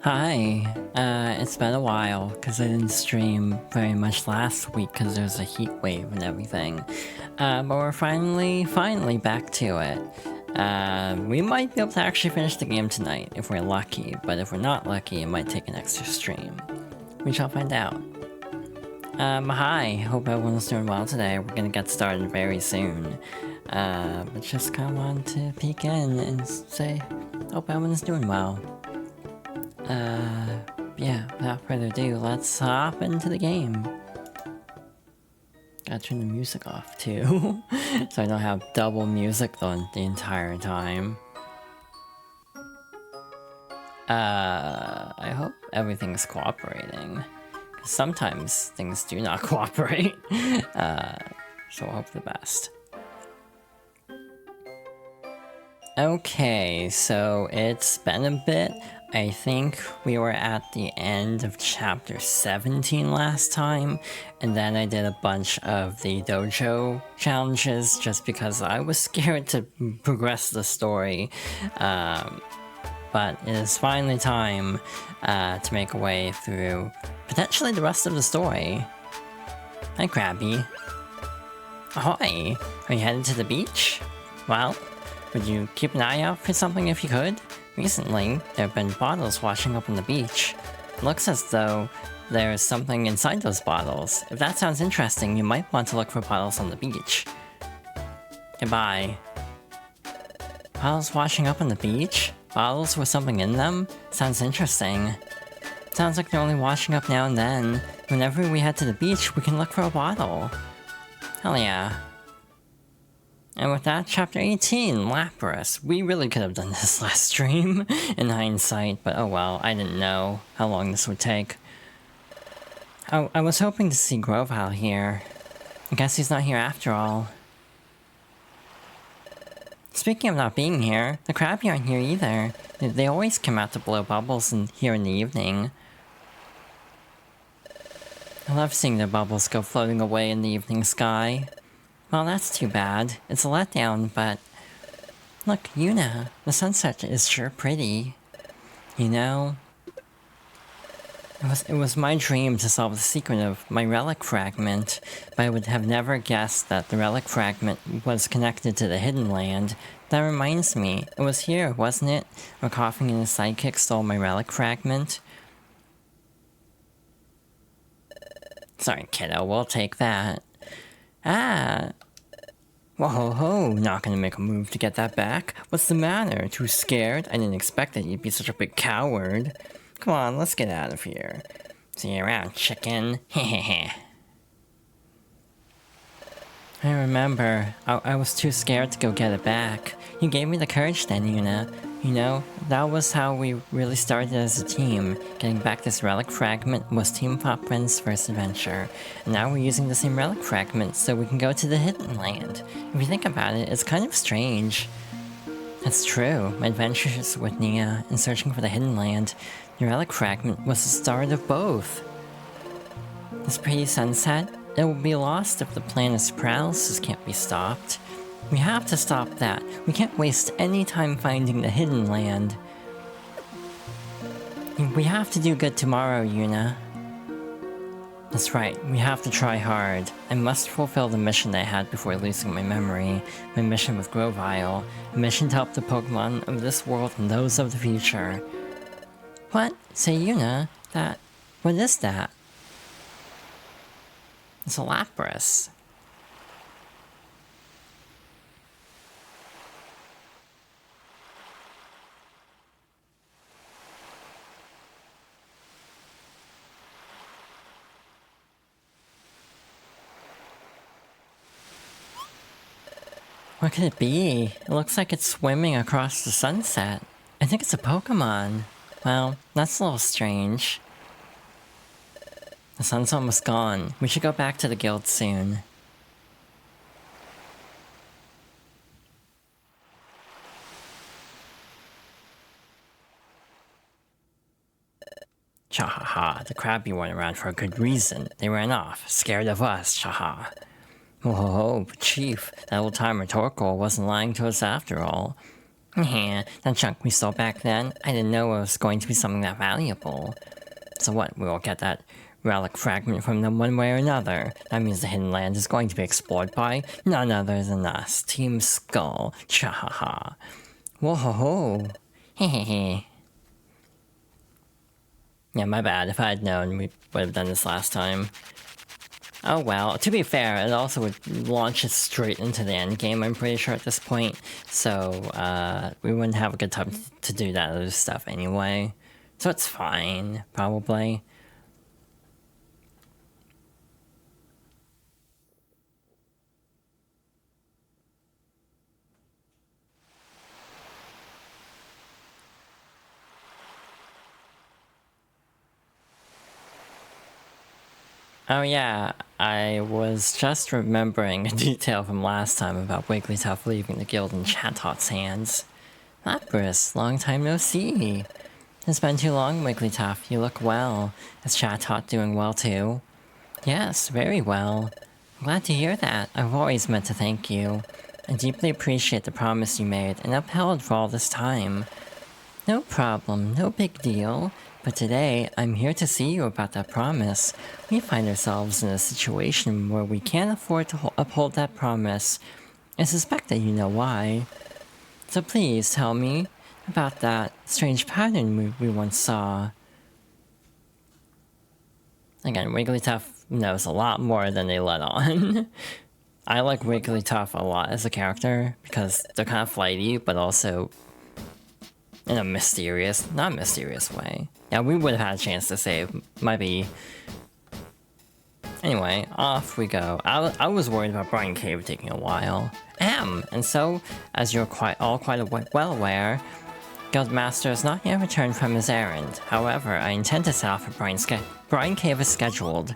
Hi, it's been a while because I didn't stream very much last week because there was a heat wave and everything. But we're finally back to it. We might be able to actually finish the game tonight if we're lucky, but if we're not lucky, it might take an extra stream. We shall find out. Hi, hope everyone's doing well today. We're gonna get started very soon. But just kinda wanted to peek in and say, hope everyone's doing well. Yeah, without further ado, let's hop into the game. Gotta turn the music off too, so I don't have double music on the entire time. I hope everything's cooperating. Sometimes things do not cooperate, so I hope the best. Okay, so it's been a bit. I think we were at the end of chapter 17 last time, and then I did a bunch of the dojo challenges just because I was scared to progress the story. But it is finally time to make a way through potentially the rest of the story. Hi, Krabby. Ahoy! Are you headed to the beach? Well, would you keep an eye out for something if you could? Recently, there have been bottles washing up on the beach. It looks as though there's something inside those bottles. If that sounds interesting, you might want to look for bottles on the beach. Goodbye. Bottles washing up on the beach? Bottles with something in them? Sounds interesting. Sounds like they're only washing up now and then. Whenever we head to the beach, we can look for a bottle. Hell yeah. And with that, chapter 18, Lapras. We really could have done this last stream, in hindsight, but oh well, I didn't know how long this would take. I was hoping to see Grovyle here. I guess he's not here after all. Speaking of not being here, the Krabby aren't here either. They always come out to blow bubbles here in the evening. I love seeing their bubbles go floating away in the evening sky. Well, that's too bad. It's a letdown, but... Look, Yuna, the sunset is sure pretty. You know? It was my dream to solve the secret of my relic fragment, but I would have never guessed that the relic fragment was connected to the hidden land. That reminds me, it was here, wasn't it? Where Coughing and his sidekick stole my relic fragment? Sorry, kiddo, we'll take that. Ah! Whoa ho ho, not gonna make a move to get that back? What's the matter? Too scared? I didn't expect that you'd be such a big coward. Come on, let's get out of here. See you around, chicken. Hehehe. I remember. I was too scared to go get it back. You gave me the courage then, Yuna. You know, that was how we really started as a team. Getting back this relic fragment was Team Pop Friend's first adventure. And now we're using the same relic fragment so we can go to the hidden land. If you think about it, it's kind of strange. That's true. My adventures with Nia and searching for the hidden land, the relic fragment was the start of both. This pretty sunset, it will be lost if the planet's paralysis can't be stopped. We have to stop that. We can't waste any time finding the hidden land. We have to do good tomorrow, Yuna. That's right, we have to try hard. I must fulfill the mission that I had before losing my memory. My mission with Grovyle. A mission to help the Pokémon of this world and those of the future. What? Say Yuna, what is that? It's a Lapras. What could it be? It looks like it's swimming across the sunset. I think it's a Pokémon. Well, that's a little strange. The sun's almost gone. We should go back to the guild soon. Cha-ha-ha, the Krabby weren't around for a good reason. They ran off, scared of us, cha-ha. Oh, but Chief, that old-timer Torkoal wasn't lying to us after all. Yeah, that junk we stole back then, I didn't know it was going to be something that valuable. So what, we will get that relic fragment from them one way or another. That means the hidden land is going to be explored by none other than us, Team Skull. Cha-ha-ha. Whoa-ho-ho. Hehehe. Yeah, my bad. If I had known, we would have done this last time. Oh well, to be fair, it also would launch us straight into the end game, I'm pretty sure at this point. So, we wouldn't have a good time to do that other stuff anyway. So it's fine, probably. Oh yeah, I was just remembering a detail from last time about Wigglytuff leaving the guild in Chatot's hands. Lapras, long time no see. It's been too long, Wigglytuff. You look well. Is Chatot doing well too? Yes, very well. I'm glad to hear that. I've always meant to thank you. I deeply appreciate the promise you made and upheld for all this time. No problem, no big deal. But today, I'm here to see you about that promise. We find ourselves in a situation where we can't afford to uphold that promise. I suspect that you know why. So please tell me about that strange pattern we once saw. Again, Wigglytuff knows a lot more than they let on. I like Wigglytuff a lot as a character because they're kind of flighty, but also in a mysterious, not mysterious way. Yeah, we would have had a chance to save. Might be. Anyway, off we go. I was worried about Brine Cave taking a while. And so, as you're quite well aware, Guildmaster has not yet returned from his errand. However, I intend to set off for Brine Cave is scheduled.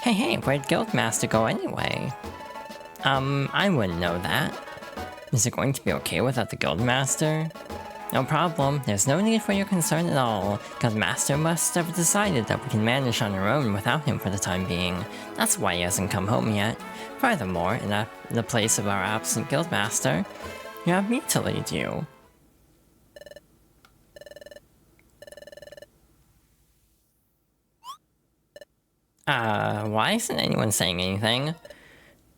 Hey, where'd Guildmaster go anyway? I wouldn't know that. Is it going to be okay without the Guildmaster? No problem, there's no need for your concern at all. Guildmaster must have decided that we can manage on our own without him for the time being. That's why he hasn't come home yet. Furthermore, in the place of our absent Guildmaster, you have me to lead you. Why isn't anyone saying anything?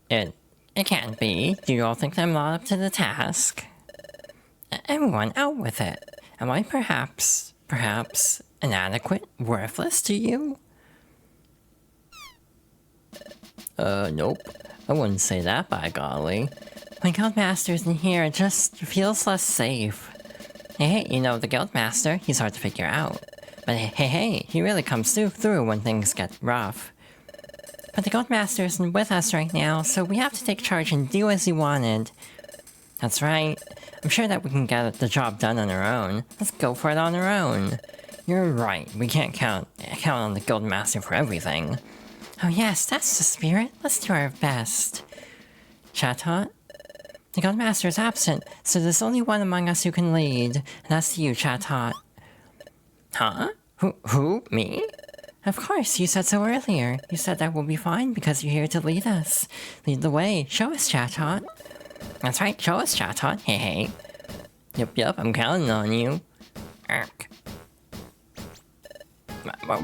It can't be. Do you all think I'm not up to the task? Everyone, out with it. Am I perhaps inadequate, worthless to you? Nope. I wouldn't say that, by golly. When Guildmaster isn't here, it just feels less safe. Hey, you know, the Guildmaster, he's hard to figure out. But hey, he really comes through when things get rough. But the Guildmaster isn't with us right now, so we have to take charge and do as he wanted. That's right. I'm sure that we can get the job done on our own. Let's go for it on our own. You're right, we can't count on the Guildmaster for everything. Oh yes, that's the spirit. Let's do our best. Chatot? The Guildmaster is absent, so there's only one among us who can lead, and that's you, Chatot. Huh? Who? Me? Of course, you said so earlier. You said that we'll be fine because you're here to lead us. Lead the way. Show us, Chatot. That's right, show us, Chatot. Hey. Yep, I'm counting on you. Ark.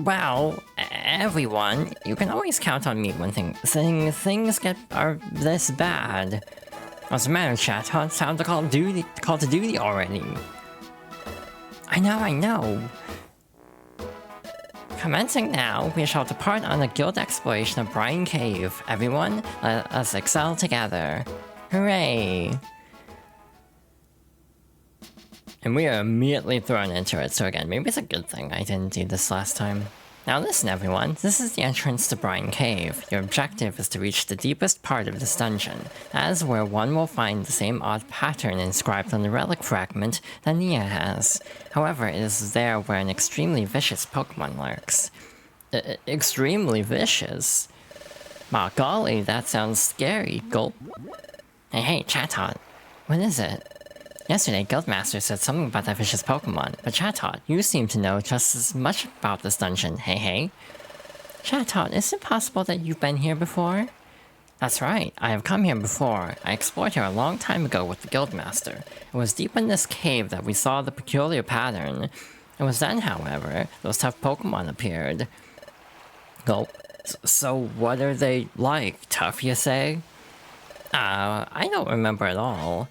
Well, everyone, you can always count on me when things are this bad. What's the matter, Chatot? It's time to call to duty already. I know. Commencing now, we shall depart on a guild exploration of Brine Cave. Everyone, let us excel together. Hooray! And we are immediately thrown into it, so again, maybe it's a good thing I didn't do this last time. Now listen everyone, this is the entrance to Brine Cave. Your objective is to reach the deepest part of this dungeon. That is where one will find the same odd pattern inscribed on the relic fragment that Nia has. However, it is there where an extremely vicious Pokémon lurks. Extremely vicious? Aw, golly, that sounds scary. Gulp. Hey, Chatot. What is it? Yesterday, Guildmaster said something about that vicious Pokémon, but Chatot, you seem to know just as much about this dungeon, hey? Chatot, is it possible that you've been here before? That's right, I have come here before. I explored here a long time ago with the Guildmaster. It was deep in this cave that we saw the peculiar pattern. It was then, however, those tough Pokémon appeared. Gulp. So what are they like? Tough, you say? I don't remember at all.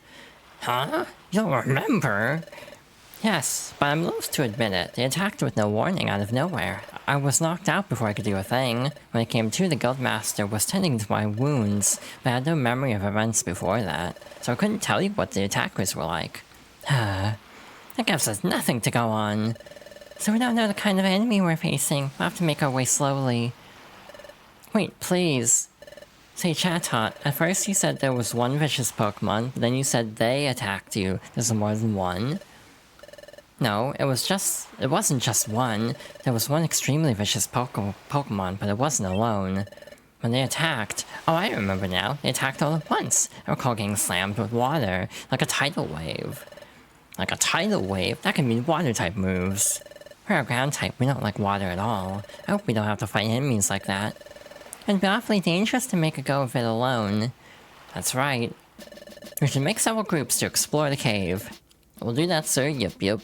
Huh? You don't remember? Yes, but I'm loath to admit it. They attacked with no warning out of nowhere. I was knocked out before I could do a thing. When I came to, the Guildmaster was tending to my wounds, but I had no memory of events before that, so I couldn't tell you what the attackers were like. That gives us nothing to go on. So we don't know the kind of enemy we're facing. We'll have to make our way slowly. Wait, please. Say, Chatot, at first you said there was one vicious Pokemon, but then you said they attacked you. There's more than one? No, it wasn't just one. There was one extremely vicious Pokemon, but it wasn't alone. When they attacked... Oh, I remember now. They attacked all at once. I recall getting slammed with water, like a tidal wave. Like a tidal wave? That can mean water-type moves. We're a ground-type, we don't like water at all. I hope we don't have to fight enemies like that. It'd be awfully dangerous to make a go of it alone. That's right. We should make several groups to explore the cave. We'll do that, sir. Yep.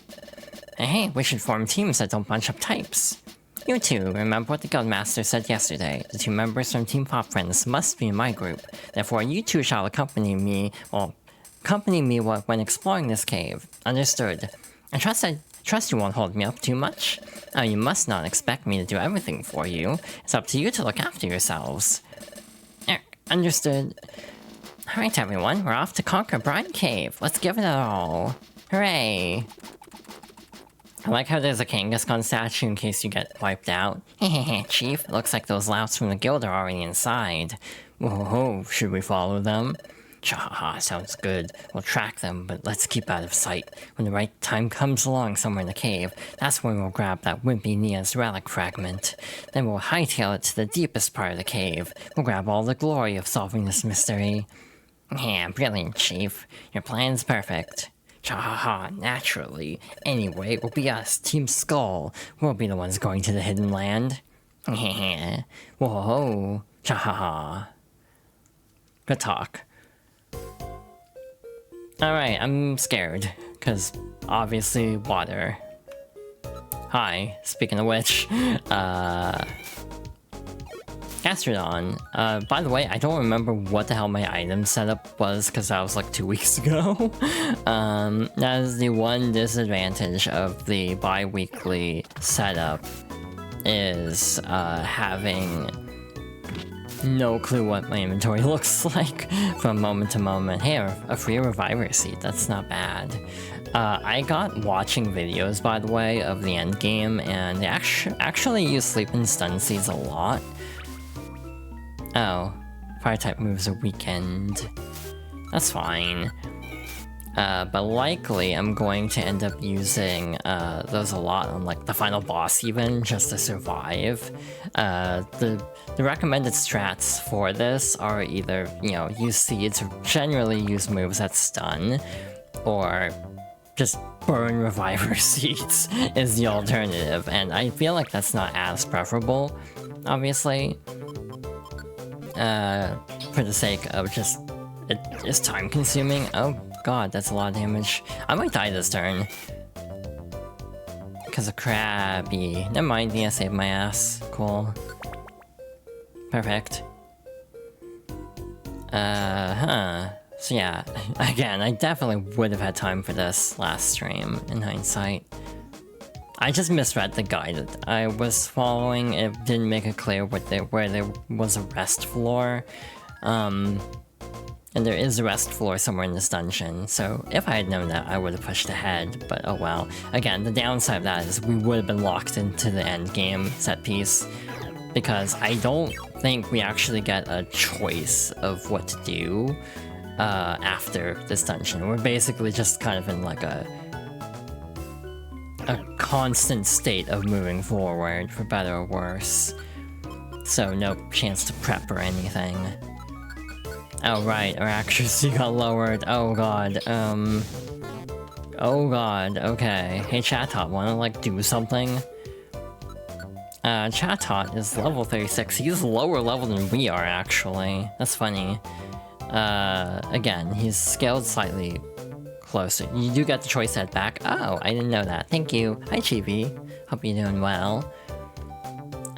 And hey, we should form teams that don't bunch up types. You two, remember what the Guildmaster said yesterday. The 2 members from Team Pop Friends must be in my group. Therefore, you two shall accompany me when exploring this cave. Understood. I trust you won't hold me up too much. Oh, you must not expect me to do everything for you. It's up to you to look after yourselves. Understood. Alright everyone, we're off to conquer Brine Cave. Let's give it a all. Hooray! I like how there's a Kangaskhan statue in case you get wiped out. Hehehe, Chief, looks like those louts from the guild are already inside. Whoa, should we follow them? Chahaha, sounds good. We'll track them, but let's keep out of sight. When the right time comes along somewhere in the cave, that's when we'll grab that wimpy Nia's relic fragment. Then we'll hightail it to the deepest part of the cave. We'll grab all the glory of solving this mystery. Yeah, brilliant, Chief. Your plan's perfect. Chahaha, naturally. Anyway, it will be us, Team Skull. We'll be the ones going to the Hidden Land. Heh. Whoa, chahaha. Good talk. Alright, I'm scared, because obviously water. Hi, speaking of which, Gastrodon. By the way, I don't remember what the hell my item setup was, because that was like 2 weeks ago. That is the one disadvantage of the bi-weekly setup, is having no clue what my inventory looks like from moment to moment. Hey, a free reviver seed, that's not bad. I got watching videos, by the way, of the end game, and they actually use sleep and stun seeds a lot. Oh, fire type moves are weakened. That's fine. But likely I'm going to end up using those a lot on like the final boss even, just to survive. The recommended strats for this are either, you know, use seeds or generally use moves that stun, or just burn reviver seeds is the alternative, and I feel like that's not as preferable, obviously. For the sake of just, it is time consuming. Oh god, that's a lot of damage. I might die this turn. Because of Krabby. Never mind, yeah, save my ass. Cool. Perfect. So yeah, again, I definitely would have had time for this last stream, in hindsight. I just misread the guide that I was following. It didn't make it clear where there was a rest floor. And there is a rest floor somewhere in this dungeon, so if I had known that, I would have pushed ahead, but oh well. Again, the downside of that is we would have been locked into the end game set piece, because I don't think we actually get a choice of what to do after this dungeon. We're basically just kind of in like a constant state of moving forward, for better or worse. So no chance to prep or anything. Oh right, our accuracy got lowered. Oh god, oh god, okay. Hey Chatot, wanna like do something? Chatot is level 36. He's lower level than we are, actually. That's funny. Again, he's scaled slightly closer. You do get the choice head back. Oh, I didn't know that. Thank you. Hi, Chibi. Hope you're doing well.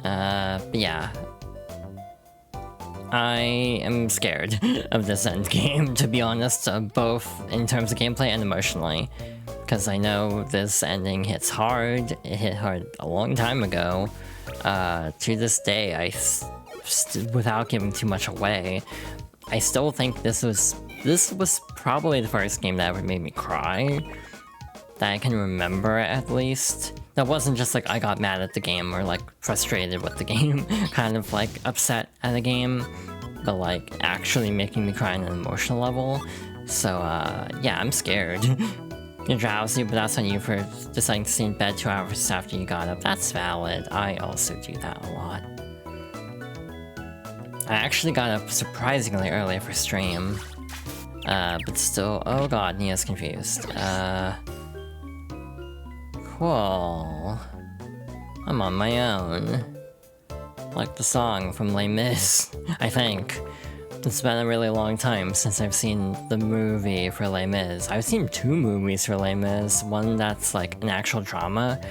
But yeah. I am scared of this end game, to be honest, both in terms of gameplay and emotionally. Because I know this ending hits hard. It hit hard a long time ago. To this day, without giving too much away, I still think this was probably the first game that ever made me cry. That I can remember, at least. That wasn't just like I got mad at the game or like frustrated with the game, kind of like upset at the game, but like actually making me cry on an emotional level. So yeah, I'm scared. You're drowsy, but that's on you for deciding to stay in bed 2 hours after you got up. That's valid. I also do that a lot. I actually got up surprisingly early for stream. But still, oh god, Nia's confused. Cool. I'm on my own. Like the song from Les Mis, I think. It's been a really long time since I've seen the movie for Les Mis. I've seen 2 movies for Les Mis. One that's like an actual drama,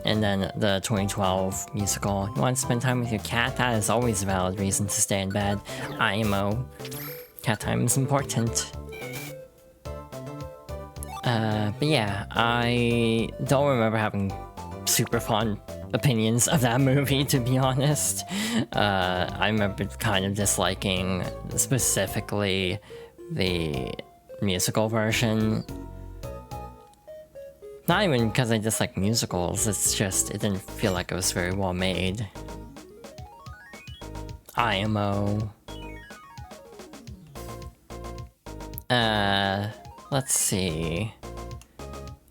and then the 2012 musical. You want to spend time with your cat? That is always a valid reason to stay in bed. IMO. Cat time is important. But yeah, I don't remember having super fond opinions of that movie, to be honest. I remember kind of disliking specifically the musical version. Not even because I dislike musicals, it's just it didn't feel like it was very well made. IMO. Let's see.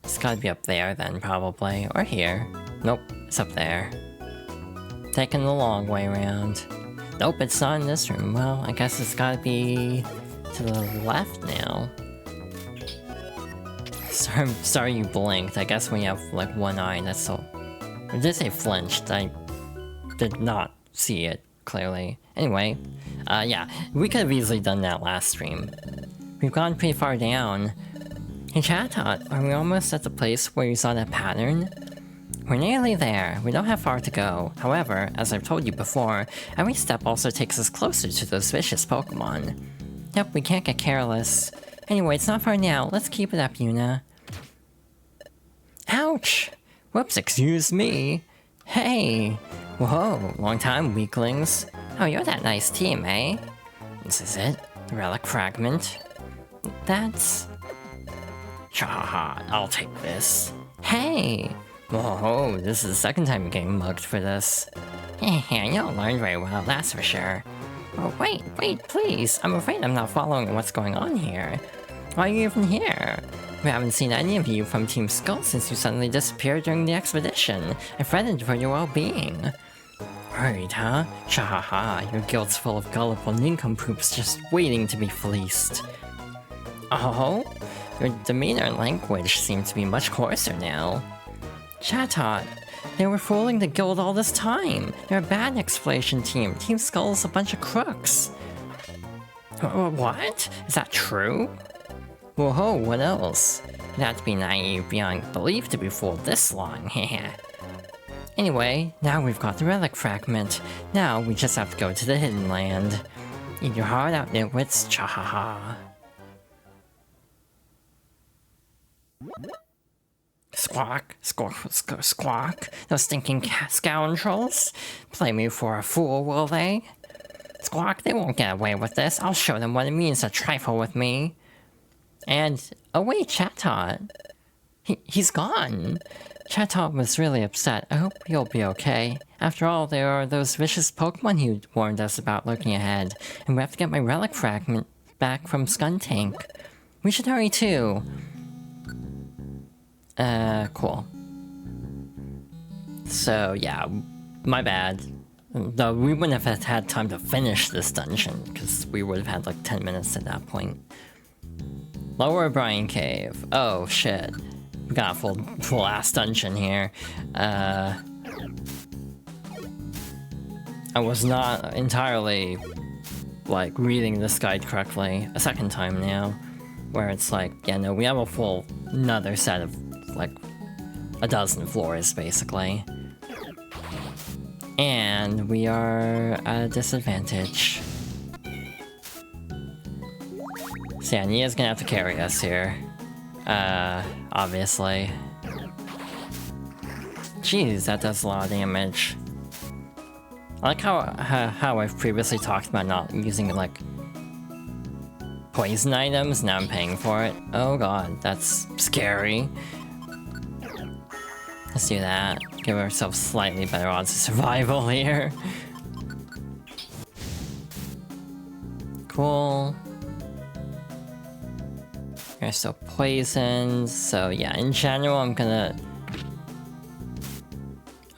It's gotta be up there then, probably. Or here. Nope, it's up there. Taking the long way around. Nope, it's not in this room. Well, I guess it's gotta be to the left now. Sorry you blinked. I guess when you have, like, one eye, that's so... I did say flinched. I did not see it, clearly. Anyway, yeah, we could have easily done that last stream. We've gone pretty far down. Hey Chatot, are we almost at the place where you saw that pattern? We're nearly there. We don't have far to go. However, as I've told you before, every step also takes us closer to those vicious Pokémon. Yep, we can't get careless. Anyway, it's not far now. Let's keep it up, Yuna. Ouch! Whoops, excuse me. Hey! Whoa, long time, weaklings. Oh, you're that nice team, eh? This is it. The relic fragment. That's... Chahaha, I'll take this. Hey! Whoa, this is the second time you're getting mugged for this. Yeah, you don't learn very well, that's for sure. Oh, wait, please. I'm afraid I'm not following what's going on here. Why are you even here? We haven't seen any of you from Team Skull since you suddenly disappeared during the expedition. I fretted for your well-being. Worried, huh? Chahaha, your guild's full of gullible nincompoops just waiting to be fleeced. Oh? Your demeanor and language seem to be much coarser now. Chatot, they were fooling the guild all this time. They're a bad exploration team. Team Skull's a bunch of crooks. What? Is that true? Whoa, what else? You'd have to be naive beyond belief to be fooled this long, heh. Anyway, now we've got the relic fragment. Now we just have to go to the hidden land. Eat your heart out, nitwits, chahaha. Squawk, squawk, those stinking scoundrels. Play me for a fool, will they? Squawk, they won't get away with this. I'll show them what it means to trifle with me. And, oh wait, Chatot. He's gone. Chatot was really upset. I hope you'll be okay. After all, there are those vicious Pokemon he warned us about lurking ahead, and we have to get my relic fragment back from Skuntank. We should hurry too. Cool. So, yeah, my bad. Though we wouldn't have had time to finish this dungeon, because we would have had like 10 minutes at that point. Lower Brine Cave. Oh, shit. We got a full-ass dungeon here. I was not entirely, like, reading this guide correctly a second time now. Where it's like, yeah, no, we have a full another set of, like, a dozen floors, basically. And we are at a disadvantage. So yeah, Nia's gonna have to carry us here. Obviously. Jeez, that does a lot of damage. I like how I've previously talked about not using, like, poison items, now I'm paying for it. Oh god, that's scary. Let's do that. Give ourselves slightly better odds of survival here. Cool. You're still poisoned, so yeah, in general I'm gonna...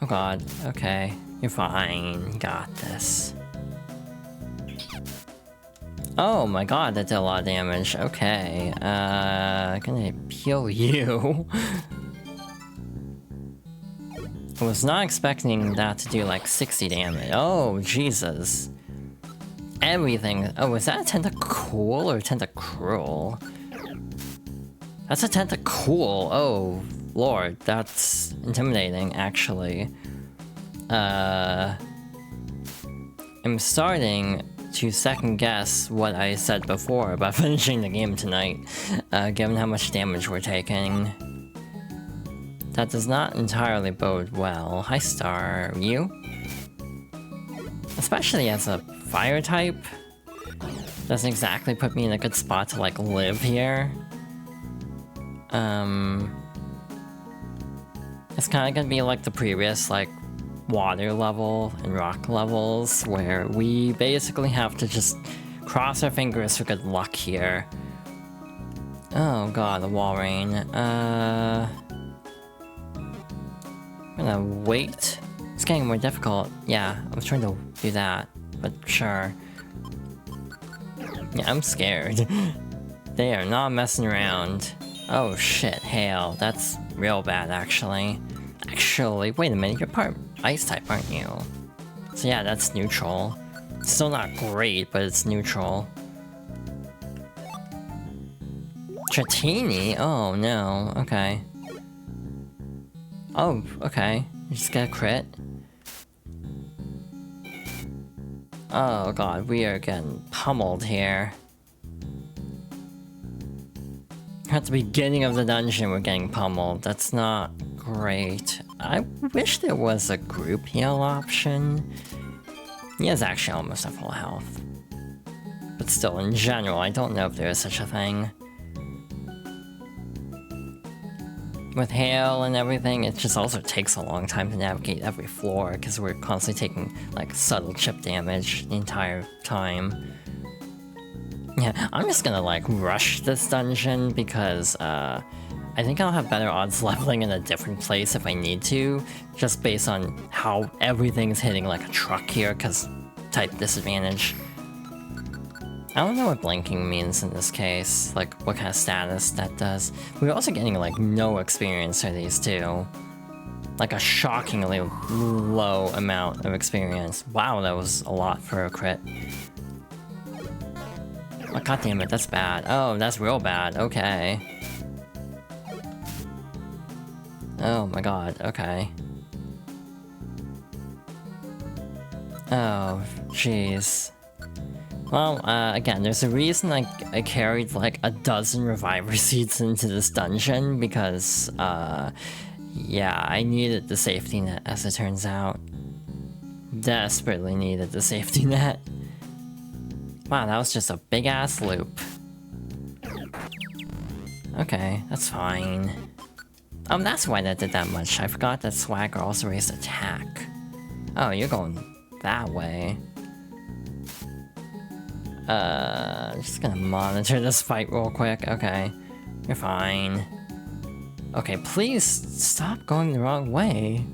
Oh god, okay. You're fine, you got this. Oh my god, that did a lot of damage. Okay, gonna heal you. I was not expecting that to do like 60 damage. Oh, Jesus. Everything. Oh, is that a Tentacool or a Tentacruel? That's a Tentacool. Oh, lord, that's intimidating, actually. I'm starting to second guess what I said before about finishing the game tonight, given how much damage we're taking. That does not entirely bode well. Hi, Star. You? Especially as a fire type, doesn't exactly put me in a good spot to, like, live here. It's kind of gonna be like the previous, like, water level and rock levels, where we basically have to just cross our fingers for good luck here. Oh god, the wall rain. I'm gonna wait. It's getting more difficult. Yeah, I was trying to do that, but sure. Yeah, I'm scared. They are not messing around. Oh shit, hail. That's real bad, actually. Actually, wait a minute, you're part ice type, aren't you? So yeah, that's neutral. Still not great, but it's neutral. Tratini? Oh no, okay. Oh, okay. You just get a crit. Oh god, we are getting pummeled here. At the beginning of the dungeon, we're getting pummeled. That's not great. I wish there was a group heal option. He is actually almost at full health. But still, in general, I don't know if there is such a thing. With hail and everything, it just also takes a long time to navigate every floor, because we're constantly taking, like, subtle chip damage the entire time. Yeah, I'm just gonna, like, rush this dungeon, because, I think I'll have better odds leveling in a different place if I need to, just based on how everything's hitting like a truck here, because type disadvantage. I don't know what blinking means in this case, like what kind of status that does. We're also getting like no experience for these two. Like a shockingly low amount of experience. Wow, that was a lot for a crit. Oh, god damn it, that's bad. Oh, that's real bad, okay. Oh my god, okay. Oh, jeez. Well, again, there's a reason I carried like a dozen reviver seeds into this dungeon, because, yeah, I needed the safety net, as it turns out. Desperately needed the safety net. Wow, that was just a big-ass loop. Okay, that's fine. That's why that did that much. I forgot that Swagger also raised attack. Oh, you're going that way. Just gonna monitor this fight real quick. Okay, you're fine. Okay, please stop going the wrong way.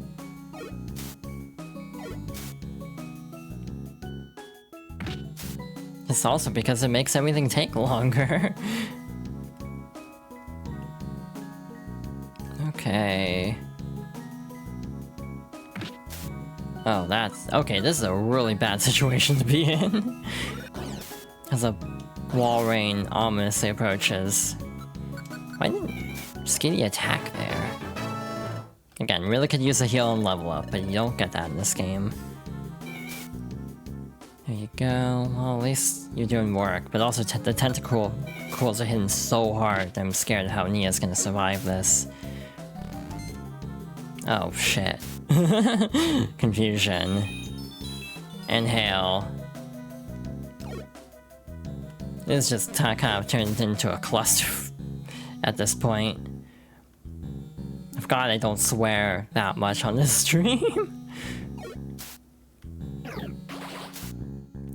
It's also because it makes everything take longer. Okay. Oh, that's... Okay, this is a really bad situation to be in. As a wall rain ominously approaches. Why didn't Skitty attack there? Again, really could use a heal and level up, but you don't get that in this game. There you go. Well, at least you're doing work, but also the tentacles are hitting so hard that I'm scared of how Nia's gonna survive this. Oh, shit. Confusion. Inhale. It's just kind of turned into a cluster at this point. I forgot I don't swear that much on this stream.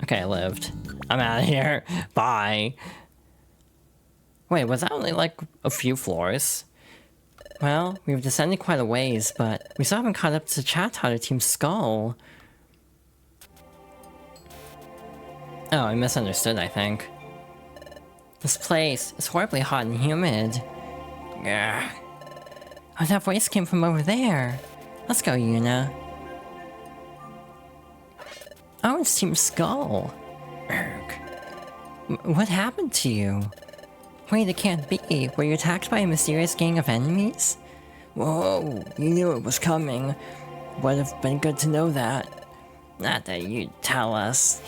Okay, I lived. I'm out of here. Bye. Wait, was that only like a few floors? Well, we've descended quite a ways, but we still haven't caught up to Chat-Totter Team Skull. Oh, I misunderstood, I think. This place is horribly hot and humid. Ugh. Oh, that voice came from over there. Let's go, Yuna. Oh, it's Team Skull. Urgh. What happened to you? Wait, it can't be. Were you attacked by a mysterious gang of enemies? Whoa, you knew it was coming. Would have been good to know that. Not that you'd tell us.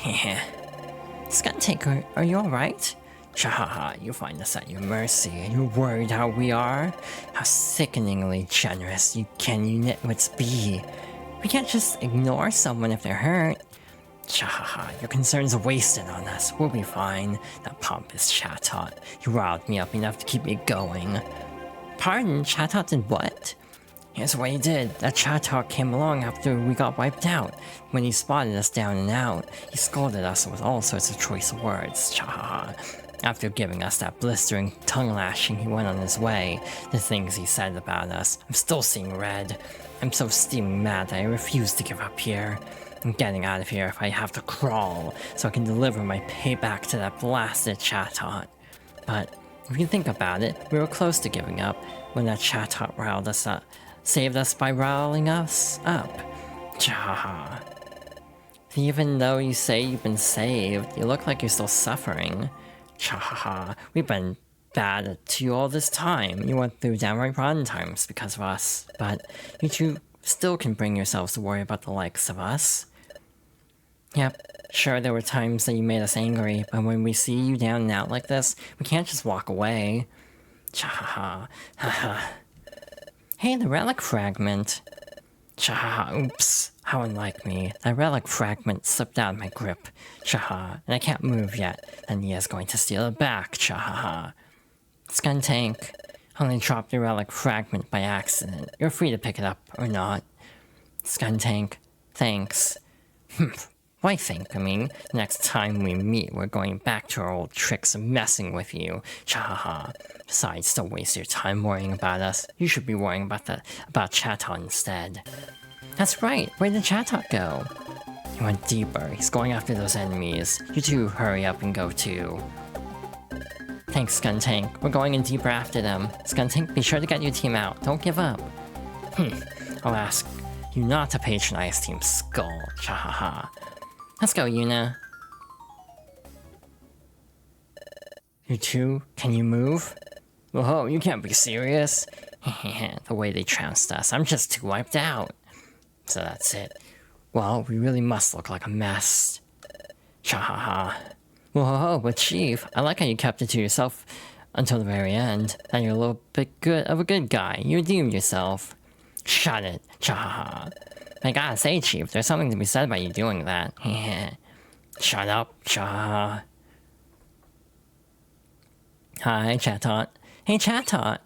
Skuntank, are you alright? Shahaha, you find us at your mercy, and you're worried how we are? How sickeningly generous you nitwits be. We can't just ignore someone if they're hurt. Shahaha, your concerns are wasted on us. We'll be fine. That pompous Chatot. He riled me up enough to keep me going. Pardon? Chatot did what? Here's what he did. That Chatot came along after we got wiped out. When he spotted us down and out, he scolded us with all sorts of choice words. Chahaha. After giving us that blistering tongue lashing, he went on his way. The things he said about us, I'm still seeing red. I'm so steaming mad that I refuse to give up here. I'm getting out of here if I have to crawl, so I can deliver my payback to that blasted Chatot. But if you think about it, we were close to giving up when that Chatot riled us up, saved us by riling us up. Chahaha. Even though you say you've been saved, you look like you're still suffering. Chahaha. We've been bad to you all this time. You went through downright rotten times because of us, but you two still can bring yourselves to worry about the likes of us. Yep, sure there were times that you made us angry, but when we see you down and out like this, we can't just walk away. Chahaha, haha. Hey, the relic fragment. Chahaha, oops, how unlike me. That relic fragment slipped out of my grip. Chahaha, and I can't move yet, and Nia's going to steal it back. Chahaha. Skuntank. Only dropped the relic fragment by accident. You're free to pick it up, or not. Skuntank, thanks. Why think? I mean, next time we meet, we're going back to our old tricks of messing with you. Chahaha. Besides, don't waste your time worrying about us. You should be worrying about Chatot instead. That's right. Where did Chatot go? He went deeper. He's going after those enemies. You two hurry up and go too. Thanks, Skuntank. We're going in deeper after them. Skuntank, be sure to get your team out. Don't give up. I'll ask you not to patronize Team Skull. Chahaha. Let's go, Yuna. You two, can you move? Whoa, you can't be serious. The way they trounced us, I'm just too wiped out. So that's it. Well, we really must look like a mess. Chahaha. Whoa, but Chief, I like how you kept it to yourself until the very end. That you're a little bit of a good guy. You redeemed yourself. Shut it, Chahaha. I gotta say, Chief, there's something to be said about you doing that. Shut up, Chahaha. Hi, Chatot. Hey, Chatot.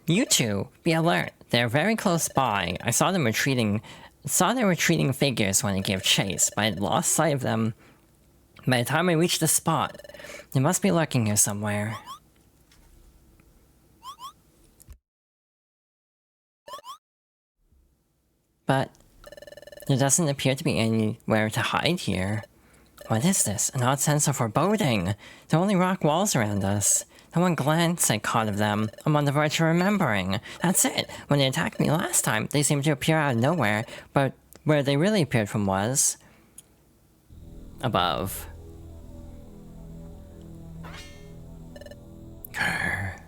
You two, be alert. They're very close by. I saw them retreating. Saw their retreating figures when I gave chase, but I lost sight of them by the time I reached the spot. They must be lurking here somewhere. But there doesn't appear to be anywhere to hide here. What is this? An odd sense of foreboding. There are only rock walls around us. The one glance I caught of them, I'm on the verge of remembering. That's it. When they attacked me last time, they seemed to appear out of nowhere, but where they really appeared from was above. Grr.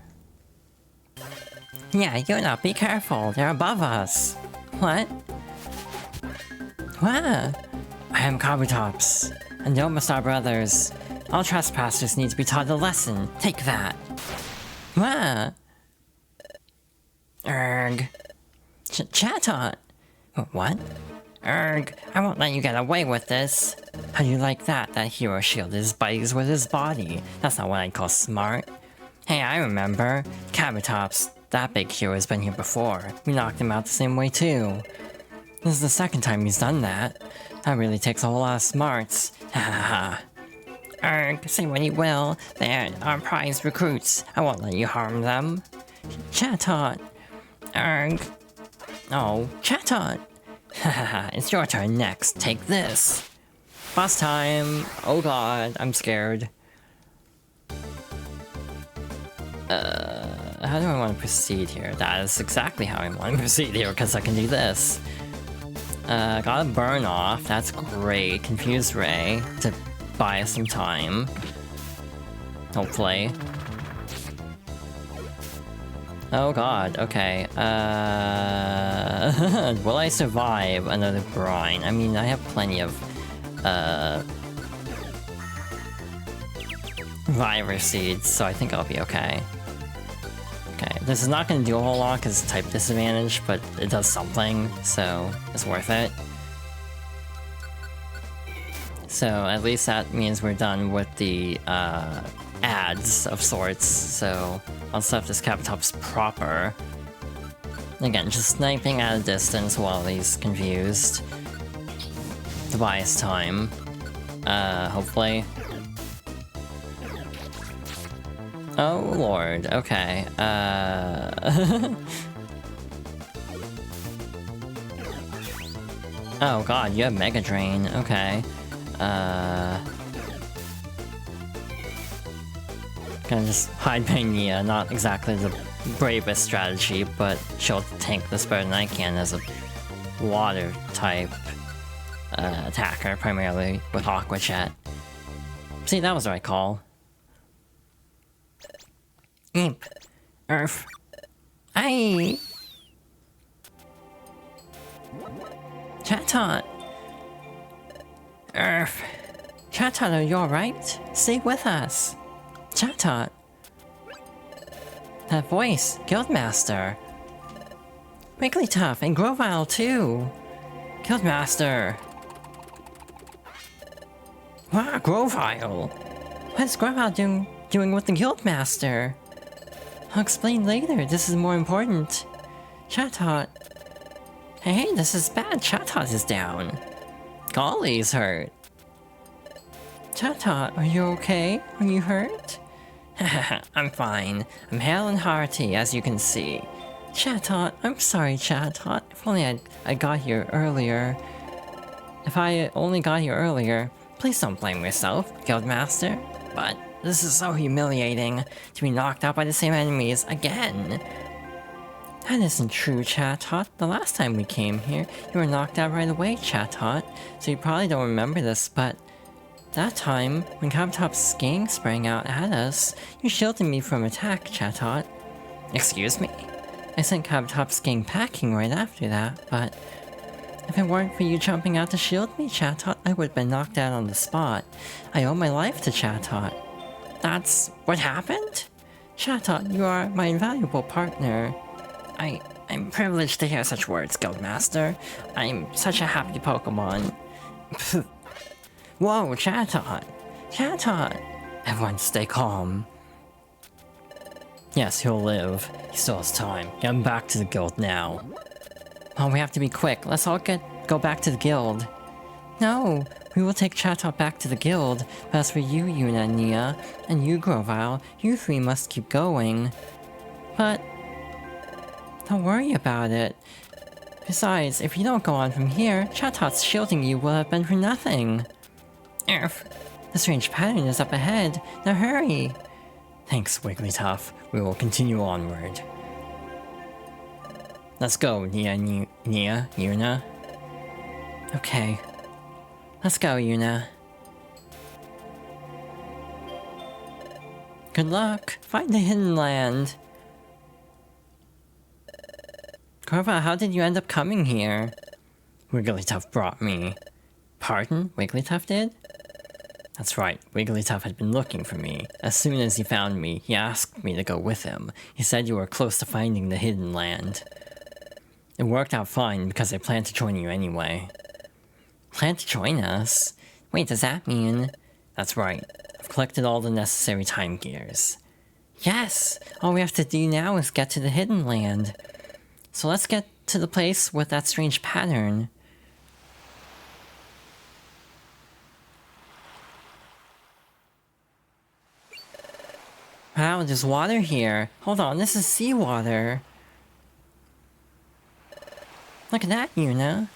Yeah, Yuna, be careful. They're above us. What? What? I am Kabutops, and the Omastar brothers. All trespassers need to be taught a lesson. Take that. What? Erg. Chatot. What? Erg, I won't let you get away with this. How do you like that? That hero shielded his buddies with his body. That's not what I'd call smart. Hey, I remember. Kabutops. That big hero has been here before. We knocked him out the same way too. This is the second time he's done that. That really takes a whole lot of smarts. Ha ha ha. Erg, say what you will. They're our prize recruits. I won't let you harm them. Chatot. Erg. Oh, Chatot. Haha, it's your turn next. Take this. Boss time. Oh god, I'm scared. How do I want to proceed here? That is exactly how I want to proceed here, because I can do this. Got a burn off. That's great. Confuse Ray to buy us some time. Hopefully. Oh god, okay. Will I survive another brine? I mean, I have plenty of, virus seeds, so I think I'll be okay. Okay, this is not gonna do a whole lot because it's type disadvantage, but it does something, so it's worth it. So at least that means we're done with the, ads of sorts, so I'll set up this Kabutops proper. Again, just sniping at a distance while he's confused. To buy us time. Hopefully. Oh lord, okay, Oh god, you have Mega Drain, okay. Gonna just hide behind Nia, not exactly the bravest strategy, but she'll tank this better than I can as a water type attacker, primarily with Aqua Jet. See, that was the right call. Imp. Earth. Aye. Chatot. Earth. Chatot, are you alright? Stay with us. Chatot. That voice, Guildmaster. Wigglytuff and Grovyle too. Guildmaster. Wow, Grovyle. What is Grovyle doing with the Guildmaster? I'll explain later, this is more important. Chatot. Hey, this is bad, Chatot is down. Golly's hurt. Chatot, are you okay? Are you hurt? I'm fine. I'm hale and hearty, as you can see. Chatot, I'm sorry, Chatot. If only I got here earlier. If I only got here earlier. Please don't blame yourself, Guildmaster. But this is so humiliating, to be knocked out by the same enemies again. That isn't true, Chatot. The last time we came here, you were knocked out right away, Chatot. So you probably don't remember this, but that time, when Kabutops' gang sprang out at us, you shielded me from attack, Chatot. Excuse me? I sent Kabutops' gang packing right after that, but if it weren't for you jumping out to shield me, Chatot, I would have been knocked out on the spot. I owe my life to Chatot. That's what happened? Chatot, you are my invaluable partner. I'm privileged to hear such words, Guildmaster. I'm such a happy Pokémon. Whoa, Chatot! Chatot! Everyone stay calm. Yes, he'll live. He still has time. Get him back to the guild now. Oh, we have to be quick. Let's all go back to the guild. No, we will take Chatot back to the guild. But as for you, Yuna and Nia, and you, Grovyle, you three must keep going. But don't worry about it. Besides, if you don't go on from here, Chatot's shielding you will have been for nothing. Erf, the strange pattern is up ahead. Now hurry! Thanks, Wigglytuff. We will continue onward. Let's go, Nia, Yuna. Okay. Let's go, Yuna. Good luck! Find the hidden land! Corva, how did you end up coming here? Wigglytuff brought me. Pardon? Wigglytuff did? That's right, Wigglytuff had been looking for me. As soon as he found me, he asked me to go with him. He said you were close to finding the hidden land. It worked out fine because I planned to join you anyway. Plan to join us? Wait, does that mean... That's right. I've collected all the necessary time gears. Yes! All we have to do now is get to the hidden land. So let's get to the place with that strange pattern. Wow, there's water here. Hold on, this is seawater. Look at that, Yuna.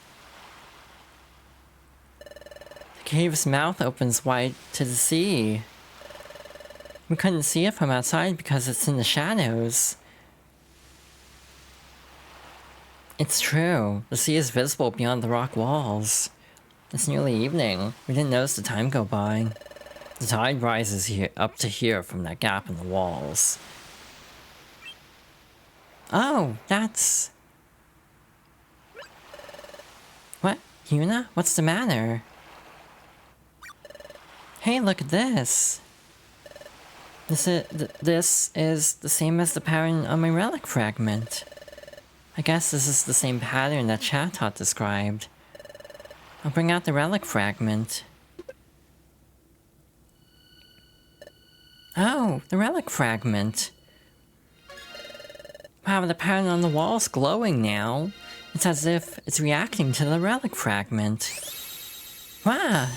The cave's mouth opens wide to the sea. We couldn't see it from outside because it's in the shadows. It's true. The sea is visible beyond the rock walls. It's nearly evening. We didn't notice the time go by. The tide rises here up to here from that gap in the walls. Oh, that's... What? Yuna? What's the matter? Hey, look at this! This is the same as the pattern on my relic fragment. I guess this is the same pattern that Chatot described. I'll bring out the relic fragment. Oh, the relic fragment. Wow, the pattern on the wall's glowing now. It's as if it's reacting to the relic fragment. Wow!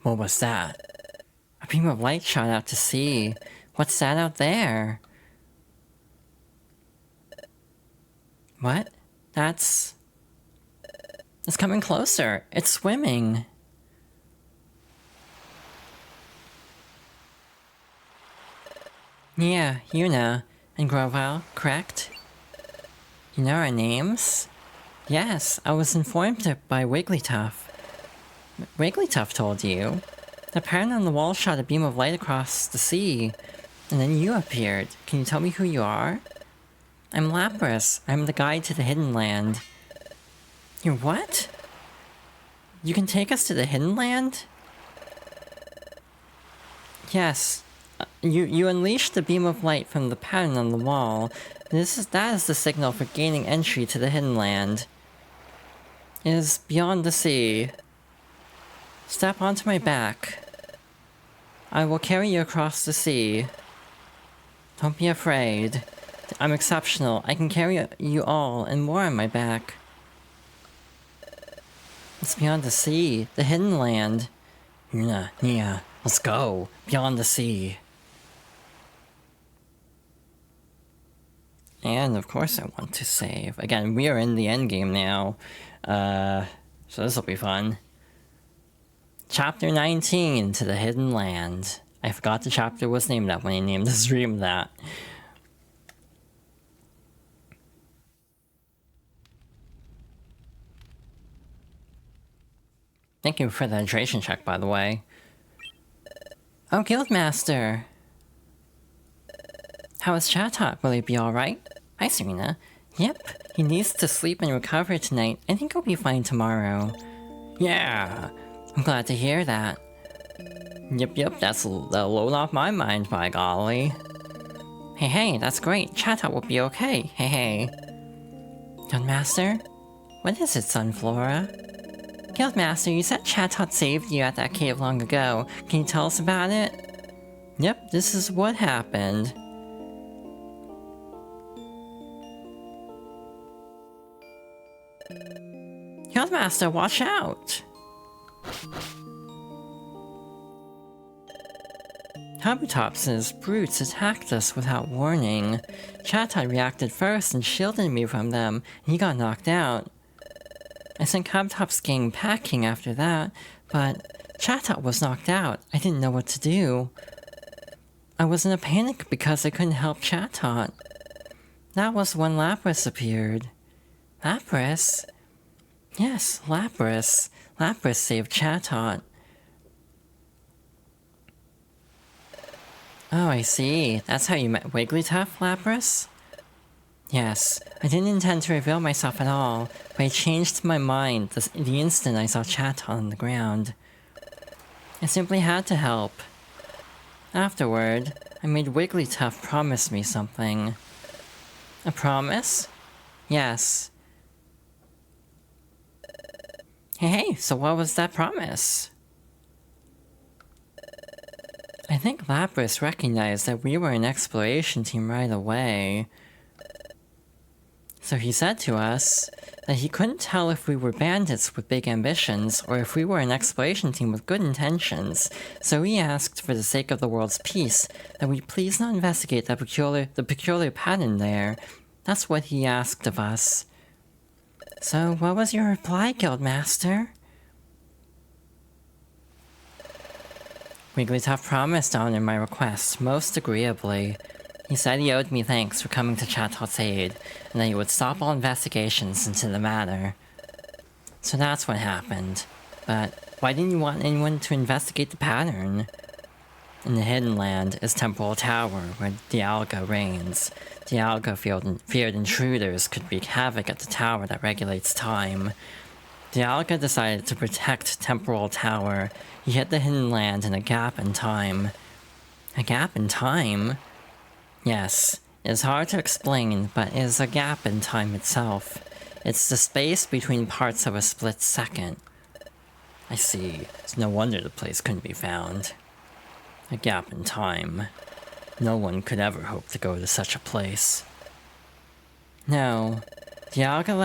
What was that? A beam of light shot out to sea. What's that out there? What? It's coming closer. It's swimming. Yeah, Yuna and Groval, correct? You know our names? Yes, I was informed by Wigglytuff. Wigglytuff told you? The pattern on the wall shot a beam of light across the sea, and then you appeared. Can you tell me who you are? I'm Lapras. I'm the guide to the hidden land. You're what? You can take us to the hidden land? Yes. You unleashed the beam of light from the pattern on the wall. That is the signal for gaining entry to the hidden land. It is beyond the sea. Step onto my back. I will carry you across the sea. Don't be afraid. I'm exceptional. I can carry you all and more on my back. It's beyond the sea. The hidden land. Yuna, Nia, let's go. Beyond the sea. And of course I want to save. Again, we are in the endgame now. So this will be fun. Chapter 19, To the Hidden Land. I forgot the chapter was named that when I named the stream that. Thank you for the hydration check, by the way. Oh, Guildmaster! How is Chatot? Will he be alright? Hi, Serena. Yep, he needs to sleep and recover tonight. I think he'll be fine tomorrow. Yeah! I'm glad to hear that. Yep, that's a load off my mind, by golly. Hey, that's great. Chatot will be okay. Hey. Guildmaster? What is it, Sunflora? Guildmaster, you said Chatot saved you at that cave long ago. Can you tell us about it? Yep, this is what happened. Guildmaster, watch out! Kabutops's brutes attacked us without warning. Chatot reacted first and shielded me from them, and he got knocked out. I sent Kabutops gang packing after that, but Chatot was knocked out. I didn't know what to do. I was in a panic because I couldn't help Chatot. That was when Lapras appeared. Lapras? Yes, Lapras. Lapras saved Chatot. Oh, I see. That's how you met Wigglytuff, Lapras? Yes, I didn't intend to reveal myself at all, but I changed my mind the instant I saw Chatot on the ground. I simply had to help. Afterward, I made Wigglytuff promise me something. A promise? Yes. Hey, so what was that promise? I think Lapras recognized that we were an exploration team right away. So he said to us that he couldn't tell if we were bandits with big ambitions or if we were an exploration team with good intentions, so he asked for the sake of the world's peace that we please not investigate the peculiar pattern there. That's what he asked of us. So what was your reply, Guildmaster? Wigglytuff promised to honor my request most agreeably. He said he owed me thanks for coming to Chatot's aid, and that he would stop all investigations into the matter. So that's what happened. But why didn't you want anyone to investigate the pattern? In the Hidden Land is Temporal Tower, where Dialga reigns. Dialga feared intruders could wreak havoc at the tower that regulates time. Dialga decided to protect Temporal Tower. He hid the Hidden Land in a gap in time. A gap in time? Yes, it is hard to explain, but it is a gap in time itself. It's the space between parts of a split second. I see. It's no wonder the place couldn't be found. A gap in time. No one could ever hope to go to such a place. No. Dialga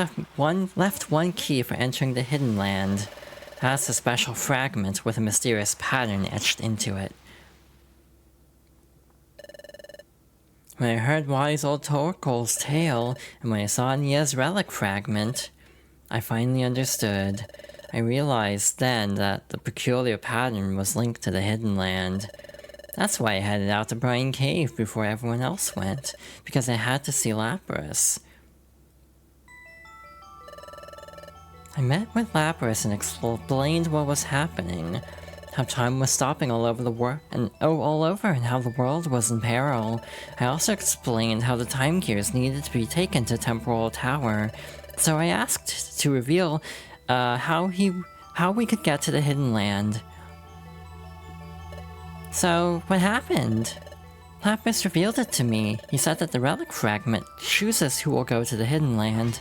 left one key for entering the Hidden Land. That's a special fragment with a mysterious pattern etched into it. When I heard Wise Old Torkoal's tale, and when I saw Nia's relic fragment, I finally understood. I realized then that the peculiar pattern was linked to the Hidden Land. That's why I headed out to Brine Cave before everyone else went, because I had to see Lapras. I met with Lapras and explained what was happening. How time was stopping all over the world, and how the world was in peril. I also explained how the time gears needed to be taken to Temporal Tower. So I asked to reveal how we could get to the Hidden Land. So what happened? Lapras revealed it to me. He said that the relic fragment chooses who will go to the Hidden Land.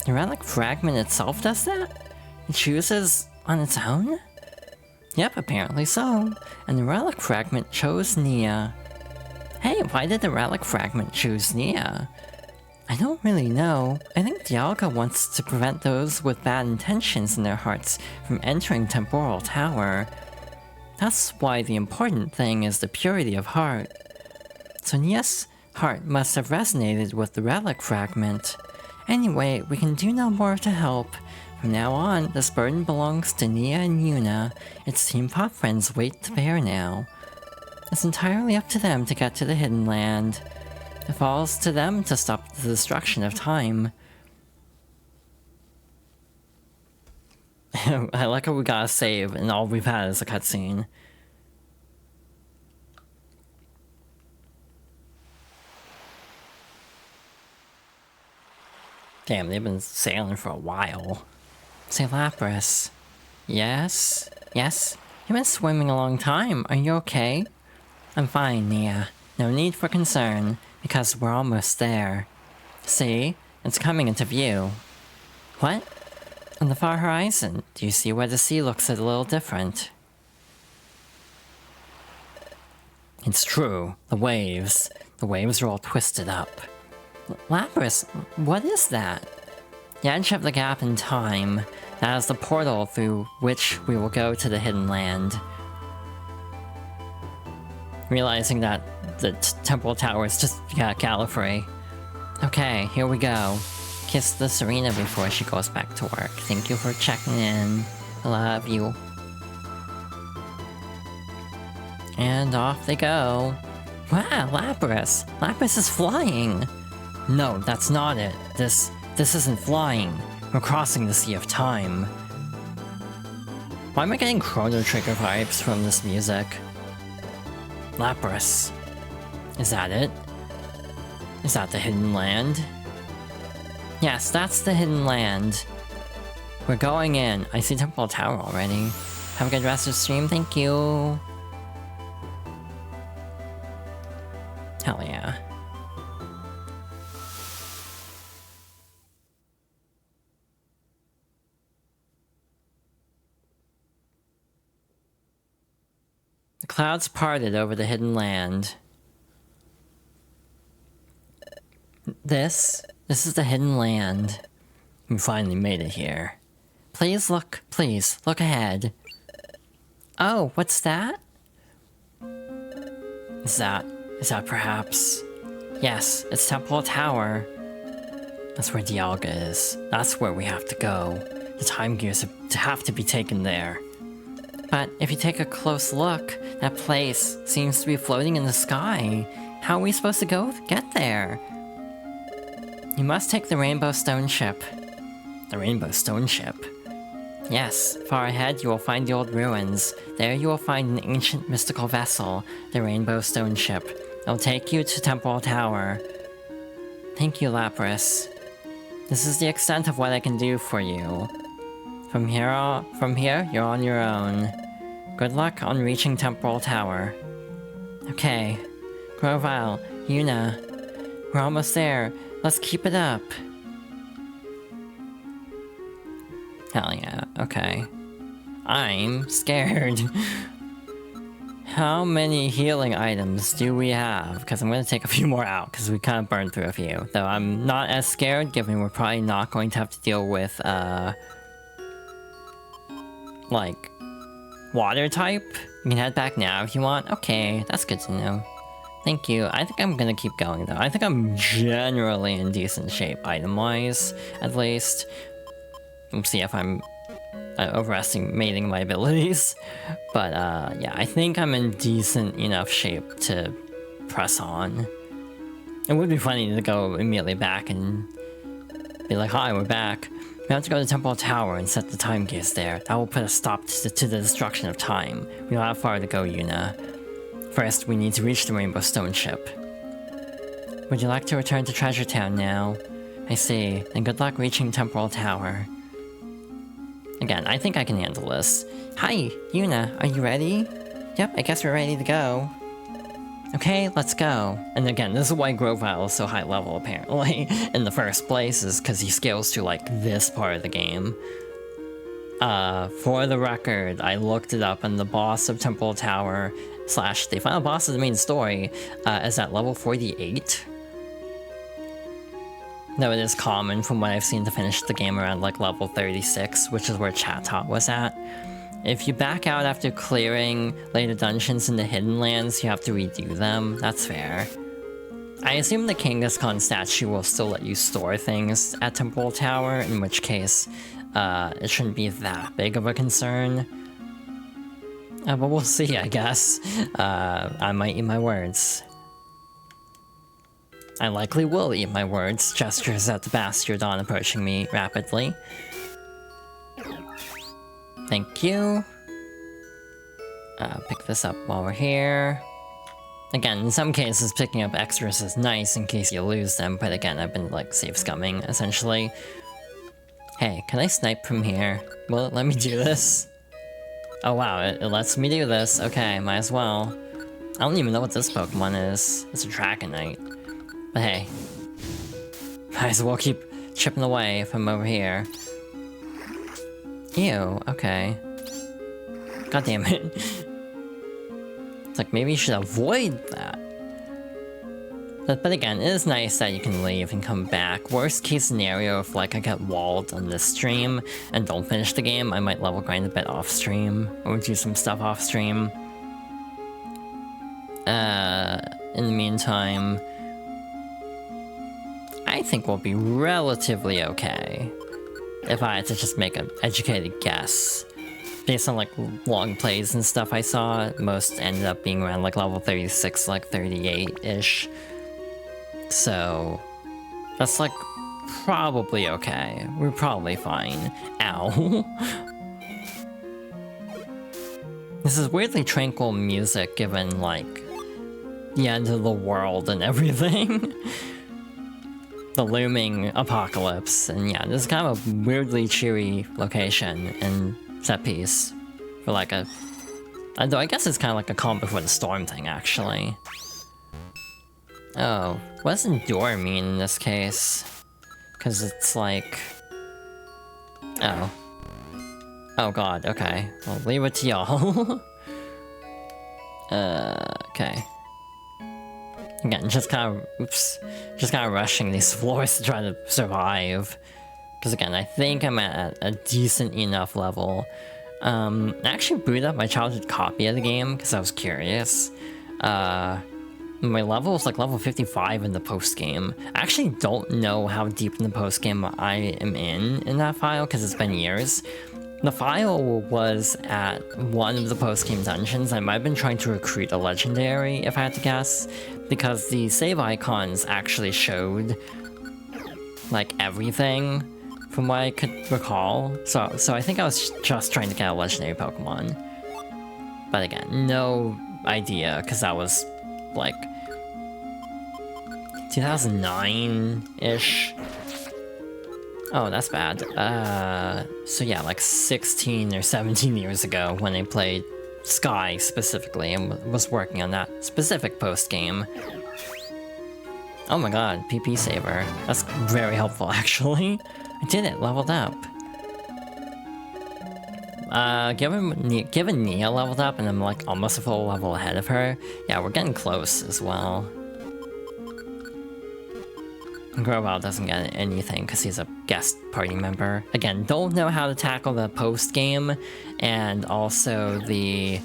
The relic fragment itself does that? It chooses on its own? Yep, apparently so. And the relic fragment chose Nia. Hey, why did the relic fragment choose Nia? I don't really know. I think Dialga wants to prevent those with bad intentions in their hearts from entering Temporal Tower. That's why the important thing is the purity of heart. So Nia's heart must have resonated with the relic fragment. Anyway, we can do no more to help. From now on, this burden belongs to Nia and Yuna. It's Team Pop Friends' weight to bear now. It's entirely up to them to get to the Hidden Land. It falls to them to stop the destruction of time. I like how we gotta save and all we've had is a cutscene. Damn, they've been sailing for a while. Say, Lapras. Yes? Yes? You've been swimming a long time. Are you okay? I'm fine, Nia. No need for concern, because we're almost there. See? It's coming into view. What? On the far horizon, do you see where the sea looks a little different? It's true. The waves. The waves are all twisted up. Lapras, what is that? The edge of the gap in time. That is the portal through which we will go to the Hidden Land. Realizing that the Temporal Tower is just Gallifrey. Okay, here we go. Kiss the Serena before she goes back to work. Thank you for checking in. I love you. And off they go. Wow, Lapras! Lapras is flying! No, that's not it. This isn't flying. We're crossing the Sea of Time. Why am I getting Chrono Trigger vibes from this music? Lapras. Is that it? Is that the Hidden Land? Yes, that's the Hidden Land. We're going in. I see Temple Tower already. Have a good rest of the stream, thank you. Hell yeah. The clouds parted over the Hidden Land. This is the Hidden Land. We finally made it here. Please look ahead. Oh, what's that? Is that perhaps? Yes, it's Temple Tower. That's where Dialga is. That's where we have to go. The time gears have to be taken there. But if you take a close look, that place seems to be floating in the sky. How are we supposed to get there? You must take the Rainbow Stone Ship. The Rainbow Stone Ship? Yes, far ahead you will find the old ruins. There you will find an ancient mystical vessel, the Rainbow Stone Ship. It'll take you to Temple Tower. Thank you, Lapras. This is the extent of what I can do for you. From here, you're on your own. Good luck on reaching Temple Tower. Okay. Grovyle, Yuna. We're almost there. Let's keep it up. Hell yeah, okay. I'm scared. How many healing items do we have? Because I'm going to take a few more out, because we kind of burned through a few. Though I'm not as scared, given we're probably not going to have to deal with, like, water type. You can head back now if you want. Okay, that's good to know. Thank you. I think I'm gonna keep going though. I think I'm generally in decent shape, item-wise, at least. Let's see if I'm overestimating my abilities. But yeah, I think I'm in decent enough shape to press on. It would be funny to go immediately back and be like, hi, we're back. We have to go to Temple Tower and set the time gears there. That will put a stop to the destruction of time. We don't have far to go, Yuna. First, we need to reach the Rainbow Stone Ship. Would you like to return to Treasure Town now? I see. Then good luck reaching Temple Tower. Again, I think I can handle this. Hi, Yuna, are you ready? Yep, I guess we're ready to go. Okay, let's go. And again, this is why Grovyle is so high level, apparently, in the first place, is because he scales to, like, this part of the game. For the record, I looked it up, and the boss of Temple Tower / the final boss of the main story is at level 48. Though it is common from what I've seen to finish the game around like level 36, which is where Chatot was at. If you back out after clearing later dungeons in the Hidden Lands, you have to redo them. That's fair. I assume the Kangaskhan statue will still let you store things at Temple Tower, in which case it shouldn't be that big of a concern. But we'll see, I guess. I might eat my words. I likely will eat my words, gestures at the Bastiodon approaching me rapidly. Thank you. Pick this up while we're here. Again, in some cases, picking up extras is nice in case you lose them, but again, I've been, like, safe scumming, essentially. Hey, can I snipe from here? Will it let me do this? Oh wow, it lets me do this. Okay, might as well. I don't even know what this Pokemon is. It's a Dragonite. But hey. Might as well keep chipping away from over here. Ew, okay. God damn it. It's like, maybe you should avoid that. But again, it is nice that you can leave and come back. Worst case scenario, if like I get walled on this stream and don't finish the game, I might level grind a bit off stream, or do some stuff off stream. In the meantime, I think we'll be relatively okay. If I had to just make an educated guess. based on like long plays and stuff I saw, most ended up being around like level 36, like 38-ish. So that's like probably okay. We're probably fine. Ow. This is weirdly tranquil music given like the end of the world and everything. The looming apocalypse, and yeah, this is kind of a weirdly cheery location and set piece for like a... Though I guess it's kind of like a calm before the storm thing, actually. Oh, what does endure mean in this case? Because it's like... Oh. Oh god, okay. Well, leave it to y'all. Okay. Again, just kind of rushing these floors to try to survive. Because again, I think I'm at a decent enough level. I actually booted up my childhood copy of the game because I was curious. My level was like level 55 in the post-game. I actually don't know how deep in the post-game I am in that file because it's been years. The file was at one of the post-game dungeons. I might have been trying to recruit a legendary, if I had to guess, because the save icons actually showed like everything from what I could recall. So I think I was just trying to get a legendary Pokemon. But again, no idea, because that was like 2009-ish. Oh, that's bad. So yeah, like 16 or 17 years ago when I played Sky specifically and was working on that specific post-game. Oh my god, PP saver. That's very helpful, actually. I did it, leveled up. Given Nia leveled up and I'm like almost a full level ahead of her, yeah, we're getting close as well. Growell doesn't get anything because he's a guest party member. Again, don't know how to tackle the post-game and also the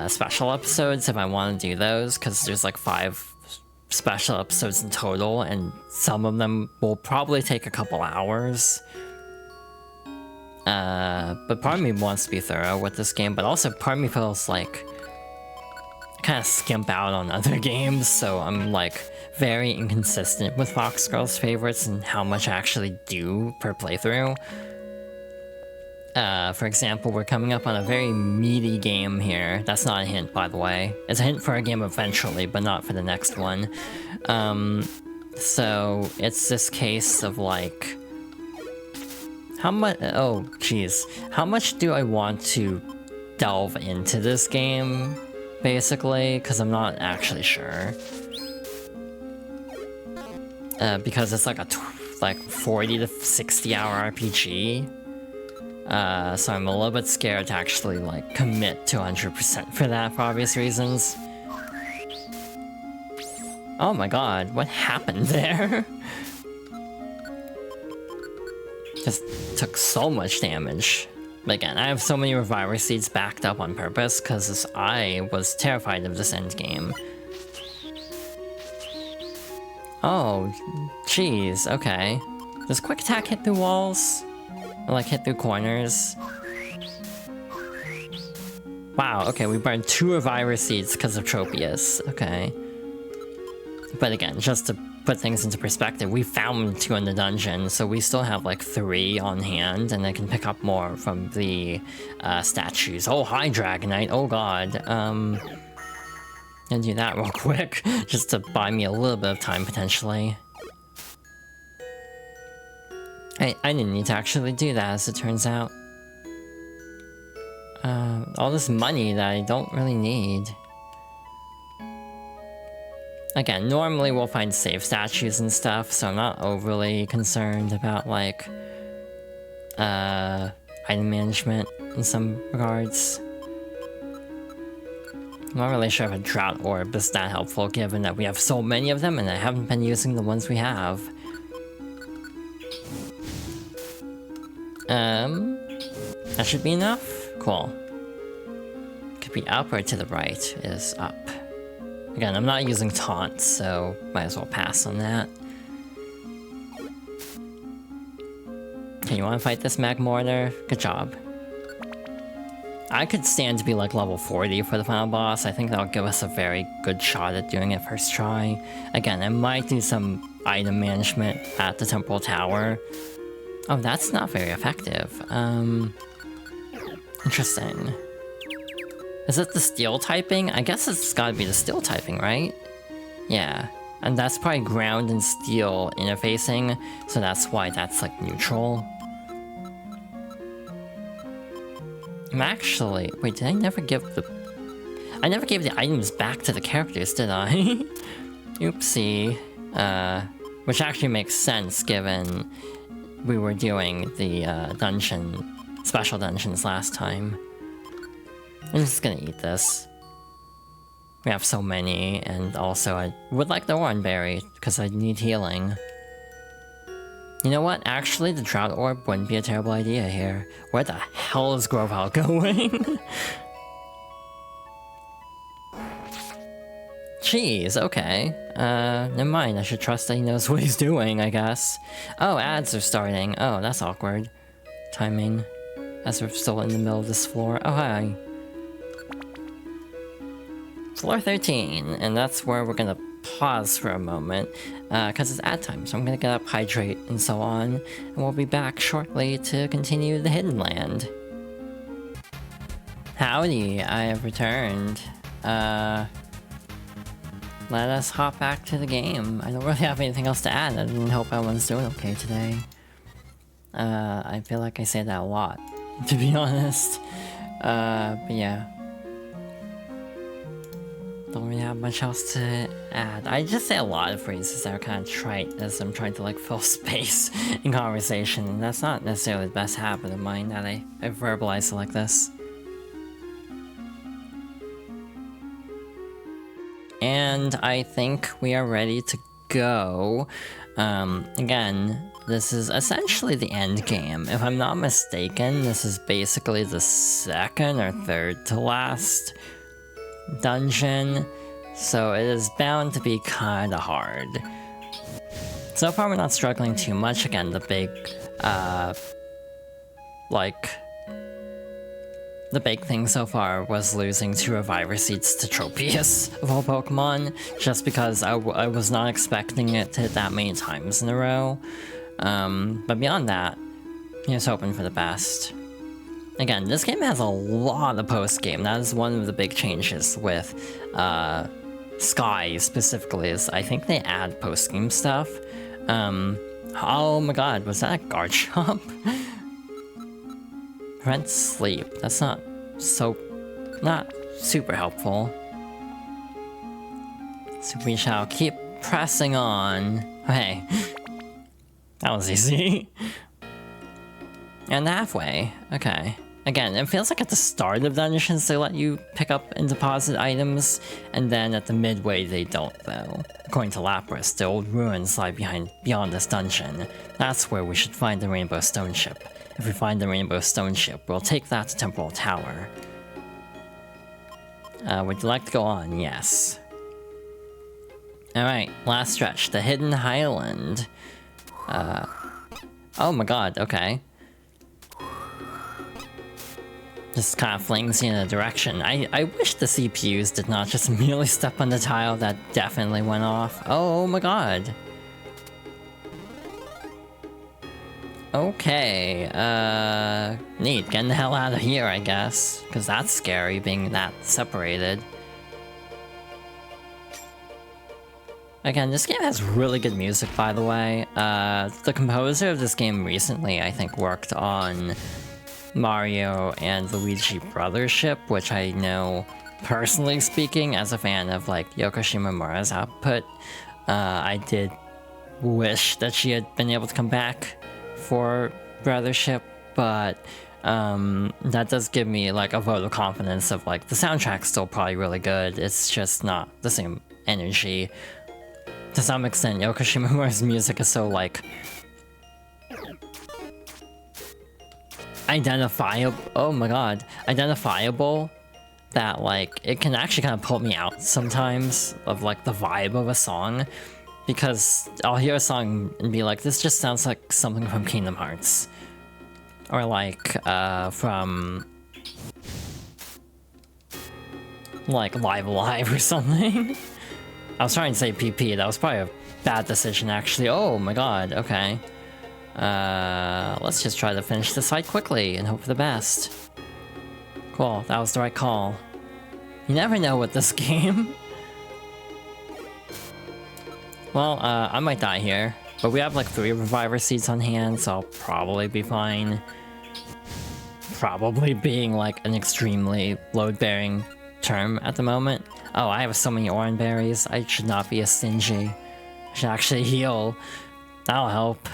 special episodes if I want to do those, because there's like 5 special episodes in total and some of them will probably take a couple hours. But part of me wants to be thorough with this game, but also part of me feels like I kind of skimp out on other games, so I'm like very inconsistent with Fox Girls favorites and how much I actually do per playthrough. For example, we're coming up on a very meaty game here. That's not a hint, by the way. It's a hint for a game eventually, but not for the next one. So it's this case of like... How much... Oh, jeez. How much do I want to delve into this game, basically? Because I'm not actually sure. Because it's like a 40 to 60 hour RPG. So I'm a little bit scared to actually like commit to 100% for that for obvious reasons. Oh my god, what happened there? Just took so much damage. But again, I have so many Reviver Seeds backed up on purpose because I was terrified of this endgame. Oh, jeez, okay. Does Quick Attack hit through walls? Or like hit through corners? Wow, okay, we burned 2 Reviver Seeds because of Tropius, okay. But again, just to put things into perspective, we found 2 in the dungeon, so we still have like 3 on hand, and I can pick up more from the statues. Oh, hi Dragonite, oh god. Gonna do that real quick, just to buy me a little bit of time, potentially. I didn't need to actually do that, as it turns out. All this money that I don't really need. Again, normally we'll find save statues and stuff, so I'm not overly concerned about, like, item management in some regards. I'm not really sure if a Drought Orb is that helpful, given that we have so many of them and I haven't been using the ones we have. That should be enough? Cool. Could be up or to the right is up. Again, I'm not using taunts, so might as well pass on that. Okay, you want to fight this Magmortar? Good job. I could stand to be like level 40 for the final boss. I think that'll give us a very good shot at doing it first try. Again, I might do some item management at the Temple Tower. Oh, that's not very effective. Interesting. Is it the steel typing? I guess it's gotta be the steel typing, right? Yeah. And that's probably ground and steel interfacing, so that's why that's like neutral. I'm actually... Wait, did I never give the... I never gave the items back to the characters, did I? Oopsie. Which actually makes sense given we were doing the special dungeons last time. I'm just gonna eat this. We have so many, and also I would like the Oranberry, because I need healing. You know what? Actually, the Drought Orb wouldn't be a terrible idea here. Where the hell is Grovyle going? Jeez, okay. Never mind, I should trust that he knows what he's doing, I guess. Oh, ads are starting. Oh, that's awkward. Timing. As we're still in the middle of this floor. Oh, hi. Floor 13, and that's where we're gonna pause for a moment, because it's ad time, so I'm gonna get up, hydrate, and so on, and we'll be back shortly to continue the Hidden Land. Howdy, I have returned. Let us hop back to the game. I don't really have anything else to add. I didn't hope everyone's doing okay today. I feel like I say that a lot, to be honest. But yeah. Don't really have much else to add. I just say a lot of phrases that are kind of trite as I'm trying to like fill space in conversation, and that's not necessarily the best habit of mine that I verbalize it like this. And I think we are ready to go. Again, this is essentially the end game. If I'm not mistaken, this is basically the second or third to last dungeon, so it is bound to be kinda hard. So far we're not struggling too much. Again, the big, the big thing so far was losing 2 Reviver Seeds to Tropius of all Pokemon, just because I was not expecting it to hit that many times in a row. But beyond that, just hoping for the best. Again, this game has a lot of post-game. That is one of the big changes with Sky specifically, is I think they add post-game stuff. Oh my god, was that a guard shop? Prevent sleep. That's not super helpful. So we shall keep pressing on. Hey, that was easy. And halfway, okay. Again, it feels like at the start of dungeons they let you pick up and deposit items, and then at the midway they don't though. According to Lapras, the old ruins lie beyond this dungeon. That's where we should find the Rainbow Stone Ship. If we find the Rainbow Stone Ship, we'll take that to Temple Tower. Would you like to go on? Yes. Alright, last stretch, the Hidden Highland. Oh my god, okay. Just kind of flings you in a direction. I wish the CPUs did not just immediately step on the tile that definitely went off. Oh my god. Okay, neat. Getting the hell out of here, I guess. Because that's scary, being that separated. Again, this game has really good music, by the way. The composer of this game recently, I think, worked on Mario and Luigi Brothership, which I know, personally speaking, as a fan of like Yoko Shimomura's output, I did wish that she had been able to come back for Brothership, but that does give me like a vote of confidence of like the soundtrack's still probably really good, it's just not the same energy. To some extent, Yoko Shimomura's music is so like identifiable, oh my god, identifiable, that like it can actually kind of pull me out sometimes of like the vibe of a song, because I'll hear a song and be like, this just sounds like something from Kingdom Hearts, or like from like Live Alive or something. I was trying to say PP, that was probably a bad decision actually. Oh my god, okay. Let's just try to finish this fight quickly and hope for the best. Cool, that was the right call. You never know with this game. Well, I might die here, but we have like 3 reviver seeds on hand, so I'll probably be fine. Probably being like an extremely load-bearing term at the moment. Oh, I have so many orange berries. I should not be as stingy. I should actually heal. That'll help.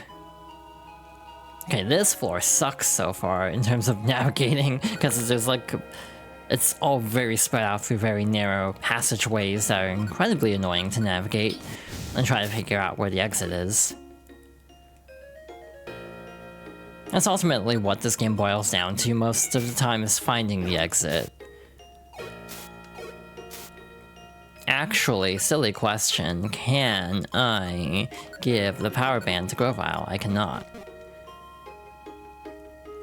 Okay, this floor sucks so far in terms of navigating, because there's like... It's all very spread out through very narrow passageways that are incredibly annoying to navigate and try to figure out where the exit is. That's ultimately what this game boils down to most of the time, is finding the exit. Actually, silly question, can I give the power band to Grovyle? I cannot.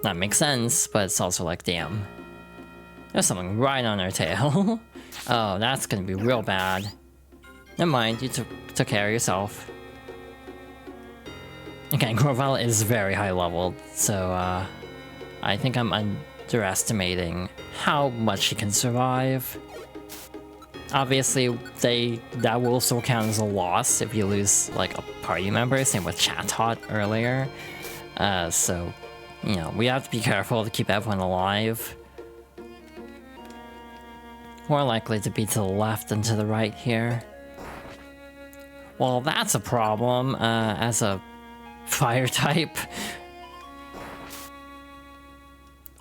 That makes sense, but it's also like, damn. There's something right on our tail. Oh, that's gonna be real bad. Never mind, you took care of yourself. Again, Grovyle is very high leveled, so I think I'm underestimating how much she can survive. Obviously, that will still count as a loss if you lose like a party member, same with Chatot earlier. So, you know, we have to be careful to keep everyone alive. More likely to be to the left than to the right here. Well, that's a problem, as a fire type.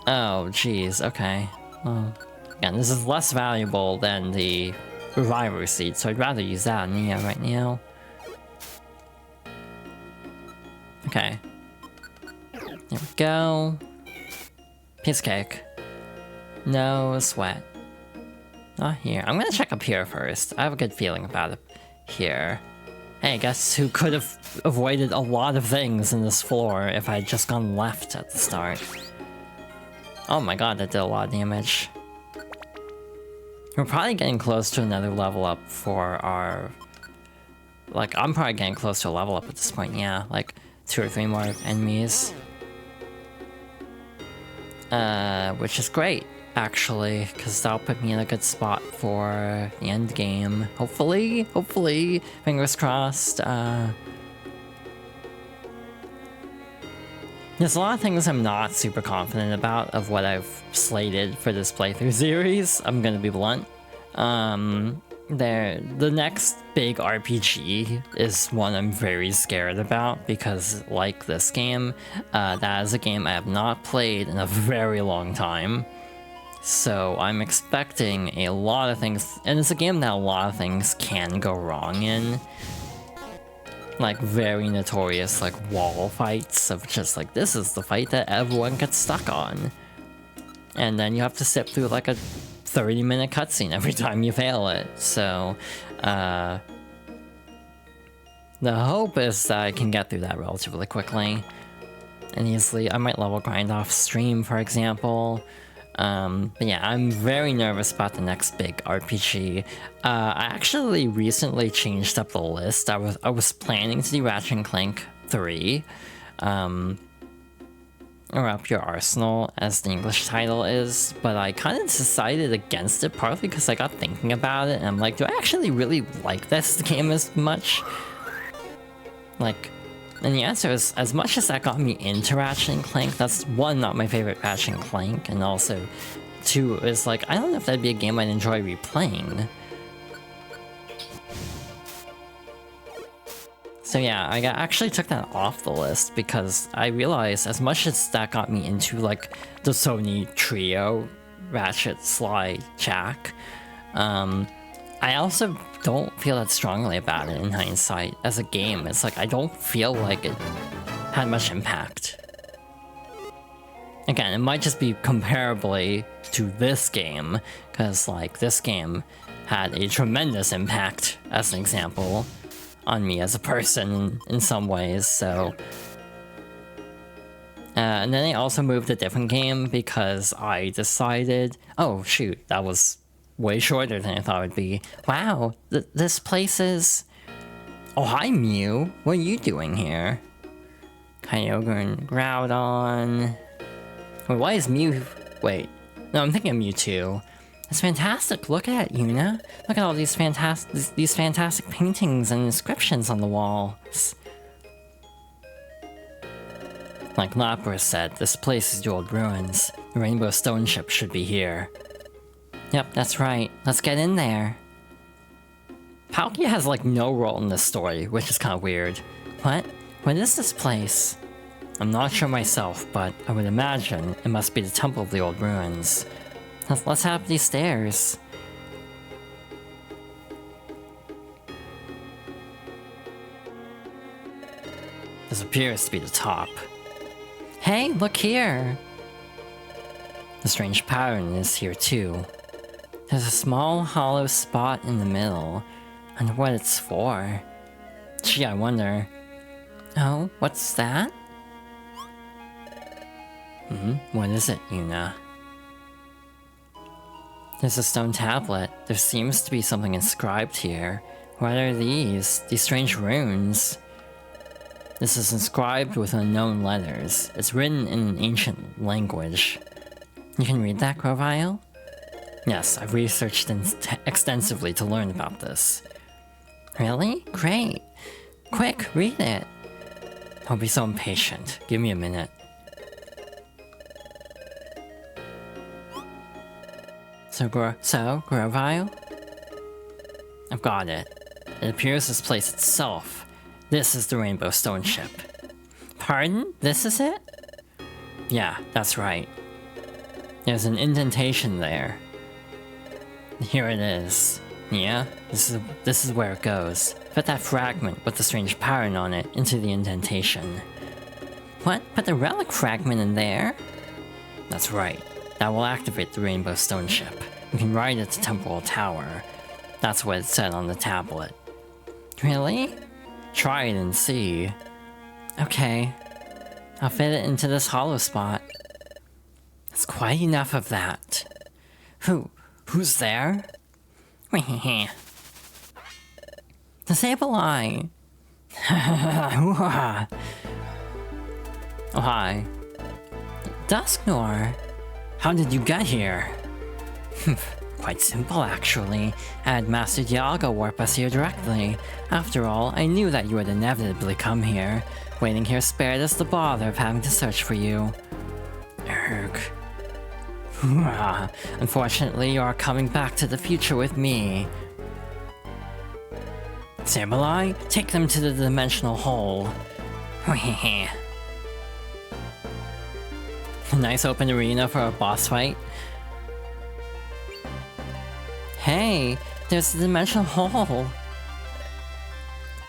Oh, jeez, okay. Well, again, this is less valuable than the Reviver Seed, so I'd rather use that on Nia right now. Okay. There we go. Piece of cake. No sweat. Not here. I'm gonna check up here first. I have a good feeling about it here. Hey, guess who could have avoided a lot of things in this floor if I had just gone left at the start? Oh my god, that did a lot of damage. We're probably getting close to another level up for our... Like, I'm probably getting close to a level up at this point, yeah. Like, 2 or 3 more enemies. Which is great, actually, because that'll put me in a good spot for the end game. Hopefully, fingers crossed. There's a lot of things I'm not super confident about of what I've slated for this playthrough series. I'm gonna be blunt. The next big RPG is one I'm very scared about because, like this game, that is a game I have not played in a very long time. So I'm expecting a lot of things, and it's a game that a lot of things can go wrong in. Like very notorious like wall fights of just like, this is the fight that everyone gets stuck on. And then you have to sit through like a 30-minute cutscene every time you fail it. So, the hope is that I can get through that relatively quickly and easily. I might level grind off stream, for example. But yeah, I'm very nervous about the next big RPG. I actually recently changed up the list. I was planning to do Ratchet & Clank 3, or Up Your Arsenal, as the English title is, but I kind of decided against it, partly because I got thinking about it, and I'm like, do I actually really like this game as much? Like, and the answer is, as much as that got me into Ratchet & Clank, that's one, not my favorite Ratchet & Clank, and also, two, is like, I don't know if that'd be a game I'd enjoy replaying. So yeah, I actually took that off the list because I realized as much as that got me into like the Sony trio, Ratchet, Sly, Jack, I also don't feel that strongly about it in hindsight as a game. It's like, I don't feel like it had much impact. Again, it might just be comparably to this game, because like this game had a tremendous impact, as an example, on me as a person in some ways, so... and then I also moved a different game because I decided... Oh shoot, that was way shorter than I thought it would be. Wow, this place is... Oh, hi, Mew. What are you doing here? Kyogre and Groudon... Wait, why is Mew... Wait. No, I'm thinking of Mewtwo. It's fantastic. Look at it, Yuna. Look at all these fantastic paintings and inscriptions on the walls. Like Lapras said, this place is the old ruins. The Rainbow Stone Ship should be here. Yep, that's right. Let's get in there. Palkia has like no role in this story, which is kind of weird. What? What is this place? I'm not sure myself, but I would imagine it must be the Temple of the Old Ruins. Let's have these stairs. This appears to be the top. Hey, look here! The strange pattern is here too. There's a small hollow spot in the middle. I wonder what it's for. Gee, I wonder. Oh, what's that? What is it, Yuna? There's a stone tablet. There seems to be something inscribed here. What are these? These strange runes? This is inscribed with unknown letters. It's written in an ancient language. You can read that, Grovile? Yes, I've researched extensively to learn about this. Really? Great! Quick, read it! Don't be so impatient. Give me a minute. So, Grovile? I've got it. It appears this place itself. This is the Rainbow Stone Ship. Pardon? This is it? Yeah, that's right. There's an indentation there. Here it is. Yeah, this is where it goes. Put that fragment with the strange pattern on it into the indentation. What? Put the relic fragment in there? That's right. That will activate the Rainbow Stone Ship. You can ride it to Temporal Tower. That's what it said on the tablet. Really? Try it and see. Okay. I'll fit it into this hollow spot. That's quite enough of that. Who's there? Disable Eye! Oh, hi. Dusknoir! How did you get here? Quite simple, actually. I had Master Dialga warp us here directly. After all, I knew that you would inevitably come here. Waiting here spared us the bother of having to search for you. Erg. Unfortunately, you are coming back to the future with me. Sableye, take them to the dimensional hole. A nice open arena for a boss fight. Hey, there's the dimensional hole.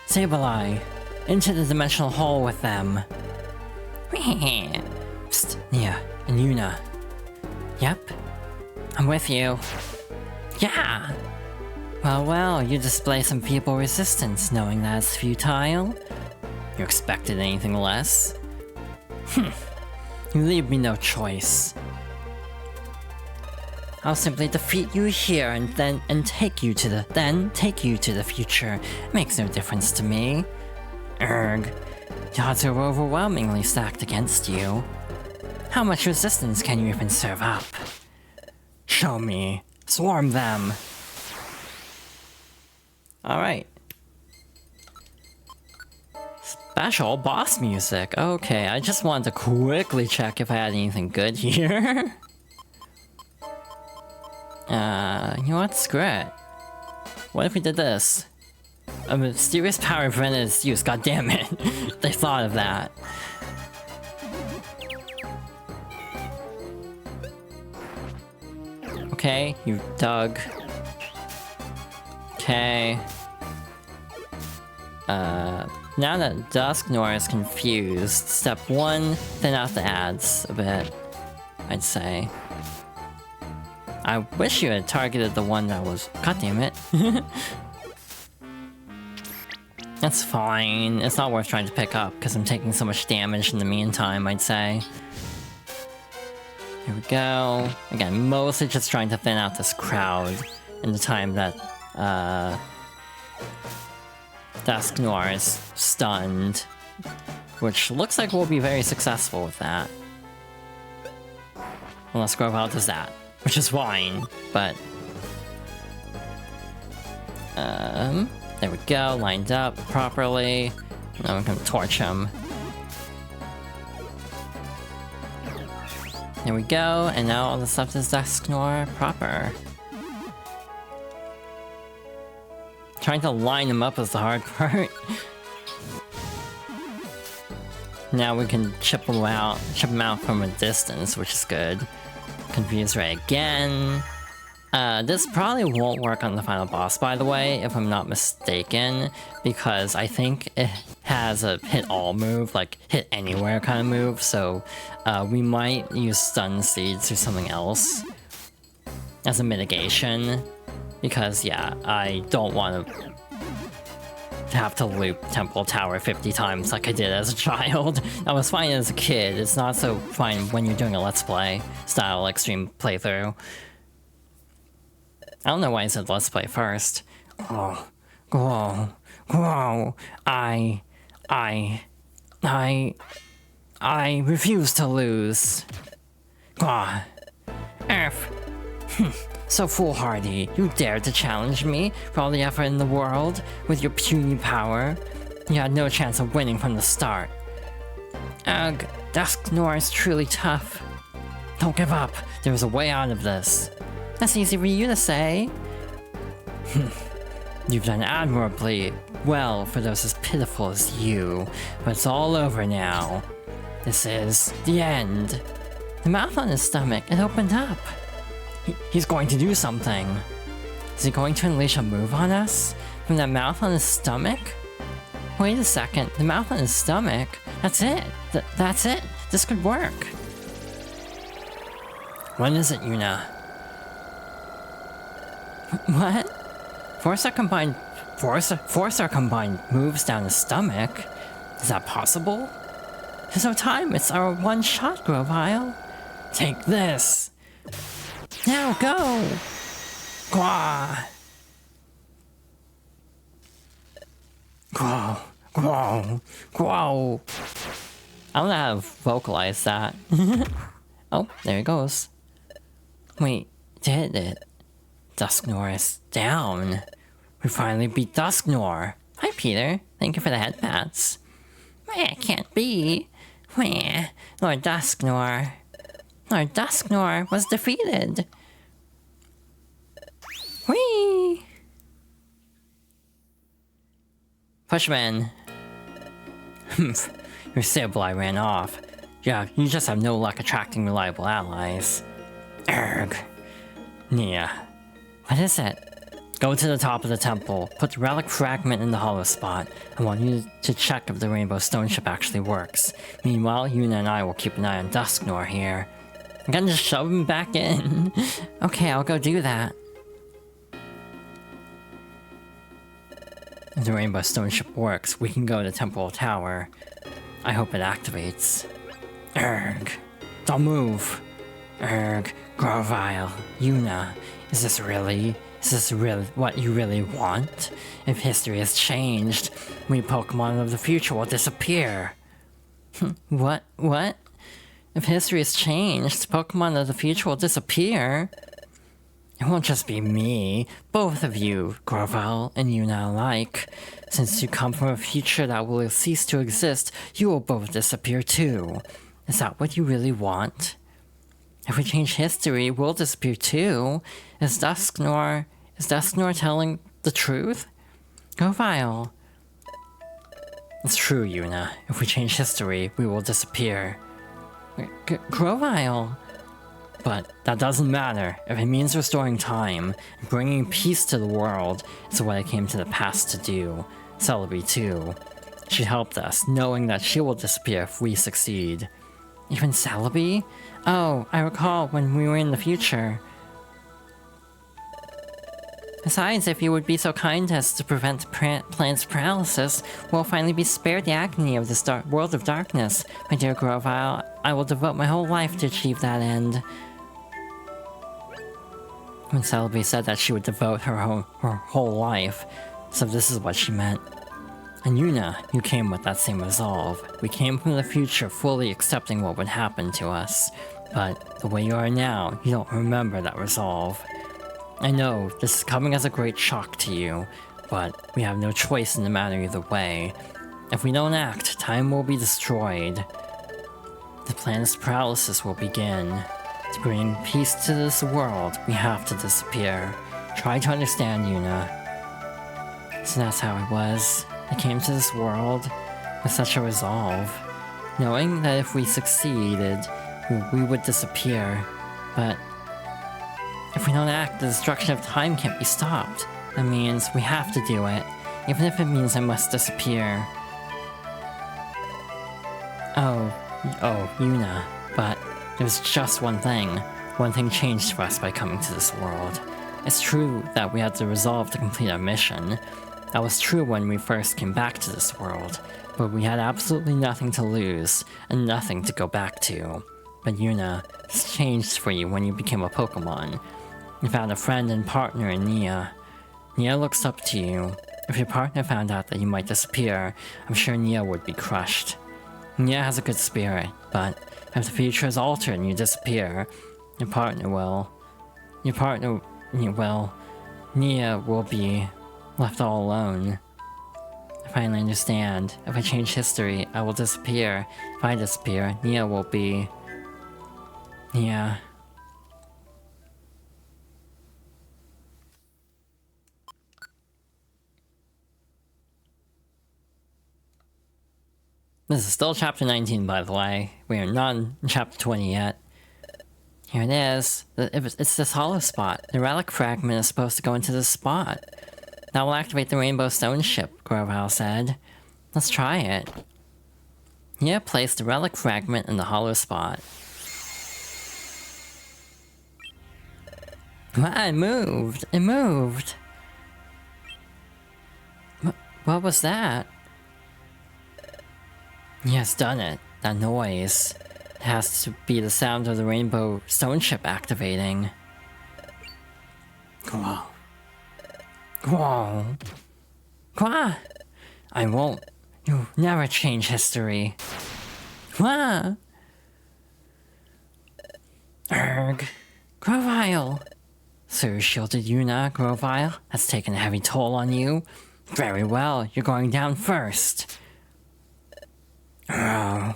Sableye, into the dimensional hole with them. Psst, Nia and Yuna. Yep, I'm with you. Yeah! Well, you display some feeble resistance knowing that it's futile. You expected anything less? You leave me no choice. I'll simply defeat you here and take you to the future. Makes no difference to me. Erg. The odds are overwhelmingly stacked against you. How much resistance can you even serve up? Show me. Swarm them. Alright. Special boss music. Okay, I just wanted to quickly check if I had anything good here. You know what? Screw it. What if we did this? A mysterious power prevented its use, god damn it. They thought of that. Okay, you dug. Okay. Now that Dusknoir is confused, step 1, thin out the ads a bit, I'd say. I wish you had targeted the one that was... God damn it. That's fine. It's not worth trying to pick up, because I'm taking so much damage in the meantime, I'd say. Here we go. Again, mostly just trying to thin out this crowd. in the time that, Dusknoir is stunned. Which looks like we'll be very successful with that. Unless Grovyle does that, which is fine, but... there we go, lined up properly. Now we can torch him. There we go, and now all that's left is Dusknoir proper. Trying to line him up is the hard part. Now we can chip him out from a distance, which is good. Confuse Ray again. This probably won't work on the final boss, by the way, if I'm not mistaken, because I think it has a hit all move, like hit anywhere kind of move, so we might use stun seeds or something else as a mitigation, because yeah, I don't want to have to loop Temple Tower 50 times like I did as a child. I was fine as a kid, it's not so fine when you're doing a Let's Play style extreme playthrough. I don't know why I said Let's Play first. Oh, I refuse to lose. F. So foolhardy, you dared to challenge me for all the effort in the world with your puny power. You had no chance of winning from the start. Ugh, Dusknoir is truly tough. Don't give up, there is a way out of this. That's easy for you to say. You've done admirably well for those as pitiful as you, but it's all over now. This is the end. The mouth on his stomach, it opened up. He's going to do something. Is he going to unleash a move on us? From that mouth on his stomach? Wait a second, the mouth on his stomach? That's it. That's it. This could work. When is it, Yuna? What? Force our combined moves down his stomach? Is that possible? There's no time, it's our one shot, Grovyle. Take this! Now go! Gwa! Grow, grow, grow. I don't know how to vocalize that. Oh, there he goes. Wait, did it? Dusknoir is down. We finally beat Dusknoir. Hi, Peter. Thank you for the head pats. It can't be. Lord Dusknoir. Lord Dusknoir was defeated. Whee! Pushman. Your Sableye ran off. Yeah, you just have no luck attracting reliable allies. Erg. Nia. What is it? Go to the top of the temple, put the relic fragment in the hollow spot. I want you to check if the Rainbow Stone Ship actually works. Meanwhile, Yuna and I will keep an eye on Dusknoir here. I'm gonna just shove him back in. Okay, I'll go do that. If the Rainbow Stone Ship works, we can go to Temple Tower. I hope it activates. Erg. Don't move. Erg. Grovyle. Yuna. Is this really what you really want? If history has changed, we Pokemon of the future will disappear. What? If history has changed, Pokemon of the future will disappear? It won't just be me, both of you, Grovyle and Yuna alike. Since you come from a future that will cease to exist, you will both disappear too. Is that what you really want? If we change history, we'll disappear too. Is Dusknoir telling the truth? Grovyle. It's true, Yuna. If we change history, we will disappear. Grovyle. But that doesn't matter. If it means restoring time, and bringing peace to the world, is what I came to the past to do. Celebi too. She helped us, knowing that she will disappear if we succeed. Even Celebi? Oh, I recall when we were in the future. Besides, if you would be so kind as to prevent plant's paralysis, we'll finally be spared the agony of this world of darkness. My dear Grovyle, I will devote my whole life to achieve that end. When Celebi said that she would devote her whole life, so this is what she meant. And Yuna, you came with that same resolve. We came from the future fully accepting what would happen to us. But the way you are now, you don't remember that resolve. I know, this is coming as a great shock to you, but we have no choice in the matter either way. If we don't act, time will be destroyed. The planet's paralysis will begin. To bring peace to this world, we have to disappear. Try to understand, Yuna. So that's how it was. I came to this world with such a resolve, knowing that if we succeeded, we would disappear. But if we don't act, the destruction of time can't be stopped. That means we have to do it, even if it means I must disappear. Oh, Yuna, but there's just one thing. One thing changed for us by coming to this world. It's true that we had the resolve to complete our mission. That was true when we first came back to this world, but we had absolutely nothing to lose, and nothing to go back to. But Yuna, it's changed for you when you became a Pokémon. You found a friend and partner in Nia. Nia looks up to you. If your partner found out that you might disappear, I'm sure Nia would be crushed. Nia has a good spirit, but if the future is altered and you disappear, Nia will be left all alone. I finally understand. If I change history, I will disappear. If I disappear, Nia will be... Nia. This is still chapter 19, by the way. We are not in chapter 20 yet. Here it is. It's this hollow spot. The relic fragment is supposed to go into this spot. That will activate the Rainbow Stone ship, Grovyle said. Let's try it. Nia placed the relic fragment in the hollow spot. Wow, it moved! It moved! What was that? Nia's done it. That noise. It has to be the sound of the Rainbow Stone ship activating. Whoa. Whoa. Qua! I won't. You never change history. Qua! Erg. Grovyle! So you shielded Yuna, Grovyle? That's taken a heavy toll on you. Very well, you're going down first. What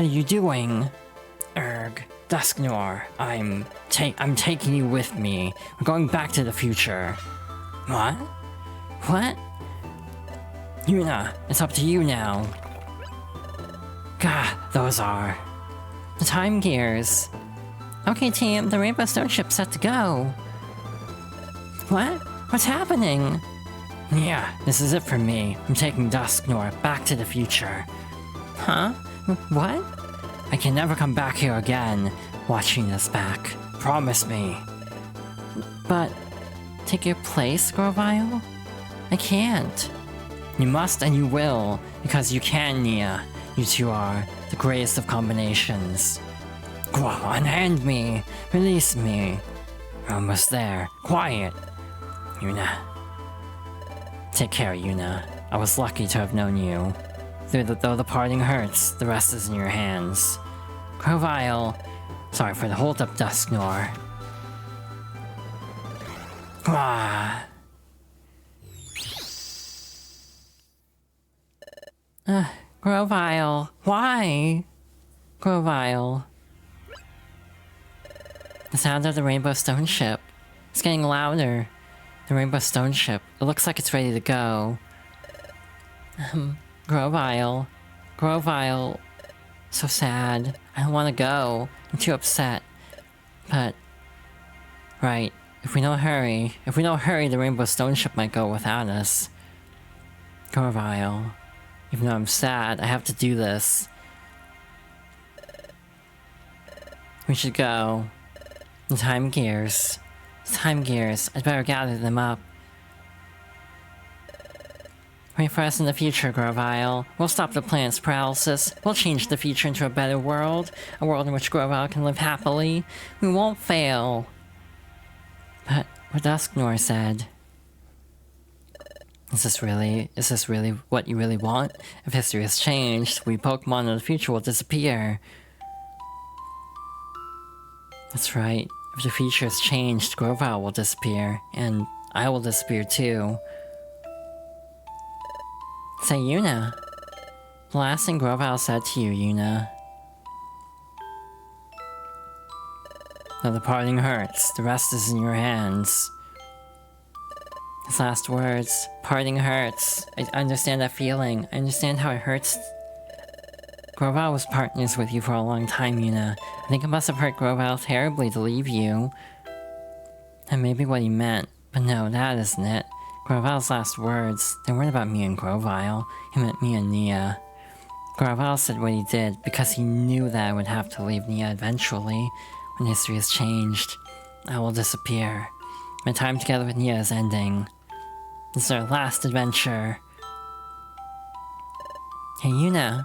are you doing? Erg. Dusknoir, I'm taking you with me. We're going back to the future. What? What? Yuna, it's up to you now. Gah, those are... the time gears. Okay, team, the Rainbow Stone ship's set to go. What? What's happening? Yeah, this is it for me. I'm taking Dusknoir back to the future. Huh? What? I can never come back here again. Watching this back. Promise me. But... take your place, Grovyle? I can't. You must and you will, because you can, Nia. You two are the greatest of combinations. Unhand me! Release me! We're almost there. Quiet! Yuna. Take care, Yuna. I was lucky to have known you. Though the parting hurts, the rest is in your hands. Grovyle, sorry for the hold-up, Dusknoir. Grovyle, why? Grovyle. The sound of the Rainbow Stone ship. It's getting louder. The Rainbow Stone ship. It looks like it's ready to go. Grovyle. Grovyle. So sad. I don't want to go. I'm too upset. But... right. If we don't hurry, the Rainbow Stone ship might go without us. Grovyle. Even though I'm sad, I have to do this. We should go. The time gears. The time gears. I'd better gather them up. Wait for us in the future, Grovile. We'll stop the planet's paralysis. We'll change the future into a better world. A world in which Grovile can live happily. We won't fail. But what Dusknor said... Is this really what you really want? If history has changed, we Pokemon in the future will disappear. That's right. If the future has changed, Grovile will disappear. And I will disappear too. Say, Yuna. The last thing Grovile said to you, Yuna. Though the parting hurts, the rest is in your hands. His last words, parting hurts. I understand that feeling. I understand how it hurts. Grovile was partners with you for a long time, Yuna. I think it must have hurt Grovile terribly to leave you. That may be what he meant, but no, that isn't it. Grovile's last words, they weren't about me and Grovile. He meant me and Nia. Grovile said what he did because he knew that I would have to leave Nia eventually. When history has changed, I will disappear. My time together with Nia is ending. This is our last adventure. Hey Yuna,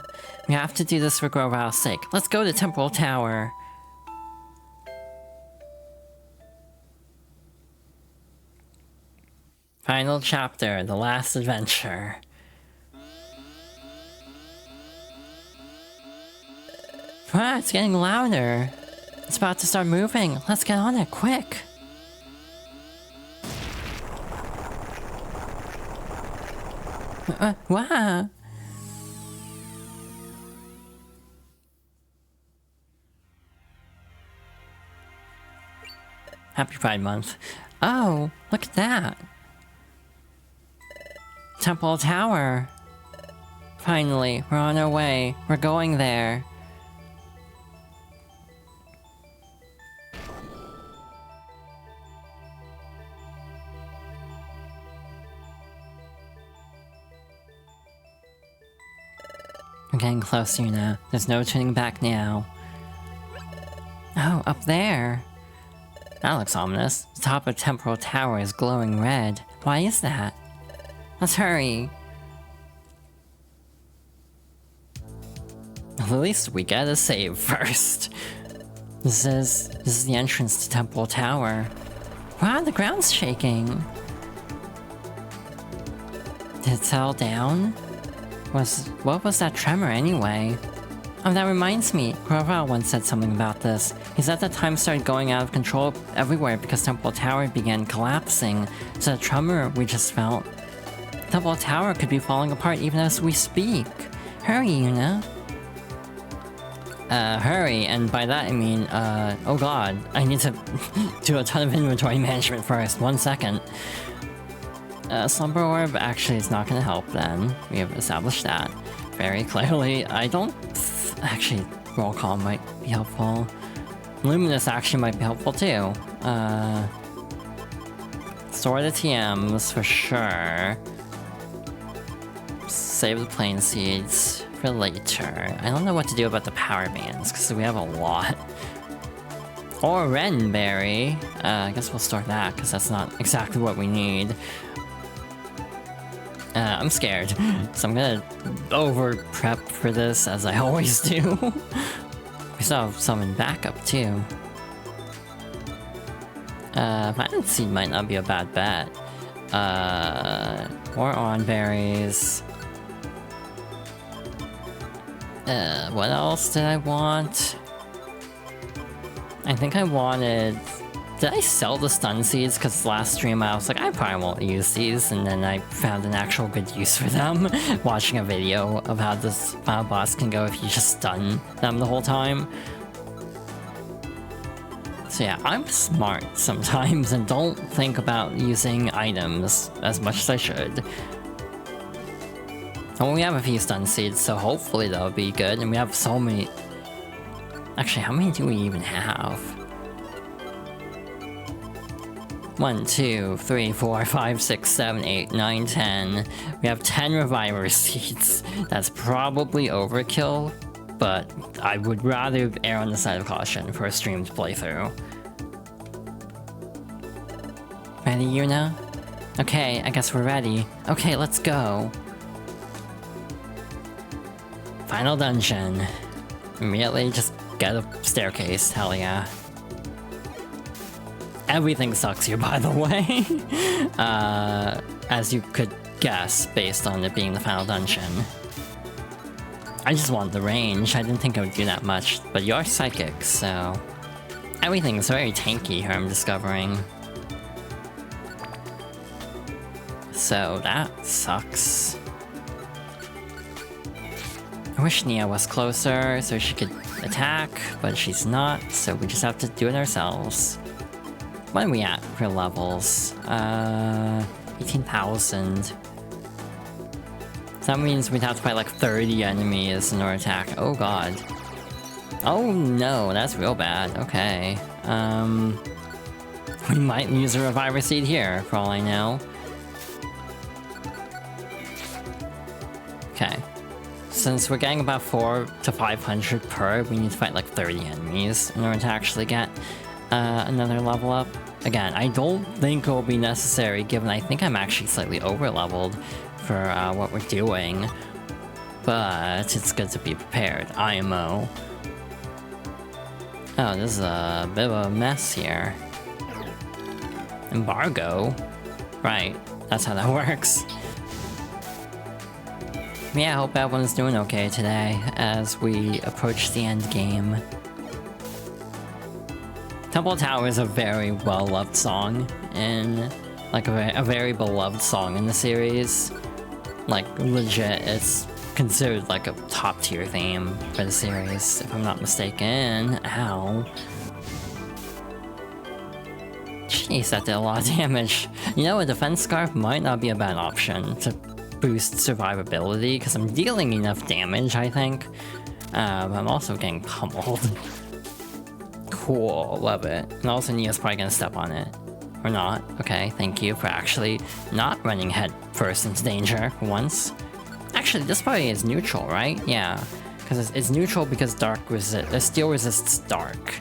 we have to do this for Grovile's sake. Let's go to Temporal Tower. Final chapter, the last adventure. Wow, it's getting louder. It's about to start moving. Let's get on it, quick. Wow. Happy Pride Month. Oh, look at that. Temple Tower. Finally, we're on our way. We're going there. We're getting closer now. There's no turning back now. Oh, up there. That looks ominous. The top of Temporal Tower is glowing red. Why is that? Let's hurry. At least we gotta save first. This is the entrance to Temporal Tower. Wow, the ground's shaking. Did it settle down? What was that tremor anyway? Oh, that reminds me. Grovile once said something about this. He said that time started going out of control everywhere because Temple Tower began collapsing. So the tremor we just felt. Temple Tower could be falling apart even as we speak. Hurry, Yuna. Hurry, and by that I mean, oh god, I need to do a ton of inventory management first. 1 second. Slumber Orb actually is not gonna help then. We have established that very clearly. I don't... Actually, Roll Call might be helpful. Luminous actually might be helpful too. Store the TMs for sure. Save the Plain Seeds for later. I don't know what to do about the Power Bands, because we have a lot. Or Renberry. I guess we'll store that, because that's not exactly what we need. I'm scared, so I'm gonna over-prep for this, as I always do. We still have some in backup, too. Violet Seed might not be a bad bet. Or on berries. What else did I want? I think I wanted... Did I sell the stun seeds? Because last stream I was like, I probably won't use these, and then I found an actual good use for them. Watching a video of how this final boss can go if you just stun them the whole time. So yeah, I'm smart sometimes and don't think about using items as much as I should. Well, we have a few stun seeds, so hopefully that'll be good, and we have so many... Actually, how many do we even have? 1, 2, 3, 4, 5, 6, 7, 8, 9, 10. We have 10 Reviver Seeds. That's probably overkill, but I would rather err on the side of caution for a streamed playthrough. Ready, Yuna? Okay, I guess we're ready. Okay, let's go. Final dungeon. Immediately just get a staircase, hell yeah. Everything sucks here, by the way. As you could guess, based on it being the final dungeon. I just want the range, I didn't think I would do that much, but you're psychic, so... Everything's very tanky here, I'm discovering. So that sucks. I wish Nia was closer so she could attack, but she's not, so we just have to do it ourselves. What are we at for levels? 18,000. That means we'd have to fight like 30 enemies in order to attack. Oh god. Oh no, that's real bad. Okay. We might use a Reviver Seed here, for all I know. Okay. Since we're getting about 400 to 500 per, we need to fight like 30 enemies in order to actually get another level up. Again, I don't think it will be necessary, given I think I'm actually slightly over-leveled for what we're doing. But it's good to be prepared. IMO. Oh, this is a bit of a mess here. Embargo? Right, that's how that works. Yeah, I hope everyone's doing okay today as we approach the end game. Temple Tower is a very well-loved song, and like a very beloved song in the series. Like, legit, it's considered like a top-tier theme for the series, if I'm not mistaken. Ow. Jeez, that did a lot of damage. You know, a defense scarf might not be a bad option to boost survivability, because I'm dealing enough damage, I think. But I'm also getting pummeled. Cool, love it. And also Nia's probably gonna step on it. Or not. Okay, thank you for actually not running head first into danger once. Actually, this probably is neutral, right? Yeah. Because it's neutral because steel resists dark.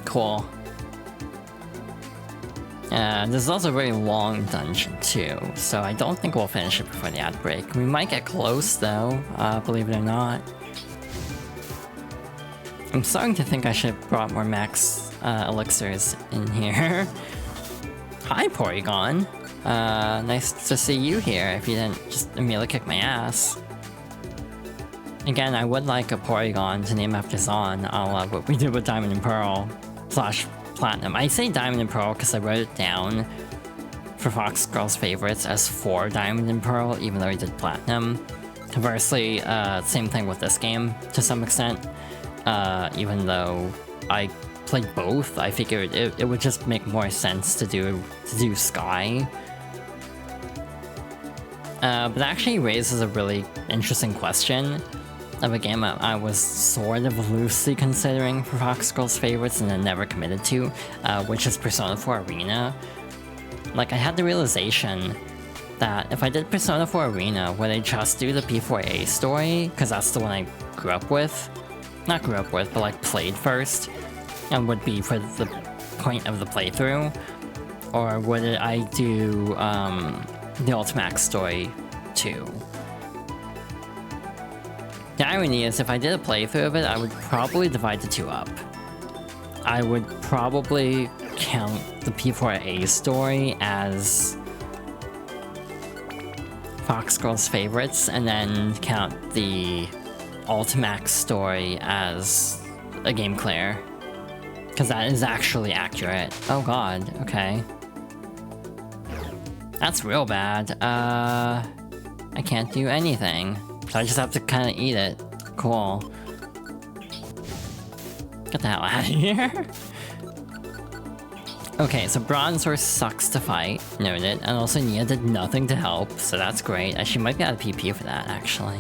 Cool. This is also a very long dungeon too, so I don't think we'll finish it before the ad break. We might get close though, believe it or not. I'm starting to think I should have brought more max elixirs in here. Hi Porygon! Nice to see you here if you didn't just immediately kick my ass. Again, I would like a Porygon to name after Zon, a la what we did with Diamond and Pearl / Platinum. I say Diamond and Pearl because I wrote it down for Fox Girls Favorites as 4 Diamond and Pearl, even though I did Platinum. Conversely, same thing with this game to some extent. Even though I played both, I figured it would just make more sense to do Sky. But that actually raises a really interesting question of a game I was sort of loosely considering for Fox Girls Favorites and then never committed to, which is Persona 4 Arena. Like, I had the realization that if I did Persona 4 Arena, would I just do the P4A story? Because that's the one I grew up with. Not grew up with, but like played first, and would be for the point of the playthrough. Or would I do the Ultimax story too? The irony is, if I did a playthrough of it, I would probably divide the two up. I would probably count the P4A story as Fox Girls Favorites, and then count the Ultimax story as a game clear. Because that is actually accurate. Oh god, okay. That's real bad. I can't do anything. So I just have to kind of eat it. Cool. Get the hell out of here. Okay, so Bronzor sucks to fight, noted, and also Nia did nothing to help, so that's great. She might be out of PP for that, actually.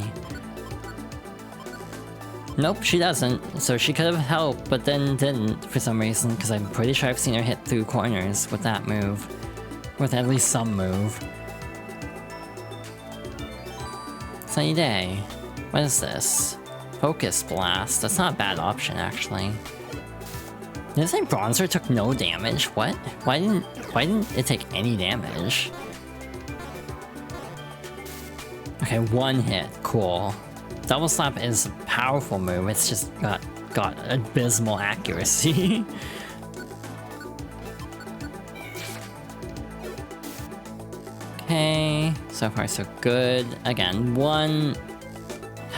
Nope, she doesn't, so she could have helped, but then didn't for some reason, because I'm pretty sure I've seen her hit through corners with that move. With at least some move. Sunny day. What is this? Focus Blast. That's not a bad option, actually. Did it say Bronzor took no damage? What? Why didn't it take any damage? Okay, one hit. Cool. Double slap is a powerful move. It's just got abysmal accuracy. Okay, so far so good. Again, one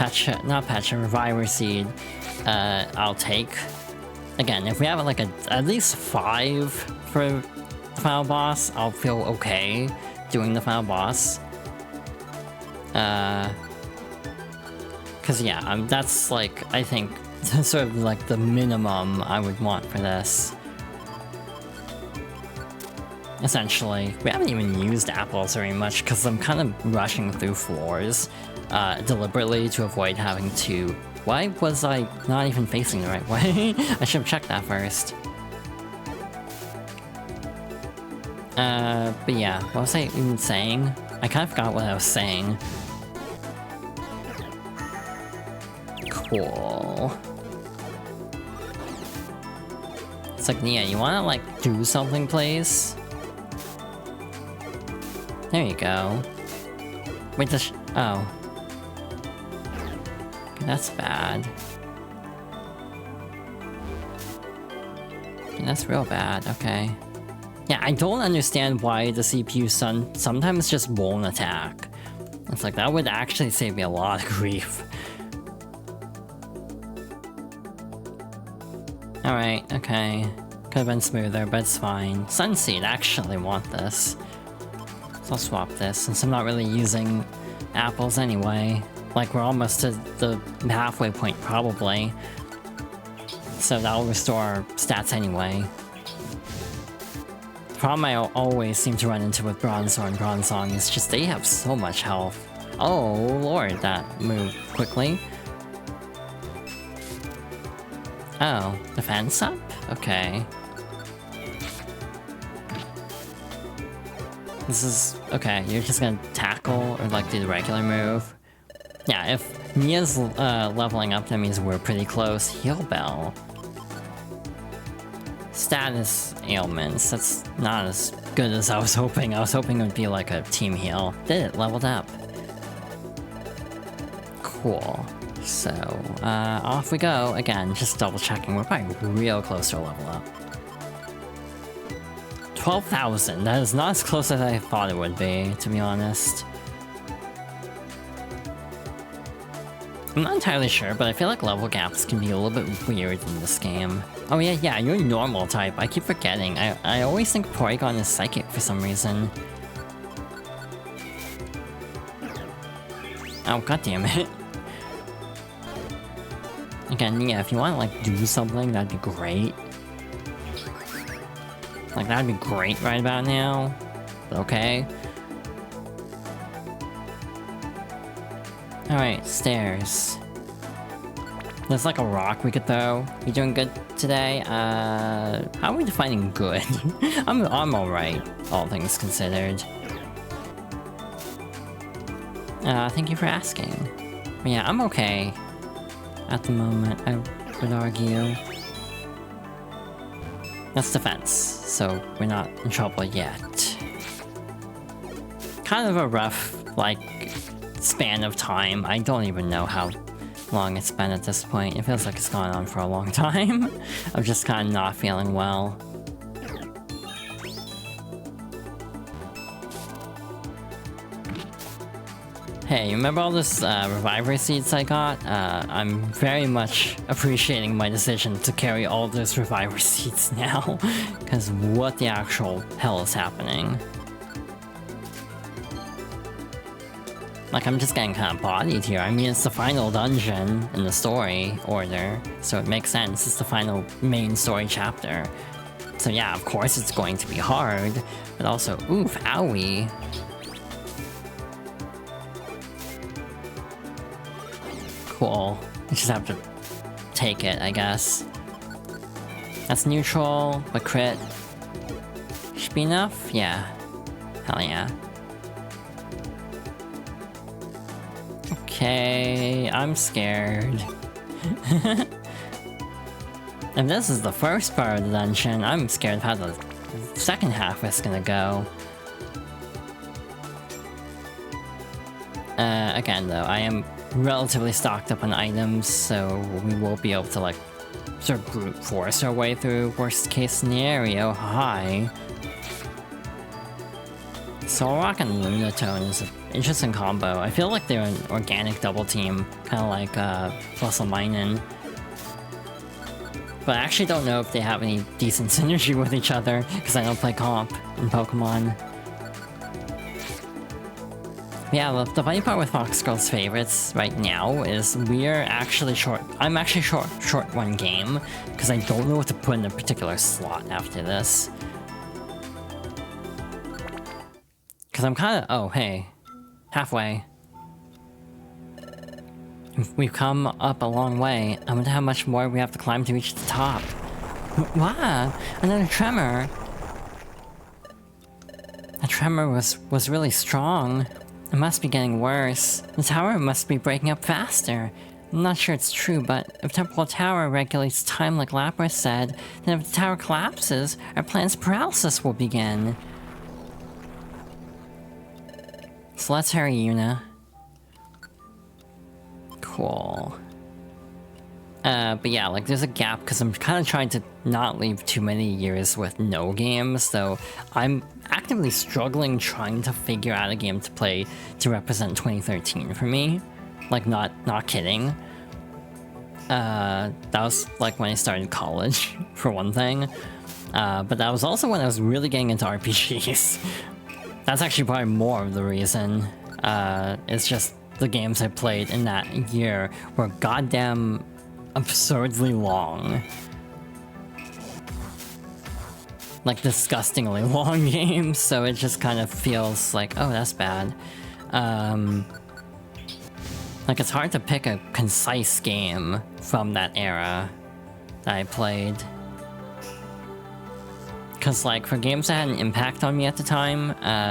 Reviver Seed, I'll take. Again, if we have like at least 5 for the final boss, I'll feel okay doing the final boss. Cause yeah, that's like, I think, sort of like the minimum I would want for this. Essentially, we haven't even used apples very much because I'm kind of rushing through floors deliberately to avoid having to... Why was I not even facing the right way? I should have checked that first. But yeah, what was I even saying? I kind of forgot what I was saying. Cool. It's like, Nia, you wanna like do something, please? There you go. Wait, oh. Okay, that's bad. Okay, that's real bad, okay. Yeah, I don't understand why the CPU sometimes just won't attack. It's like, that would actually save me a lot of grief. Alright, okay. Could've been smoother, but it's fine. Sunseed, I actually want this. So I'll swap this, since I'm not really using apples anyway. Like, we're almost to the halfway point, probably. So that'll restore stats anyway. The problem I always seem to run into with Bronzor and Bronzong is just they have so much health. Oh lord, that moved quickly. Oh, defense up? Okay. This is... okay, you're just gonna tackle or like do the regular move. Yeah, if Mia's leveling up, that means we're pretty close. Heal Bell. Status ailments. That's not as good as I was hoping. I was hoping it would be like a team heal. Did it, leveled up. Cool. So, off we go. Again, just double checking. We're probably real close to a level up. 12,000. That is not as close as I thought it would be, to be honest. I'm not entirely sure, but I feel like level gaps can be a little bit weird in this game. Oh yeah, you're normal type. I keep forgetting. I always think Porygon is psychic for some reason. Oh, goddammit. Again, yeah, if you want to like do something, that'd be great. Like, that'd be great right about now. Okay. Alright, stairs. There's like a rock we could throw. You doing good today? How are we defining good? I'm alright, all things considered. Thank you for asking. But yeah, I'm okay. At the moment, I would argue. That's defense, so we're not in trouble yet. Kind of a rough, like, span of time. I don't even know how long it's been at this point. It feels like it's gone on for a long time. I'm just kind of not feeling well. Hey, you remember all this Reviver Seeds I got? I'm very much appreciating my decision to carry all those Reviver Seeds now. Because what the actual hell is happening? Like, I'm just getting kind of bodied here. I mean, it's the final dungeon in the story order, so it makes sense. It's the final main story chapter. So yeah, of course it's going to be hard, but also, oof, owie. Cool. I just have to take it, I guess. That's neutral, but crit should be enough? Yeah. Hell yeah. Okay, I'm scared. If this is the first part of the dungeon, I'm scared of how the second half is gonna go. Again though, I am relatively stocked up on items, so we will be able to like sort of brute force our way through worst case scenario. Hi. Solrock and Lunatone is an interesting combo. I feel like they're an organic double team, kind of like Flusselminen. But I actually don't know if they have any decent synergy with each other, because I don't play comp in Pokemon. Yeah, the funny part with Fox Girl's favorites right now is we're actually short. I'm actually short one game, because I don't know what to put in a particular slot after this. Because I'm kind of... Oh, hey. Halfway. We've come up a long way. I wonder how much more we have to climb to reach the top. Wow! Another tremor! The tremor was really strong. It must be getting worse. The tower must be breaking up faster. I'm not sure it's true, but if Temple Tower regulates time like Lapras said, then if the tower collapses, our plan's paralysis will begin. So let's hurry, Yuna. Cool. But yeah, like there's a gap because I'm kind of trying to not leave too many years with no games, so I'm actively struggling trying to figure out a game to play to represent 2013 for me. Like, not kidding. That was like when I started college, for one thing. But that was also when I was really getting into RPGs. That's actually probably more of the reason. It's just the games I played in that year were goddamn absurdly long. Like, disgustingly long games, so it just kind of feels like, oh, that's bad. Like, it's hard to pick a concise game from that era that I played. Because, like, for games that had an impact on me at the time,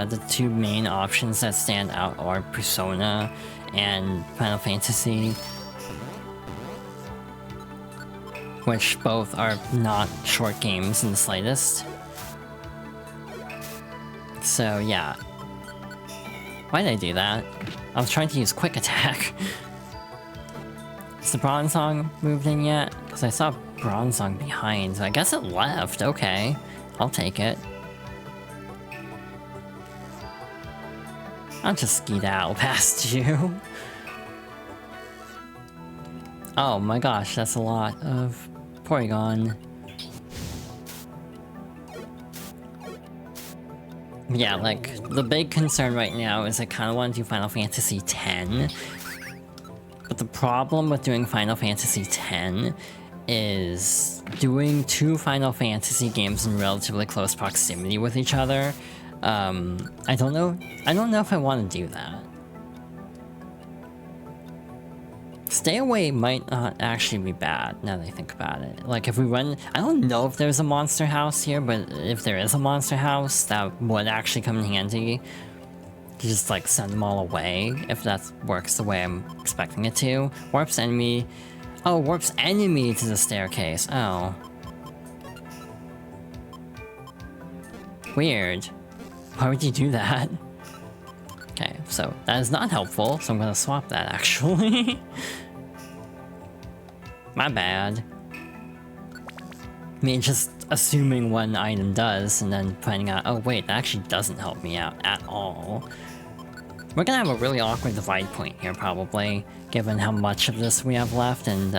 the two main options that stand out are Persona and Final Fantasy. Which both are not short games in the slightest. So, yeah. Why did I do that? I was trying to use Quick Attack. Has the Bronzong moved in yet? Because I saw Bronzong behind, so I guess it left. Okay. I'll take it. I'll just skedaddle past you. Oh my gosh, that's a lot of Porygon. Yeah, like, the big concern right now is I kind of want to do Final Fantasy X. But the problem with doing Final Fantasy X is doing two Final Fantasy games in relatively close proximity with each other. I don't know if I want to do that. Stay Away might not actually be bad, now that I think about it. Like, if we run... I don't know if there's a monster house here, but if there is a monster house, that would actually come in handy. To just, like, send them all away, if that works the way I'm expecting it to. Warps enemy... Oh, warps enemy to the staircase. Oh. Weird. Why would you do that? Okay, so that is not helpful, so I'm gonna swap that, actually. My bad. I mean, just assuming one item does, and then finding out, oh wait, that actually doesn't help me out at all. We're gonna have a really awkward divide point here, probably, given how much of this we have left, and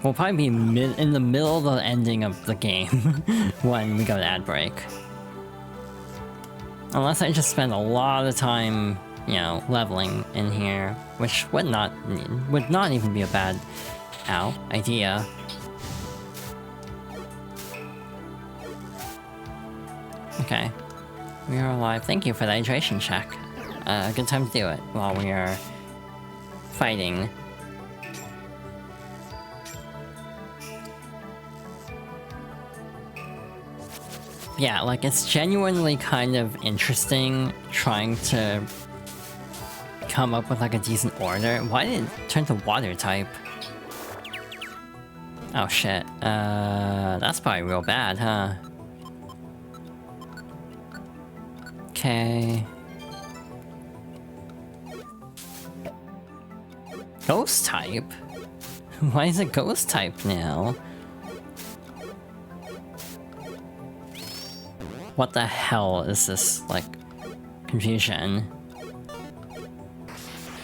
we'll probably be in the middle of the ending of the game when we go to ad break. Unless I just spend a lot of time, you know, leveling in here, which would not even be a bad idea. Okay. We are alive. Thank you for the hydration check. A good time to do it while we are fighting. Yeah, like, it's genuinely kind of interesting trying to come up with, like, a decent order. Why did it turn to water type? Oh shit. That's probably real bad, huh? Okay. Ghost type? Why is it ghost type now? What the hell is this, like, confusion?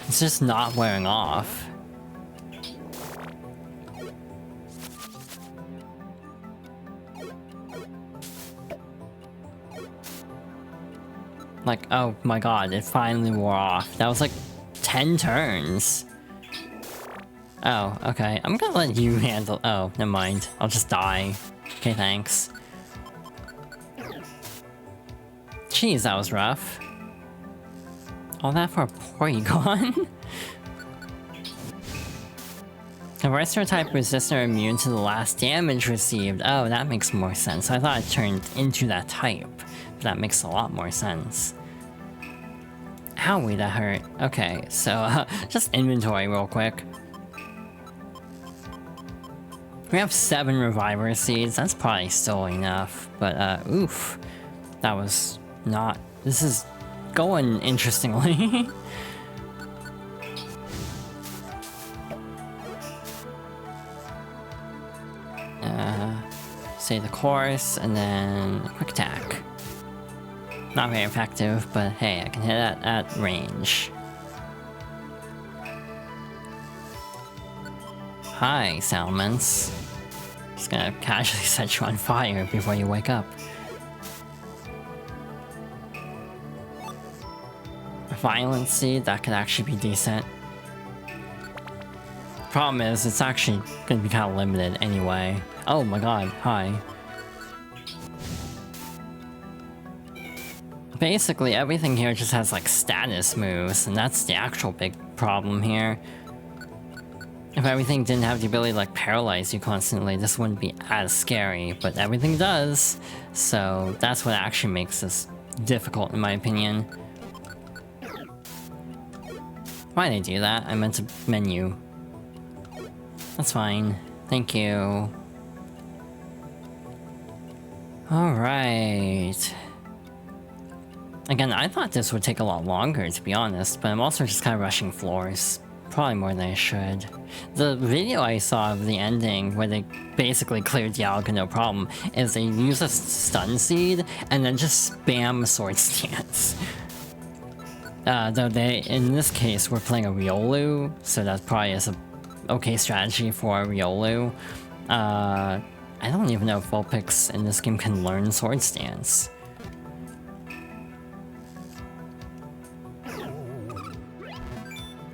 It's just not wearing off. Like, oh my god, it finally wore off. That was like 10 turns. Oh, okay. I'm gonna let you handle- oh, never mind. I'll just die. Okay, thanks. Jeez, that was rough. All that for a Porygon? Converser type resistant or immune to the last damage received. Oh, that makes more sense. I thought it turned into that type. But that makes a lot more sense. Owie, that hurt. Okay, so just inventory real quick. We have 7 Reviver Seeds. That's probably still enough. But, oof. That was not... This is going interestingly. Say the course, and then quick attack. Not very effective, but hey, I can hit it at range. Hi, Salamence. Just gonna casually set you on fire before you wake up. Violent Seed, that could actually be decent. Problem is, it's actually gonna be kind of limited anyway. Oh my god, hi. Basically, everything here just has like status moves, and that's the actual big problem here. If everything didn't have the ability to like paralyze you constantly, this wouldn't be as scary, but everything does, so that's what actually makes this difficult in my opinion. Why did I do that? I meant to menu. That's fine. Thank you. Alright. Again, I thought this would take a lot longer, to be honest, but I'm also just kind of rushing floors. Probably more than I should. The video I saw of the ending, where they basically cleared Dialga no problem, is they use a stun seed and then just spam Sword Stance. Though they, in this case, we're playing a Riolu, so that probably is a okay strategy for a Riolu. I don't even know if Vulpix in this game can learn Sword Stance.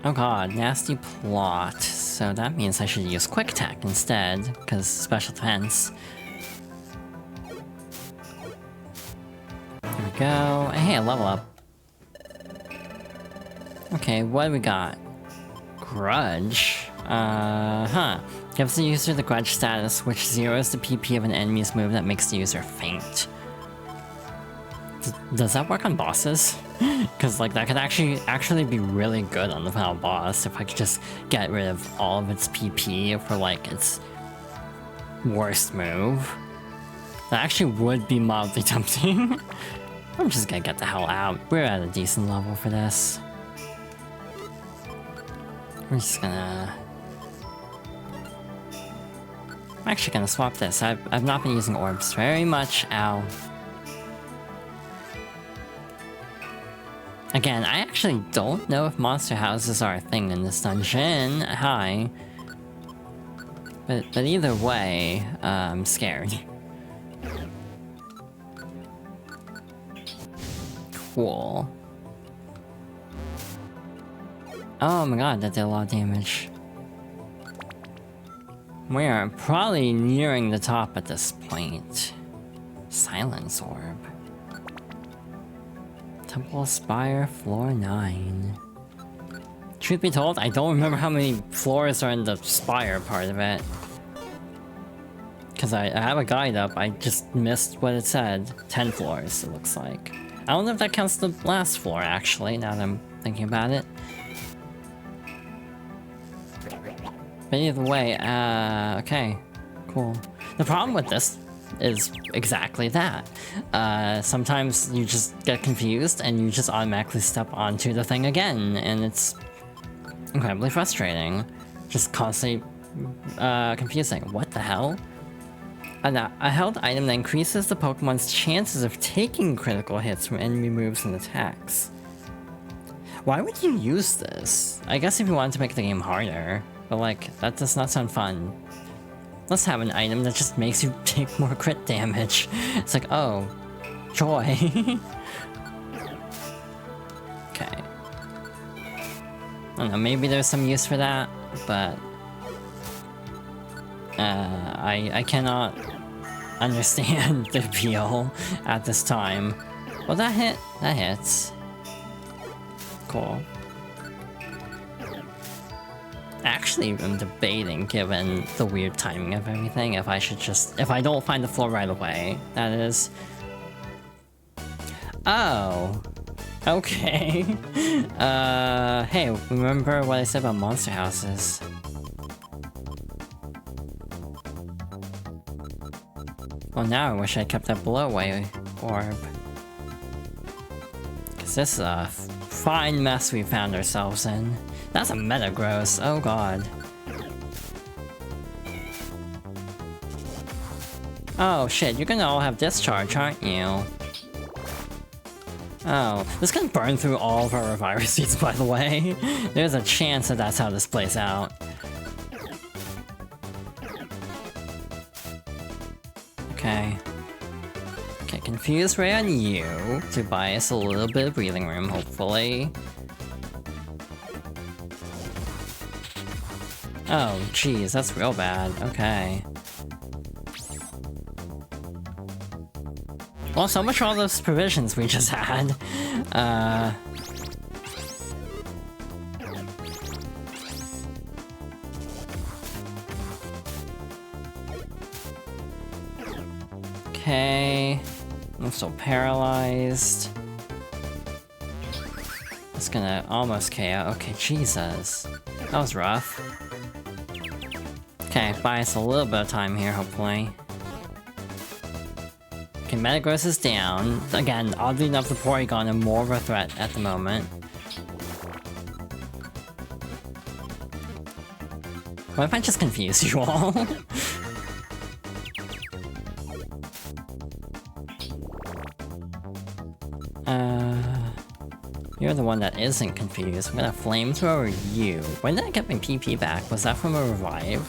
Oh god, nasty plot. So that means I should use Quick Attack instead, because special defense. There we go. Hey, a level up. Okay, what do we got? Grudge? Gives the user the grudge status, which zeroes the PP of an enemy's move that makes the user faint. Does that work on bosses? Because like that could actually be really good on the final boss if I could just get rid of all of its PP for like its worst move. That actually would be mildly tempting. I'm just gonna get the hell out. We're at a decent level for this. We're just gonna... I'm actually gonna swap this. I've not been using orbs very much. Ow. Again, I actually don't know if monster houses are a thing in this dungeon. Hi. But either way, I'm scared. Cool. Oh my god, that did a lot of damage. We are probably nearing the top at this point. Silence Orb. Temple Spire, floor 9. Truth be told, I don't remember how many floors are in the spire part of it. Because I have a guide up, I just missed what it said. 10 floors, it looks like. I don't know if that counts the last floor, actually, now that I'm thinking about it. But either way, okay. Cool. The problem with this is exactly that. Sometimes you just get confused and you just automatically step onto the thing again, and it's incredibly frustrating. Just constantly confusing. What the hell? A held item that increases the Pokemon's chances of taking critical hits from enemy moves and attacks. Why would you use this? I guess if you wanted to make the game harder, but like, that does not sound fun. Let's have an item that just makes you take more crit damage. It's like, oh, joy. Okay. I don't know, maybe there's some use for that, but I cannot understand the appeal at this time. Well, that hits. Cool. Actually, I'm debating, given the weird timing of everything, if I don't find the floor right away, that is. Oh. Okay. Hey, remember what I said about monster houses? Well, now I wish I kept that blowaway orb. Cause this is a fine mess we found ourselves in. That's a Metagross, oh god. Oh shit, you're gonna all have discharge, aren't you? Oh, this can burn through all of our Reviver Seeds, by the way. There's a chance that that's how this plays out. Okay. Okay, Confuse Ray on you to buy us a little bit of breathing room, hopefully. Oh, jeez, that's real bad. Okay. Well, so much for all those provisions we just had. Okay. I'm still paralyzed. It's gonna almost KO. Okay, Jesus. That was rough. Okay, buy us a little bit of time here, hopefully. Okay, Metagross is down. Again, oddly enough, the Porygon are more of a threat at the moment. What if I just confuse you all? You're the one that isn't confused. I'm gonna flamethrower you. When did I get my PP back? Was that from a revive?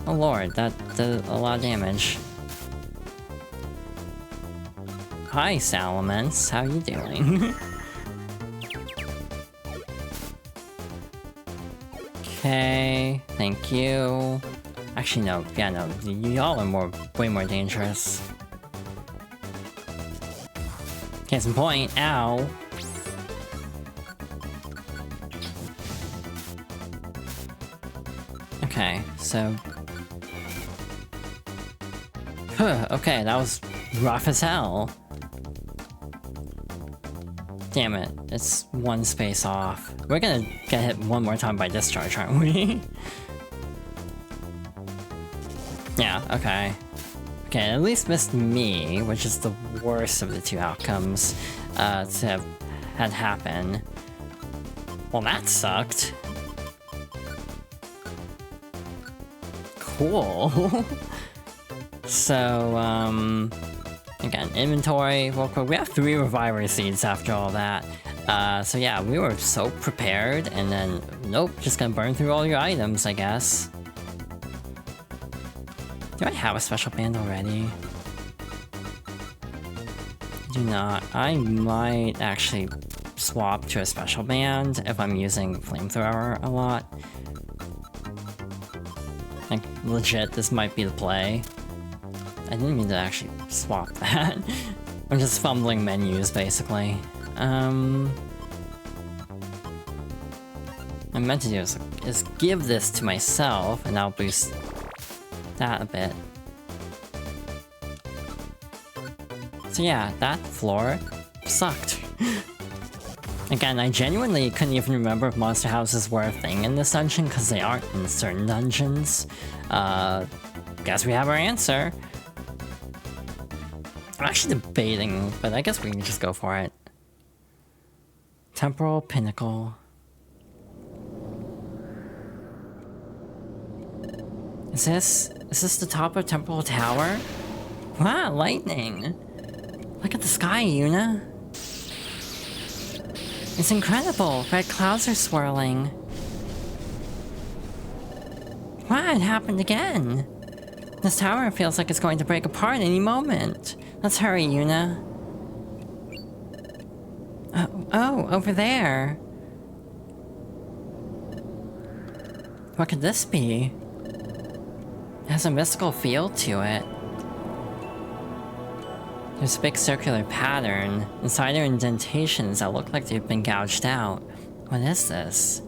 Oh lord, that did a lot of damage. Hi, Salamence. How you doing? Okay, thank you. Actually, no. Yeah, no. Y'all are way more dangerous. Case in point. Ow. Okay, so... okay, that was rough as hell. Damn it, it's one space off. We're gonna get hit one more time by discharge, aren't we? Yeah, okay. Okay, at least missed me, which is the worst of the two outcomes to have had happen. Well, that sucked. Cool. So, again, inventory, real quick. We have 3 Reviver Seeds after all that. So yeah, we were so prepared, and then, nope, just gonna burn through all your items, I guess. Do I have a special band already? I do not. I might actually swap to a special band if I'm using Flamethrower a lot. Like, legit, this might be the play. I didn't mean to actually swap that. I'm just fumbling menus, basically. I meant to do is give this to myself, and I'll boost that a bit. So yeah, that floor sucked. Again, I genuinely couldn't even remember if monster houses were a thing in this dungeon, because they aren't in certain dungeons. Guess we have our answer. I'm actually debating, but I guess we can just go for it. Temporal Pinnacle. Is this the top of Temple Tower? Wow, lightning! Look at the sky, Yuna! It's incredible! Red clouds are swirling. Wow, it happened again! This tower feels like it's going to break apart any moment. Let's hurry, Yuna. Oh, over there. What could this be? It has a mystical feel to it. There's a big circular pattern. Inside are indentations that look like they've been gouged out. What is this?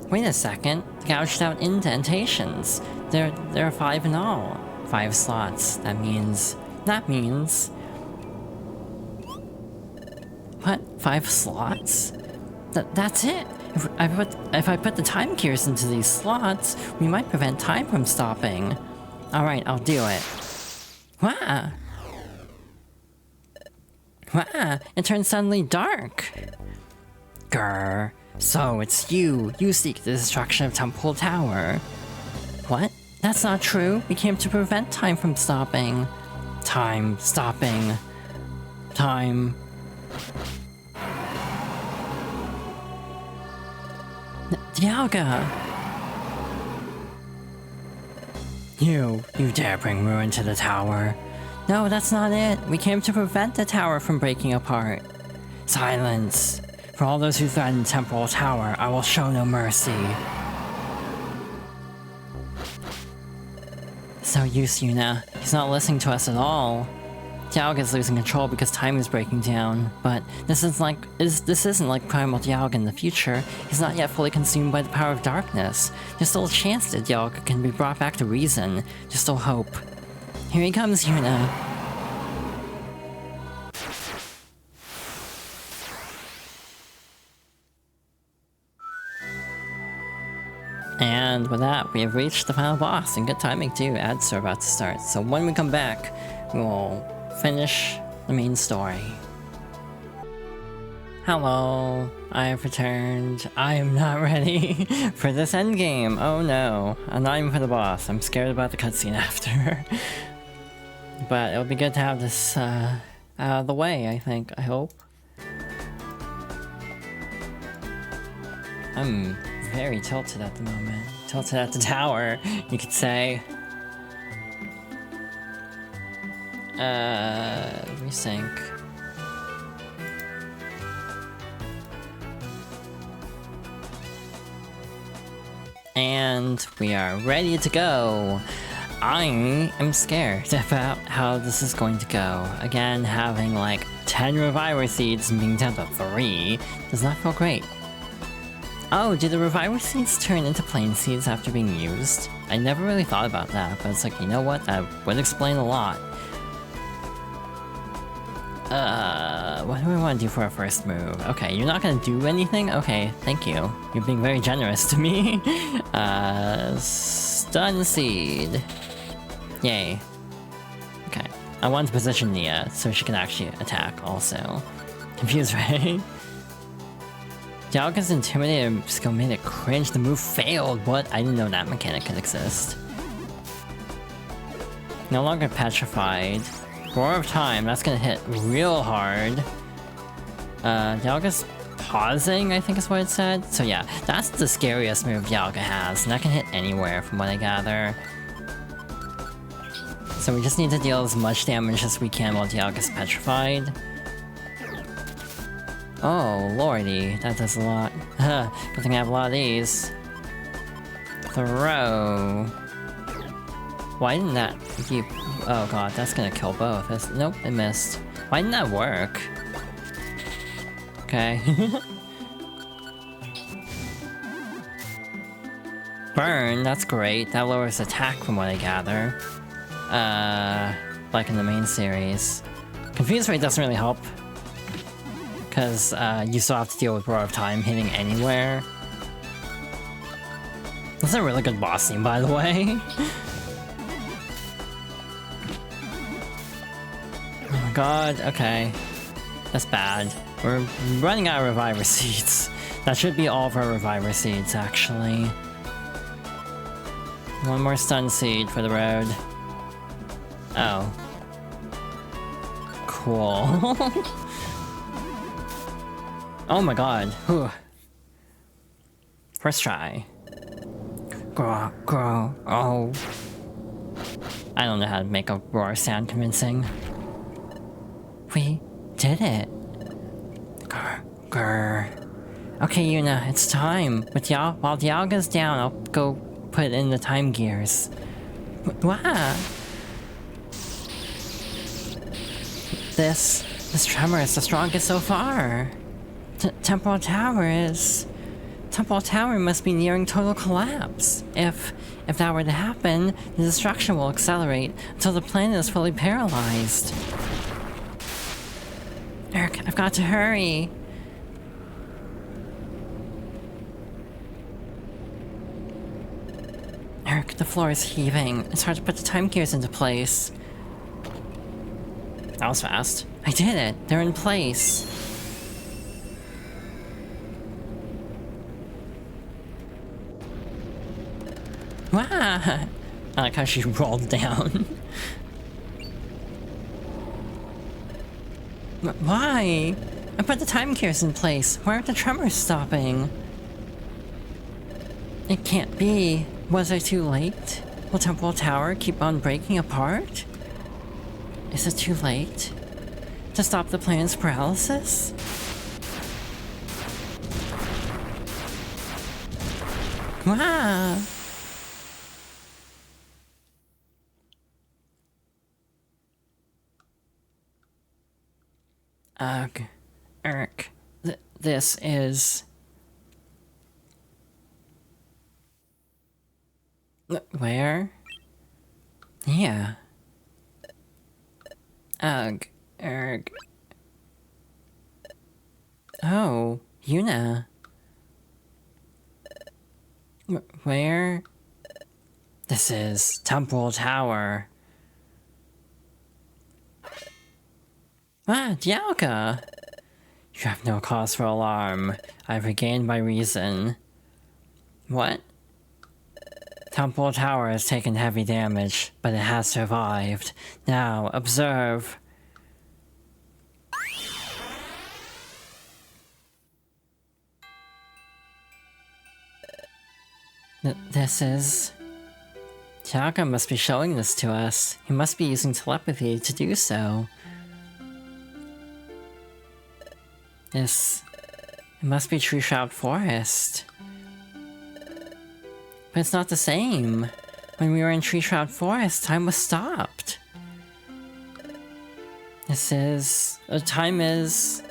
Wait a second. Gouged out indentations. There are 5 in all. 5 slots. That means... What? 5 slots? That's it! If I put the time gears into these slots, we might prevent time from stopping. Alright, I'll do it. Wow! Wow, it turned suddenly dark! Grr. So, it's you. You seek the destruction of Temple Tower. What? That's not true. We came to prevent time from stopping. Time stopping. Time. Dialga! You dare bring ruin to the tower. No, that's not it. We came to prevent the tower from breaking apart. Silence. For all those who threaten Temple Tower, I will show no mercy. So use Yuna. He's not listening to us at all. Dialga's losing control because time is breaking down, but this isn't like Primal Dialga in the future. He's not yet fully consumed by the power of darkness. There's still a chance that Dialga can be brought back to reason. There's still hope. Here he comes, Yuna. And with that, we have reached the final boss, and good timing too, ads are about to start. So when we come back, we'll finish the main story. Hello, I have returned. I am not ready for this endgame. Oh no, I'm not even for the boss. I'm scared about the cutscene after. But it'll be good to have this out of the way, I think. I hope. I'm very tilted at the moment. Tilted at the tower, you could say. Resync. And we are ready to go. I am scared about how this is going to go. Again, having like 10 Reviver Seeds and being down to 3 does not feel great. Oh, do the Reviver Seeds turn into Plain Seeds after being used? I never really thought about that, but it's like, you know what? That would explain a lot. What do we want to do for our first move? Okay, you're not gonna do anything? Okay, thank you. You're being very generous to me. Stun Seed. Yay. Okay. I want to position Nia so she can actually attack also. Confused, right? Dialga's intimidated skill made it cringe. The move failed. What? I didn't know that mechanic could exist. No longer petrified. Roar of Time, that's gonna hit real hard. Dialga's pausing, I think is what it said. So yeah, that's the scariest move Dialga has, and that can hit anywhere from what I gather. So we just need to deal as much damage as we can while Dialga's petrified. Oh, lordy, that does a lot. Good thing I have a lot of these. Throw. Why didn't that keep... Oh god, that's gonna kill both. Nope, it missed. Why didn't that work? Okay. Burn, that's great. That lowers attack from what I gather. Like in the main series. Confuse rate doesn't really help. Because you still have to deal with Roar of Time hitting anywhere. That's a really good boss scene, by the way. Oh my god, okay. That's bad. We're running out of Reviver Seeds. That should be all of our Reviver Seeds, actually. one more stun seed for the road. Oh. Cool. Oh my god. Whew. First try. Grow, grow, oh. I don't know how to make a roar sound convincing. We did it. Grr, grr. Okay, Yuna, it's time. But while Dialga's down, I'll go put it in the time gears. Wow. This tremor is the strongest so far. Temporal Tower must be nearing total collapse. If that were to happen, the destruction will accelerate until the planet is fully paralyzed. Eric, I've got to hurry. Eric, the floor is heaving. It's hard to put the time gears into place. That was fast. I did it. They're in place. Wow! I like how she rolled down. Why? I put the time gears in place. Why aren't the tremors stopping? It can't be. Was I too late? Will Temporal Tower keep on breaking apart? Is it too late to stop the planet's paralysis? Wow! Ugh. Erk. This is... Where? Yeah. Ugh. Erg. Oh, Yuna. Where? This is Temporal Tower. Ah, Dialga! You have no cause for alarm. I've regained my reason. What? Temporal Tower has taken heavy damage, but it has survived. Now, observe. This is... Dialga must be showing this to us. He must be using telepathy to do so. It must be Tree Shroud Forest. But it's not the same. When we were in Tree Shroud Forest, time was stopped. This is... time is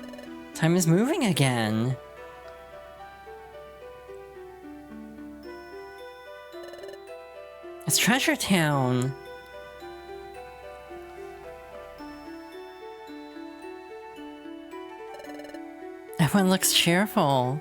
moving again. It's Treasure Town. Everyone looks cheerful.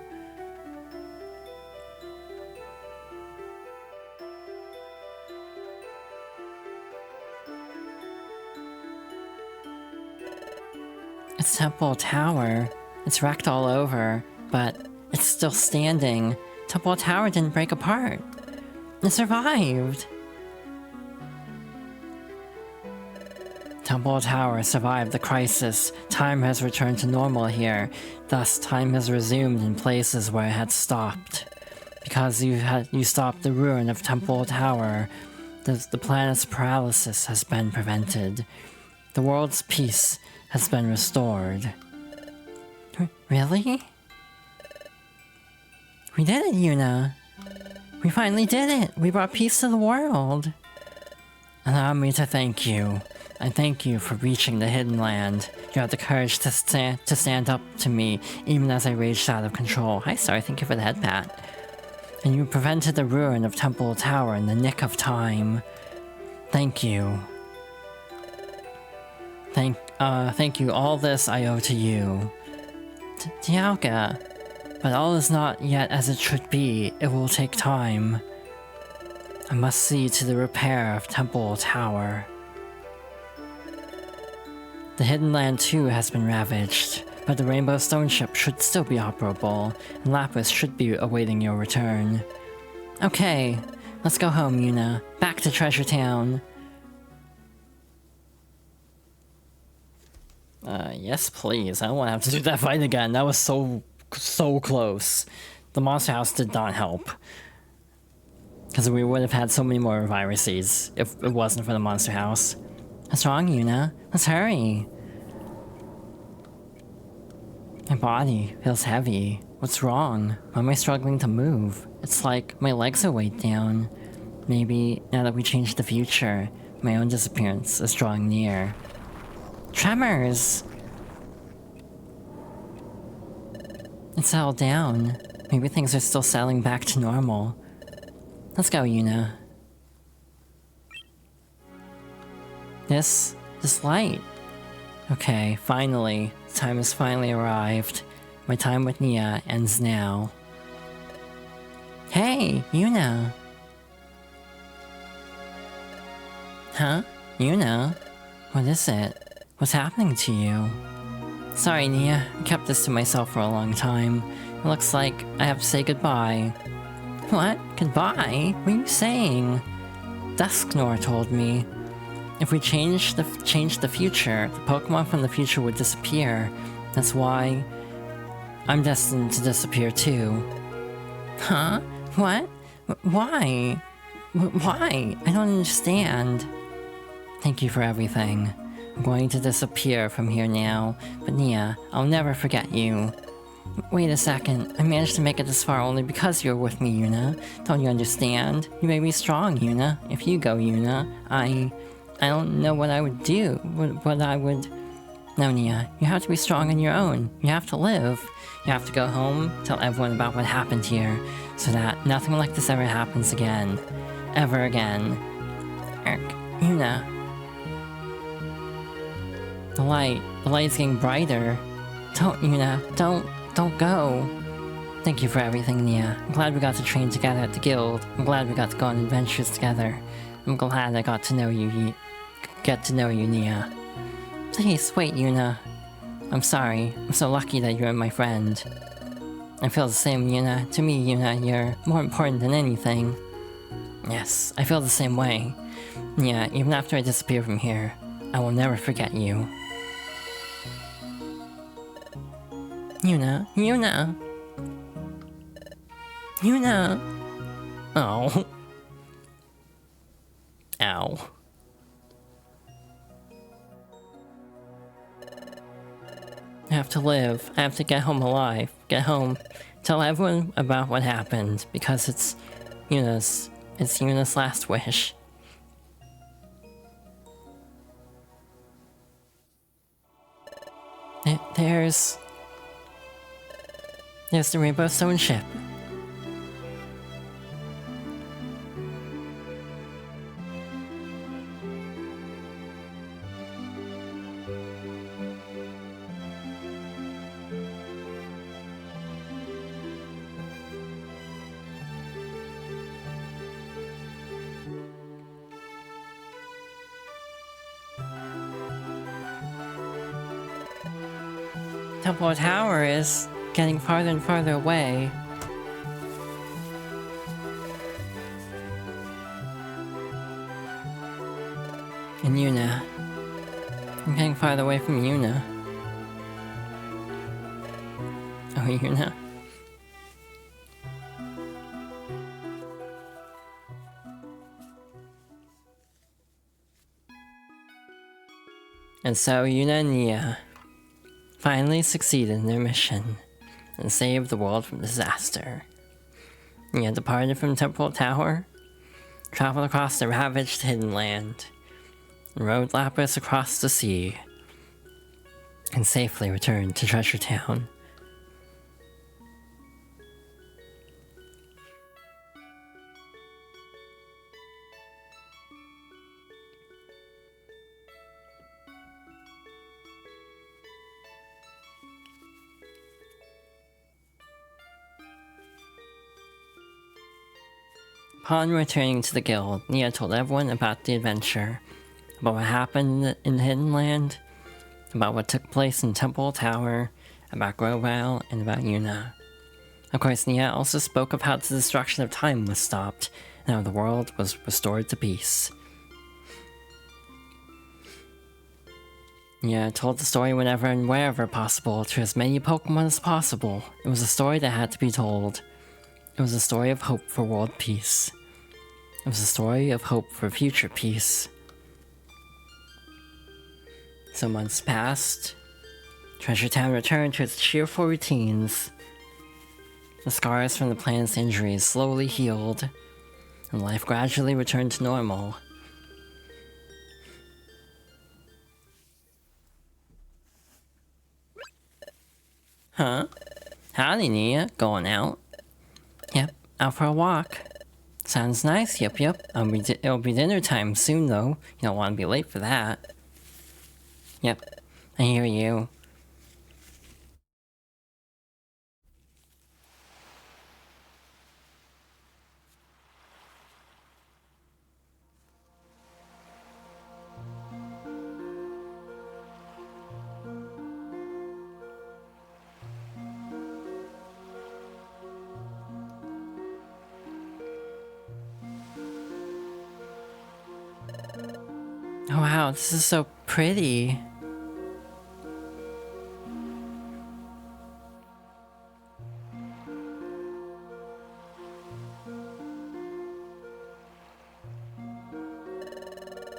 It's Temple Tower. It's wrecked all over, but it's still standing. Temple Tower didn't break apart. It survived. Temple Tower survived the crisis. Time has returned to normal here. Thus, time has resumed in places where it had stopped. Because you stopped the ruin of Temple Tower, the planet's paralysis has been prevented. The world's peace has been restored. Really? We did it, Yuna! We finally did it! We brought peace to the world! Allow me to thank you. I thank you for reaching the Hidden Land. You had the courage to stand up to me, even as I raged out of control. Hi, Star, thank you for the head pat. And you prevented the ruin of Temple Tower in the nick of time. Thank you. Thank you. All this I owe to you. Dialga. But all is not yet as it should be. It will take time. I must see to the repair of Temple Tower. The Hidden Land too has been ravaged, but the Rainbow Stone ship should still be operable, and Lapis should be awaiting your return. Okay, Let's go home, Yuna. Back to Treasure Town. Yes, please. I don't want to have to do that fight again. That was so close. The monster house did not help. Because we would have had so many more viruses if it wasn't for the monster house. What's wrong, Yuna? Let's hurry. My body feels heavy. What's wrong? Why am I struggling to move? It's like my legs are weighed down. Maybe now that we changed the future, my own disappearance is drawing near. Tremors! It's settled down. Maybe things are still settling back to normal. Let's go, Yuna. This light. Okay, finally. Time has finally arrived. My time with Nia ends now. Hey, Yuna! Huh? Yuna? What is it? What's happening to you? Sorry, Nia. I kept this to myself for a long time. It looks like I have to say goodbye. What? Goodbye? What are you saying? Dusknor told me. If we change the future, the Pokemon from the future would disappear. That's why I'm destined to disappear too. Huh? What? Why? Why? I don't understand. Thank you for everything. I'm going to disappear from here now, but Nia, I'll never forget you. Wait a second, I managed to make it this far only because you're with me, Yuna. Don't you understand? You made me strong, Yuna. If you go, Yuna, I don't know what I would do, what I would... No, Nia, you have to be strong on your own. You have to live. You have to go home, tell everyone about what happened here, so that nothing like this ever happens again. Ever again. Yuna. The light's getting brighter. Don't, Yuna, don't go. Thank you for everything, Nia. I'm glad we got to train together at the guild. I'm glad we got to go on adventures together. I'm glad I got to know you, Nia. Please, wait, Yuna. I'm sorry. I'm so lucky that you're my friend. I feel the same, Yuna. To me, Yuna, you're more important than anything. Yes, I feel the same way. Nia, even after I disappear from here, I will never forget you. Yuna. Oh. Ow. I have to live. I have to get home alive. Get home. Tell everyone about what happened, because it's Yuna's last wish. There's the Rainbow Stone ship. Temple Tower is getting farther and farther away. And Yuna. I'm getting farther away from Yuna. Oh, Yuna. And so Yuna and Nia finally succeeded in their mission and saved the world from disaster. Nia departed from Temple Tower, traveled across the ravaged Hidden Land, and rode Lapras across the sea, and safely returned to Treasure Town. Upon returning to the guild, Nia told everyone about the adventure, about what happened in the Hidden Land, about what took place in Temple Tower, about Grovyle, and about Yuna. Of course, Nia also spoke of how the destruction of time was stopped, Now the world was restored to peace. Yeah, I told the story whenever and wherever possible to as many Pokemon as possible. It was a story that had to be told. It was a story of hope for world peace. It was a story of hope for future peace. So months passed. Treasure Town returned to its cheerful routines. The scars from the planet's injuries slowly healed, and life gradually returned to normal. Huh? Howdy, Nia. Going out? Yep, out for a walk. Sounds nice, yep. It'll be dinner time soon, though. You don't want to be late for that. Yep, I hear you. Oh wow, this is so pretty.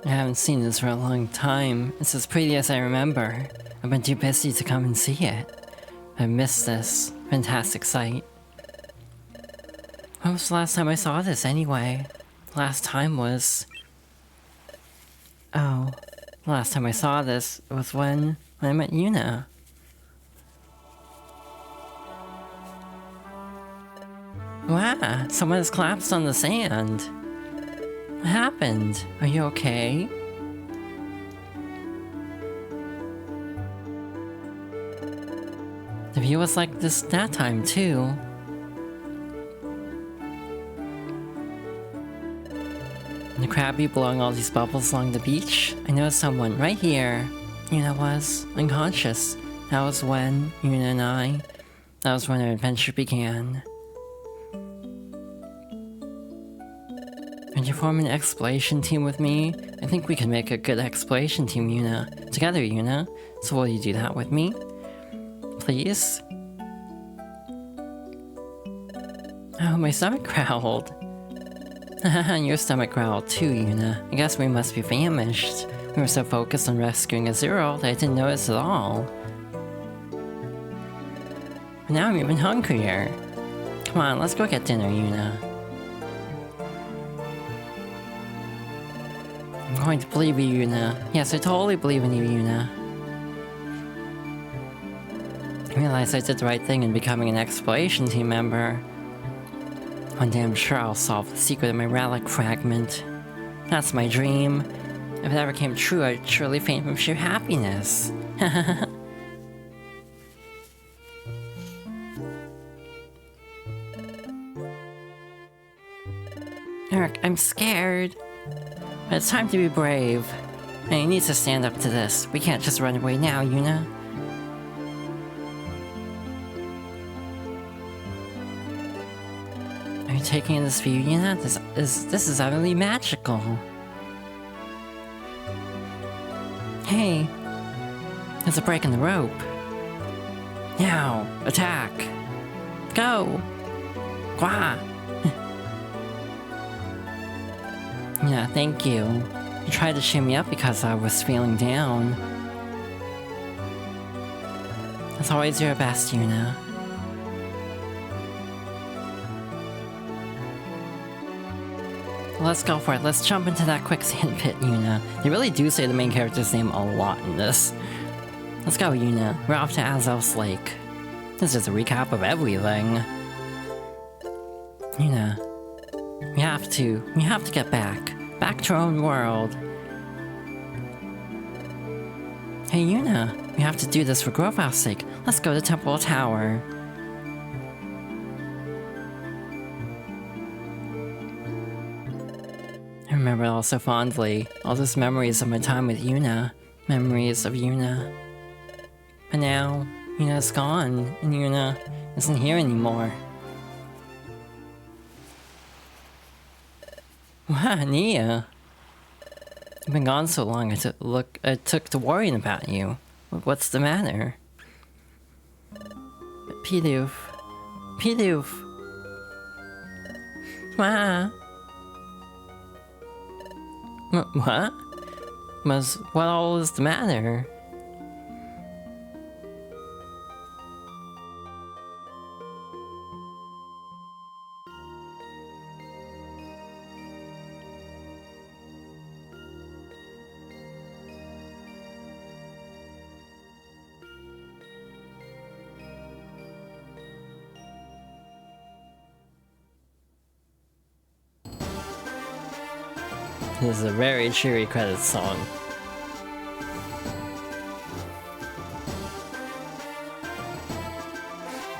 I haven't seen this for a long time. It's as pretty as I remember. I've been too busy to come and see it. I missed this fantastic sight. When was the last time I saw this anyway? Last time was... Oh, the last time I saw this was when I met Yuna. Wow, someone has collapsed on the sand. What happened? Are you okay? The view was like this that time too. And the Krabby blowing all these bubbles along the beach. I know someone right here. Yuna was unconscious. That was when Yuna and I. That was when our adventure began. Would you form an exploration team with me? I think we could make a good exploration team, Yuna. Together, Yuna. So will you do that with me? Please? Oh, my stomach growled. And your stomach growled too, Yuna. I guess we must be famished. We were so focused on rescuing a Zero that I didn't notice at all. But now I'm even hungrier. Come on, let's go get dinner, Yuna. I'm going to believe you, Yuna. Yes, I totally believe in you, Yuna. I realized I did the right thing in becoming an exploration team member. One day I'm sure I'll solve the secret of my relic fragment. That's my dream. If it ever came true, I'd surely faint from sheer happiness. Eric, I'm scared. But it's time to be brave. And you need to stand up to this. We can't just run away now, Yuna. Are you taking in this view, Yuna? This is utterly magical. Hey, there's a break in the rope. Now, attack. Go. Gwa. Yeah, thank you. You tried to cheer me up because I was feeling down. As always, your best, Yuna. Let's go for it. Let's jump into that quicksand pit, Yuna. They really do say the main character's name a lot in this. Let's go, Yuna. We're off to Azel's Lake. This is a recap of everything. Yuna, we have to get back to our own world. Hey, Yuna, we have to do this for Grovehouse' sake. Let's go to Temple Tower. I remember it all so fondly. All those memories of my time with Yuna. Memories of Yuna. But now, Yuna's gone, and Yuna isn't here anymore. Wow, Nia. You've been gone so long, I took to worrying about you. What's the matter? Pidoof. Pidoof. Wow. What? What all is the matter? This is a very cheery credits song.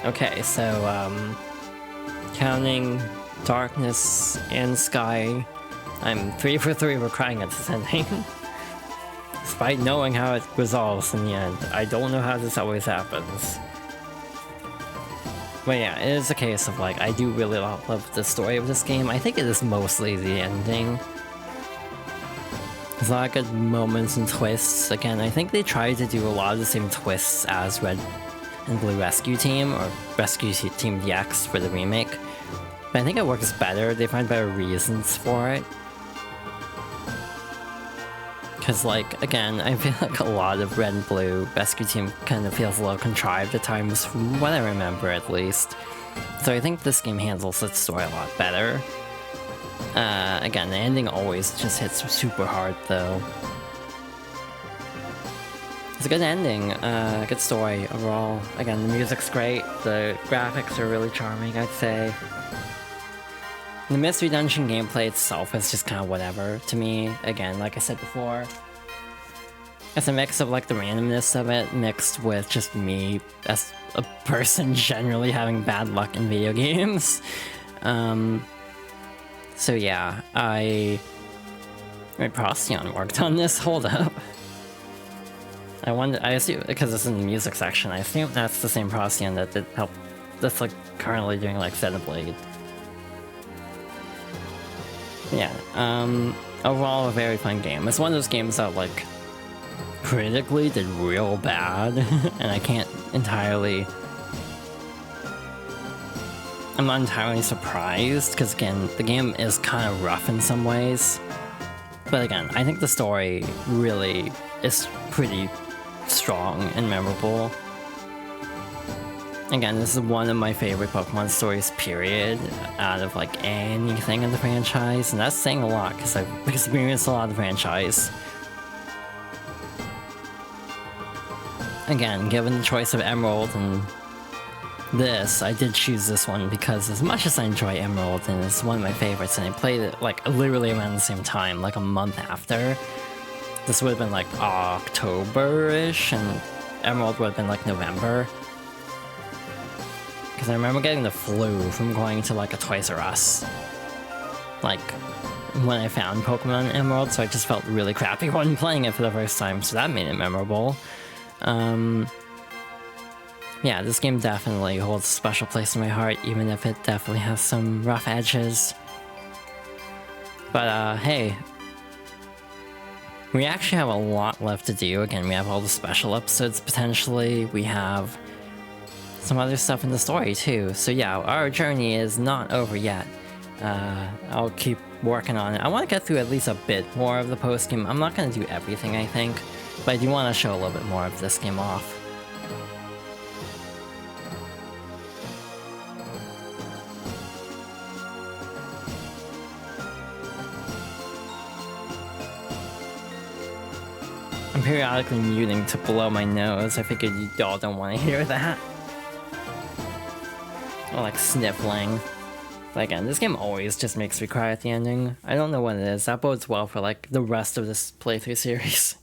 Okay, so, counting darkness and sky, I'm 3 for 3 for crying at this ending. Despite knowing how it resolves in the end, I don't know how this always happens. But yeah, it is a case of like, I do really love the story of this game. I think it is mostly the ending. There's a lot of good moments and twists. Again, I think they tried to do a lot of the same twists as Red and Blue Rescue Team, or Rescue Team DX for the remake. But I think it works better. They find better reasons for it. Because, like, again, I feel like a lot of Red and Blue Rescue Team kind of feels a little contrived at times, from what I remember at least. So I think this game handles its story a lot better. Again, the ending always just hits super hard, though. It's a good ending, good story overall. Again, the music's great, the graphics are really charming, I'd say. The Mystery Dungeon gameplay itself is just kind of whatever to me. Again, like I said before, it's a mix of like the randomness of it mixed with just me as a person generally having bad luck in video games. So yeah, Procyon worked on this, hold up. I assume, because it's in the music section, I assume that's the same Procyon that did help, that's like currently doing like Xenoblade. Yeah, overall a very fun game. It's one of those games that like, critically did real bad, and I'm not entirely surprised, because again, the game is kind of rough in some ways. But again, I think the story really is pretty strong and memorable. Again, this is one of my favorite Pokemon stories, period, out of like anything in the franchise, and that's saying a lot, because I've experienced a lot of the franchise. Again, given the choice of Emerald and this, I did choose this one because as much as I enjoy Emerald and it's one of my favorites, and I played it like literally around the same time, like a month after, this would have been like October-ish, and Emerald would have been like November. Because I remember getting the flu from going to like a Toys R Us, like when I found Pokemon Emerald, so I just felt really crappy when playing it for the first time, so that made it memorable. Yeah, this game definitely holds a special place in my heart, even if it definitely has some rough edges. But, hey, we actually have a lot left to do. Again, we have all the special episodes, potentially. We have some other stuff in the story, too. So yeah, our journey is not over yet. I'll keep working on it. I want to get through at least a bit more of the post-game. I'm not going to do everything, I think, but I do want to show a little bit more of this game off. I'm periodically muting to blow my nose. I figured you all don't want to hear that. Or like sniffling. But again, this game always just makes me cry at the ending. I don't know what it is. That bodes well for like the rest of this playthrough series.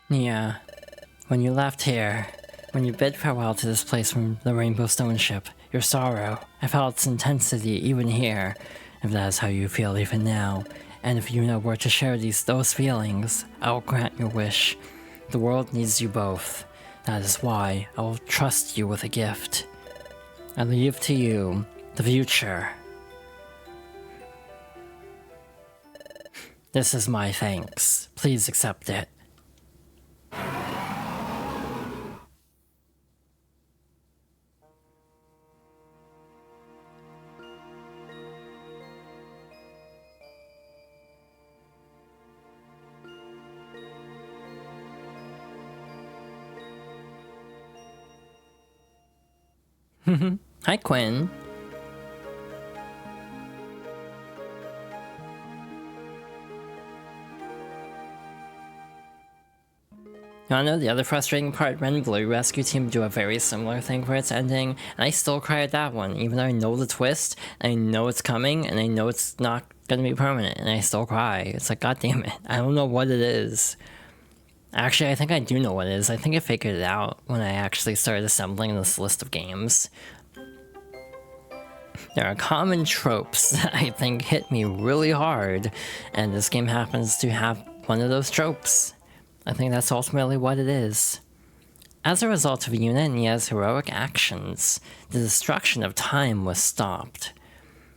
Yeah. When you left here, when you bid farewell to this place from the Rainbow Stone ship, your sorrow, I felt its intensity even here, if that is how you feel even now. And if Yuna were to share those feelings, I will grant your wish. The world needs you both. That is why I will trust you with a gift. I leave to you the future. This is my thanks. Please accept it. Hi, Quinn. You wanna know the other frustrating part? Red and Blue Rescue Team do a very similar thing for its ending, and I still cry at that one, even though I know the twist, and I know it's coming, and I know it's not gonna be permanent, and I still cry. It's like, god damn it, I don't know what it is. Actually, I think I do know what it is. I think I figured it out when I actually started assembling this list of games. There are common tropes that I think hit me really hard, and this game happens to have one of those tropes. I think that's ultimately what it is. As a result of Yuna and Nia's heroic actions, the destruction of time was stopped,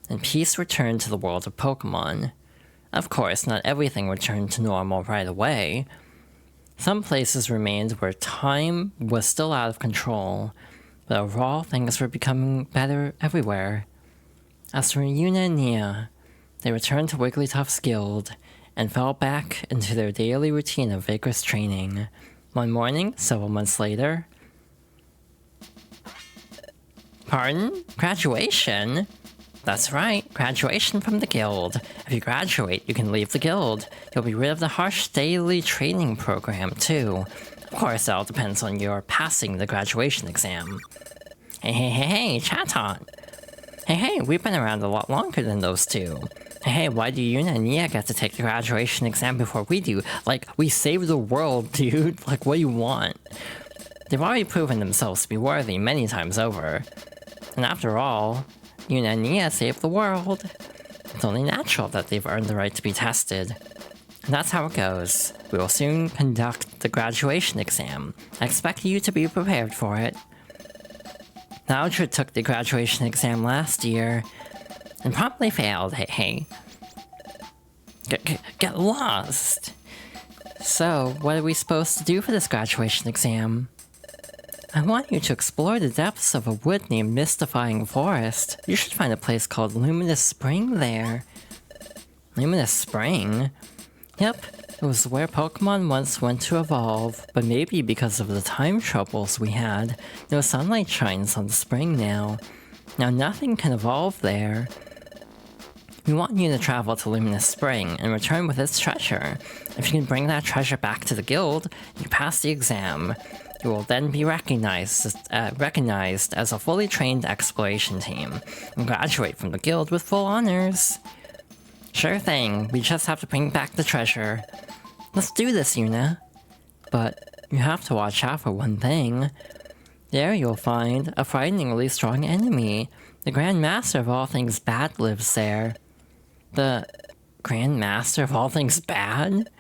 and peace returned to the world of Pokémon. Of course, not everything returned to normal right away. Some places remained where time was still out of control, but overall things were becoming better everywhere. As for Yuna and Nia, they returned to Wigglytuff's guild, and fell back into their daily routine of vigorous training. One morning, several months later... Pardon? Graduation? That's right, graduation from the guild. If you graduate, you can leave the guild. You'll be rid of the harsh daily training program, too. Of course, it all depends on your passing the graduation exam. Hey, Chatot! Hey, we've been around a lot longer than those two. Hey, why do Yuna and Nia get to take the graduation exam before we do? Like, we saved the world, dude. Like, what do you want? They've already proven themselves to be worthy many times over. And after all, Yuna and Nia saved the world. It's only natural that they've earned the right to be tested. And that's how it goes. We will soon conduct the graduation exam. I expect you to be prepared for it. Loudred took the graduation exam last year, and promptly failed, hey. Get lost! So, what are we supposed to do for this graduation exam? I want you to explore the depths of a wood named Mystifying Forest. You should find a place called Luminous Spring there. Luminous Spring? Yep, it was where Pokemon once went to evolve, but maybe because of the time troubles we had, no sunlight shines on the spring now. Now nothing can evolve there. We want you to travel to Luminous Spring and return with its treasure. If you can bring that treasure back to the guild, you pass the exam. You will then be recognized as a fully trained exploration team, and graduate from the guild with full honors. Sure thing, we just have to bring back the treasure. Let's do this, Yuna. But you have to watch out for one thing. There you'll find a frighteningly strong enemy. The Grand Master of all things bad lives there. The Grand Master of all things bad?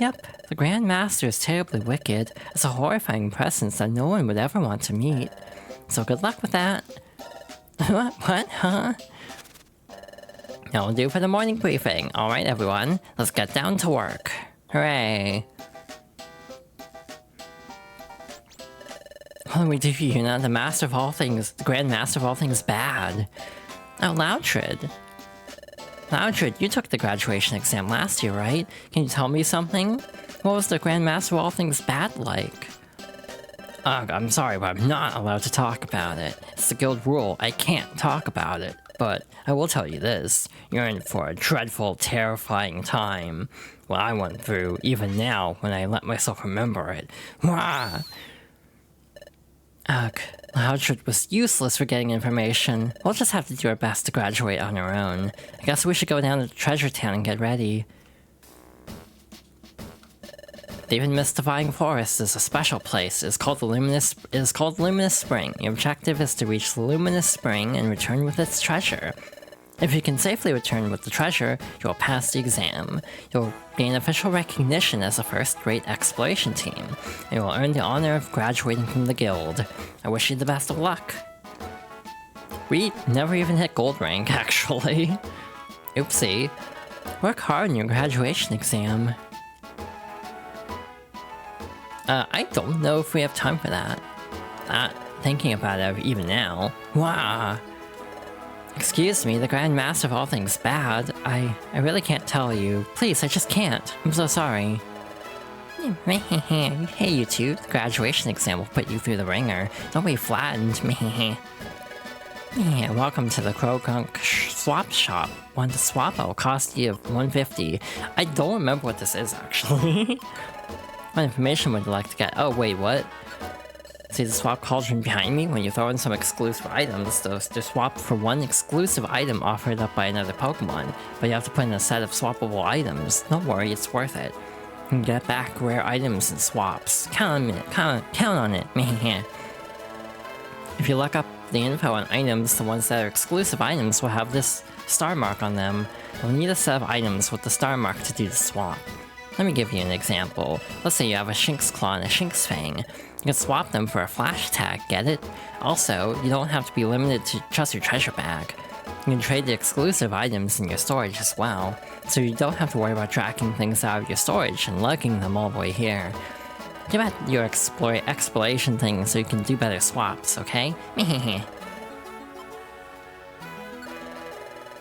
Yep, the Grand Master is terribly wicked. It's a horrifying presence that no one would ever want to meet. So good luck with that. What? Huh? That'll do for the morning briefing. Alright everyone, let's get down to work. Hooray! What do we do, Yuna? The Master of all things, the Grand Master of all things bad. Oh, Loudred. Loudred, you took the graduation exam last year, right? Can you tell me something? What was the Grand Master of all things bad like? Ugh, I'm sorry, but I'm not allowed to talk about it. It's the guild rule, I can't talk about it. But I will tell you this, you're in for a dreadful, terrifying time. What I went through, even now, when I let myself remember it. Wah! Ugh, Loudred was useless for getting information. We'll just have to do our best to graduate on our own. I guess we should go down to Treasure Town and get ready. The even Mystifying Forest is a special place. It is called Luminous Spring. Your objective is to reach the Luminous Spring and return with its treasure. If you can safely return with the treasure, you'll pass the exam. You'll gain official recognition as a first-rate exploration team, and you'll earn the honor of graduating from the guild. I wish you the best of luck. We never even hit gold rank, actually. Oopsie. Work hard on your graduation exam. I don't know if we have time for that. Not thinking about it even now. Wow. Excuse me, the Grand Master of all things bad. I really can't tell you. Please, I just can't. I'm so sorry. Hey, you two. The graduation exam will put you through the ringer. Don't be flattened. Welcome to the Krogunk Swap Shop. Want to swap? It will cost you $150. I don't remember what this is, actually. What information would you like to get? Oh, wait, what? See the swap cauldron behind me? When you throw in some exclusive items, they're swapped for one exclusive item offered up by another Pokemon, but you have to put in a set of swappable items. Don't worry, it's worth it. You can get back rare items and swaps. Count on it. If you look up the info on items, the ones that are exclusive items will have this star mark on them. You'll need a set of items with the star mark to do the swap. Let me give you an example. Let's say you have a Shinx Claw and a Shinx Fang. You can swap them for a flash tag, get it? Also, you don't have to be limited to just your treasure bag. You can trade the exclusive items in your storage as well, so you don't have to worry about tracking things out of your storage and lugging them all the way here. Give out your exploration thing so you can do better swaps, okay?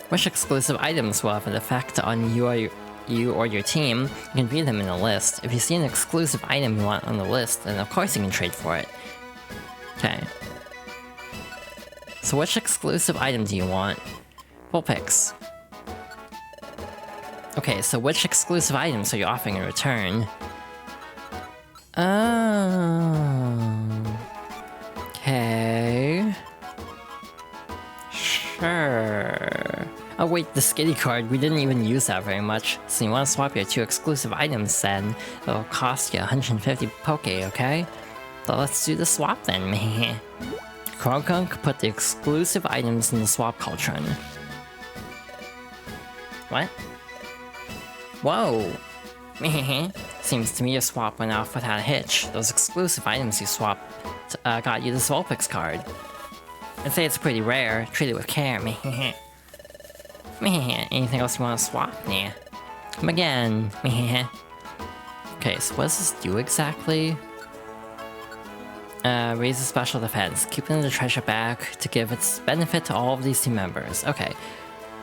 Which exclusive items will have an effect on you or your team? You can view them in a list. If you see an exclusive item you want on the list, then of course you can trade for it. Okay. So which exclusive item do you want? Vulpix. Okay, so which exclusive items are you offering in return? Okay. Sure. Oh wait, the Skitty card, we didn't even use that very much. So you want to swap your two exclusive items then. It'll cost you 150 Poke, okay? So let's do the swap then, meh. Krogunk put the exclusive items in the swap cauldron. What? Whoa! Seems to me your swap went off without a hitch. Those exclusive items you swapped got you this Vulpix card. I'd say it's pretty rare. Treat it with care, meh. Anything else you want to swap? Nah. Come again. Okay, so what does this do exactly? Raises special defense. Keep it in the treasure bag to give its benefit to all of these team members. Okay.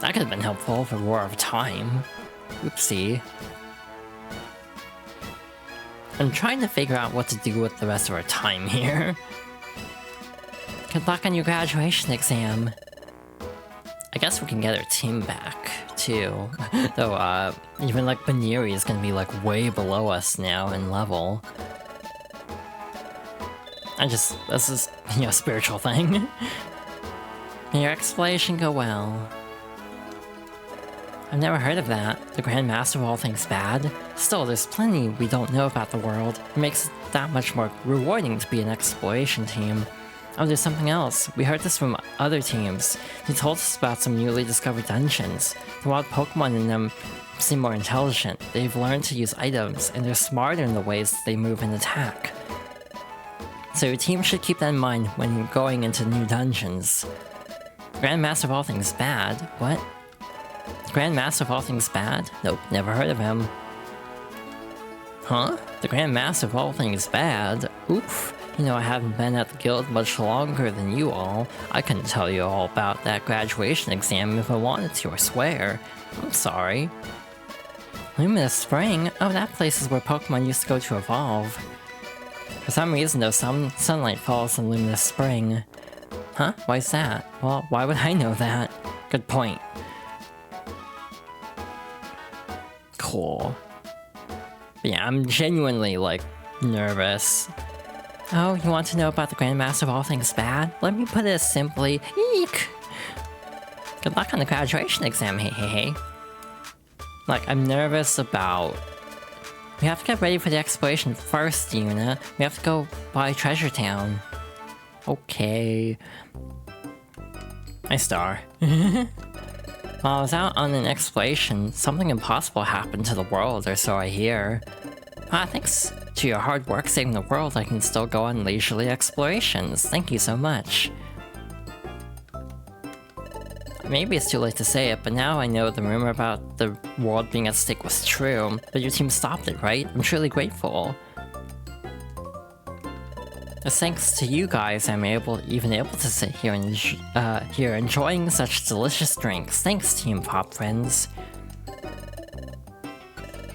That could have been helpful for War of Time. Oopsie. I'm trying to figure out what to do with the rest of our time here. Good luck on your graduation exam. I guess we can get our team back, too. Though, even like Baneri is gonna be like way below us now in level. This is, you know, a spiritual thing. May your exploration go well. I've never heard of that. The Grand Master of all things bad. Still, there's plenty we don't know about the world. It makes it that much more rewarding to be an exploration team. Oh, there's something else. We heard this from other teams. They told us about some newly discovered dungeons. The wild Pokemon in them seem more intelligent. They've learned to use items, and they're smarter in the ways they move and attack. So your team should keep that in mind when you're going into new dungeons. Grand Master of all things bad? What? Grand Master of all things bad? Nope, never heard of him. Huh? The Grand Master of all things bad? Oof. You know, I haven't been at the guild much longer than you all. I couldn't tell you all about that graduation exam if I wanted to, I swear. I'm sorry. Luminous Spring? Oh, that place is where Pokemon used to go to evolve. For some reason, though, some sunlight falls in Luminous Spring. Huh? Why's that? Well, why would I know that? Good point. Cool. But yeah, I'm genuinely, like, nervous. Oh, you want to know about the Grandmaster of all things bad? Let me put it simply, eek! Good luck on the graduation exam, hey. Like, I'm nervous about... We have to get ready for the exploration first, Yuna. We have to go by Treasure Town. Okay. My star. While I was out on an exploration, something impossible happened to the world, or so I hear. Thanks to your hard work saving the world, I can still go on leisurely explorations. Thank you so much. Maybe it's too late to say it, but now I know the rumor about the world being at stake was true. But your team stopped it, right? I'm truly grateful. It's thanks to you guys I'm even able to sit here and here enjoying such delicious drinks. Thanks, Team Pop friends.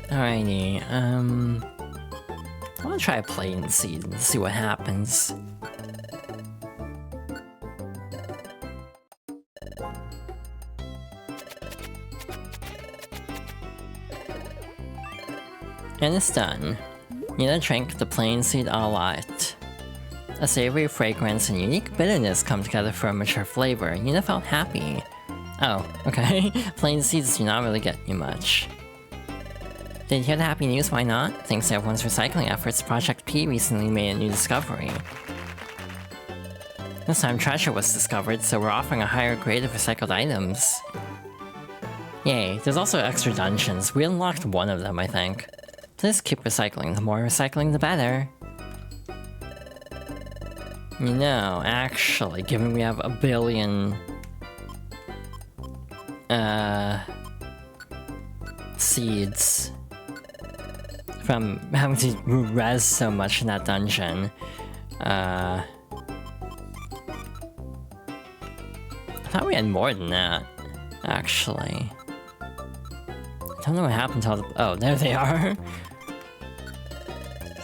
Alrighty, I wanna try a playing seed and see what happens. And it's done. Yuna drank the plain seed a lot. A savory fragrance and unique bitterness come together for a mature flavor. Yuna felt happy. Oh, okay. Plain seeds do not really get you much. Did you hear the happy news? Why not? Thanks to everyone's recycling efforts, Project P recently made a new discovery. This time treasure was discovered, so we're offering a higher grade of recycled items. Yay, there's also extra dungeons. We unlocked one of them, I think. Please keep recycling. The more recycling, the better. You know, actually, given we have a billion... seeds... from having to res so much in that dungeon, I thought we had more than that, actually. I don't know what happened to all the... Oh, there they are!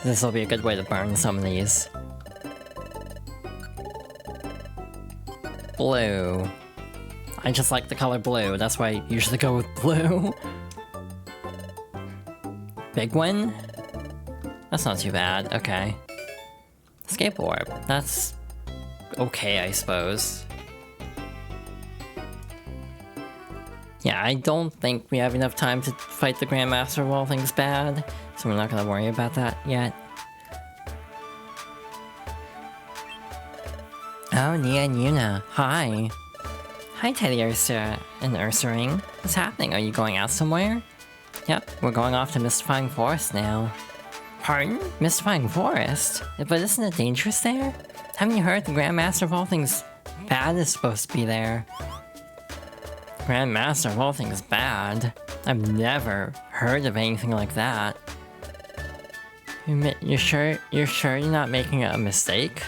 This will be a good way to burn some of these. Blue. I just like the color blue, that's why I usually go with blue. Big one? That's not too bad, okay. Skateboard, that's... okay, I suppose. Yeah, I don't think we have enough time to fight the Grandmaster of all things bad, so we're not gonna worry about that yet. Oh, Nia and Yuna, hi. Hi, Teddy Ursa and Ursaring. What's happening? Are you going out somewhere? Yep, we're going off to Mystifying Forest now. Pardon? Mystifying Forest? But isn't it dangerous there? Haven't you heard the Grandmaster of all things bad is supposed to be there? Grandmaster of all things bad? I've never heard of anything like that. You're sure you're not making a mistake?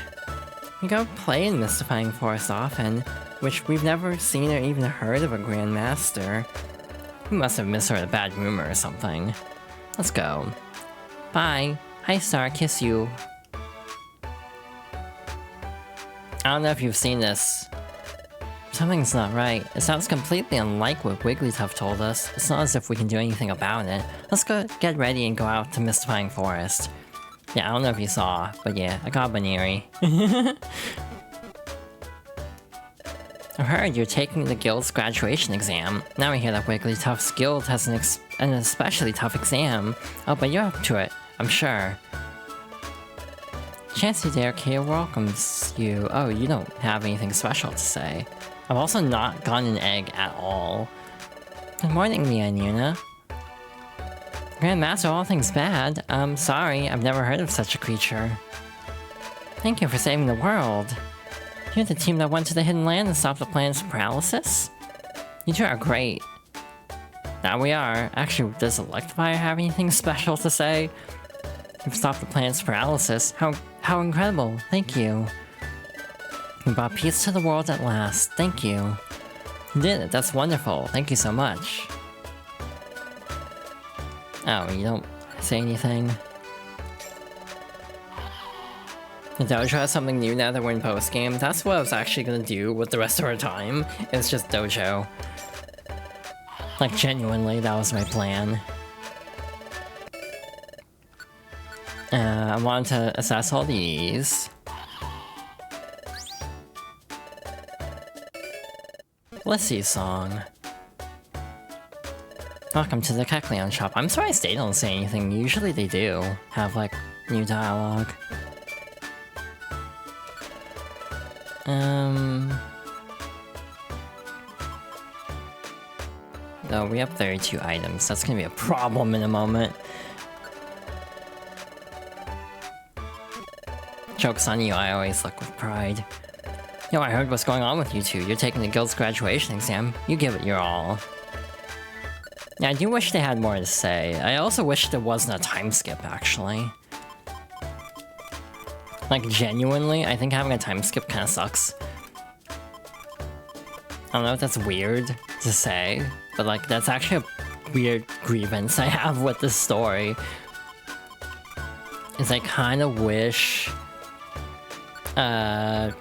We go play in Mystifying Forest often, which we've never seen or even heard of a Grandmaster. We must have misheard a bad rumor or something. Let's go. Bye. Hi, Star. Kiss you. I don't know if you've seen this. Something's not right. It sounds completely unlike what Wigglytuff told us. It's not as if we can do anything about it. Let's go get ready and go out to Mystifying Forest. Yeah, I don't know if you saw, but yeah, I got Baneri. I heard you're taking the guild's graduation exam. Now we hear that Wigglytuff's guild has an especially tough exam. Oh, but you're up to it, I'm sure. Chancey Derek welcomes you. Oh, you don't have anything special to say. I've also not gotten an egg at all. Good morning, Mia and Yuna. Grandmaster, all things bad. Sorry, I've never heard of such a creature. Thank you for saving the world. You're the team that went to the Hidden Land and stopped the planet's paralysis? You two are great. Now we are. Actually, does Electivire have anything special to say? You've stopped the planet's paralysis. How incredible. Thank you. You brought peace to the world at last. Thank you. You did it. That's wonderful. Thank you so much. Oh, you don't say anything? The dojo has something new now that we're in post-game. That's what I was actually gonna do with the rest of our time. It's just dojo. Like, genuinely, that was my plan. I wanted to assess all these. Lissy's song. Welcome to the Kecleon shop. I'm surprised they don't say anything. Usually they do have, like, new dialogue. though. We have 32 items. That's gonna be a problem in a moment. Joke's on you, I always look with pride. Yo, I heard what's going on with you two. You're taking the guild's graduation exam. You give it your all. Yeah, I do wish they had more to say. I also wish there wasn't a time skip, actually. Like, genuinely, I think having a time skip kind of sucks. I don't know if that's weird to say, but like, that's actually a weird grievance I have with this story. Is I kind of wish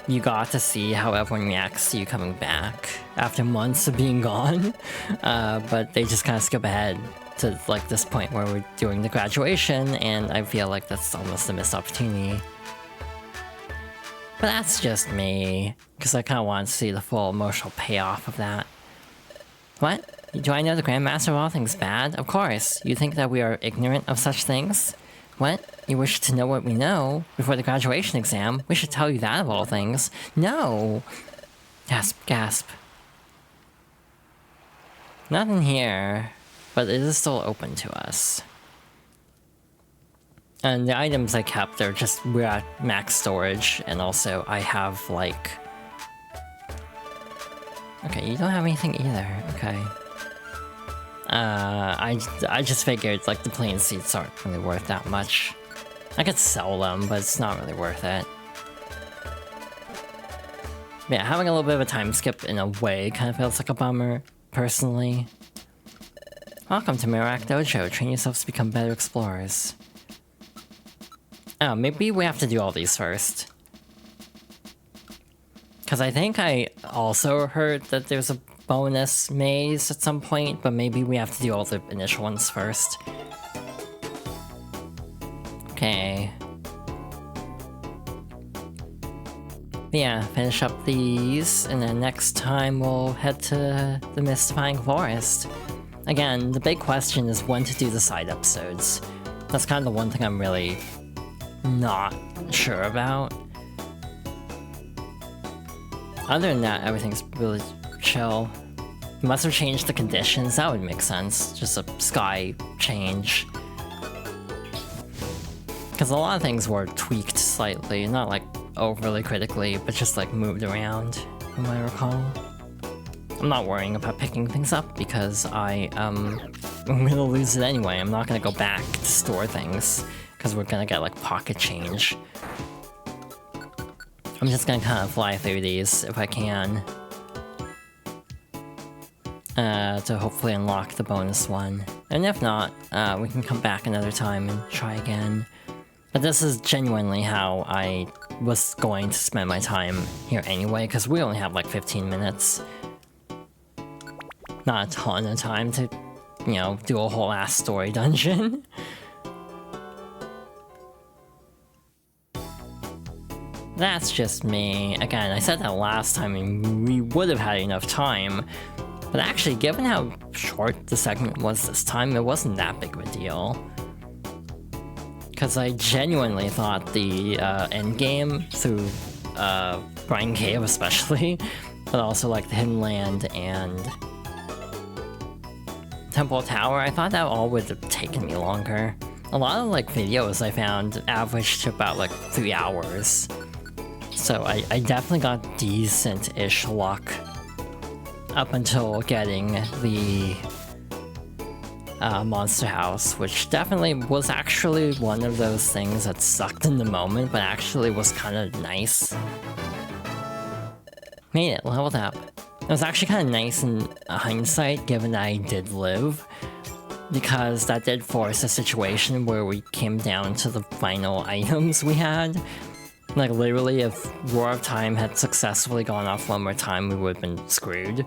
you got to see how everyone reacts to you coming back after months of being gone, but they just kind of skip ahead to like this point where we're doing the graduation, and I feel like that's almost a missed opportunity. But that's just me, because I kind of want to see the full emotional payoff of that. What? Do I know the Grandmaster of all things bad? Of course. You think that we are ignorant of such things? What? You wish to know what we know? Before the graduation exam? We should tell you that of all things. No! Gasp, gasp. Nothing here, but it is still open to us. And the items I kept are just, we're at max storage, and also I have like... Okay, you don't have anything either, okay. I just figured like the plain seats aren't really worth that much. I could sell them, but it's not really worth it. But yeah, having a little bit of a time skip in a way kind of feels like a bummer, personally. Welcome to Mirak Dojo, train yourselves to become better explorers. Oh, maybe we have to do all these first. Because I think I also heard that there's a bonus maze at some point, but maybe we have to do all the initial ones first. Okay. But yeah, finish up these, and then next time we'll head to the Mystifying Forest. Again, the big question is when to do the side episodes. That's kind of the one thing I'm really not sure about. Other than that, everything's really chill. Must have changed the conditions, that would make sense. Just a sky change. Because a lot of things were tweaked slightly, not like overly critically, but just like moved around, from what I recall. I'm not worrying about picking things up because I'm gonna lose it anyway. I'm not gonna go back to store things because we're gonna get like pocket change. I'm just gonna kind of fly through these if I can. To hopefully unlock the bonus one. And if not, we can come back another time and try again. But this is genuinely how I was going to spend my time here anyway, because we only have like 15 minutes. Not a ton of time to, you know, do a whole ass story dungeon. That's just me. Again, I said that last time and we would have had enough time. But actually, given how short the segment was this time, it wasn't that big of a deal. Because I genuinely thought the endgame, through Brine Cave especially, but also like the Hidden Land and Temple Tower, I thought that all would have taken me longer. A lot of like videos I found averaged to about like 3 hours. So I definitely got decent-ish luck up until getting the Monster House, which definitely was actually one of those things that sucked in the moment, but actually was kind of nice. Made it, leveled up. It was actually kind of nice in hindsight, given that I did live, because that did force a situation where we came down to the final items we had. Like, literally, if Roar of Time had successfully gone off one more time, we would have been screwed.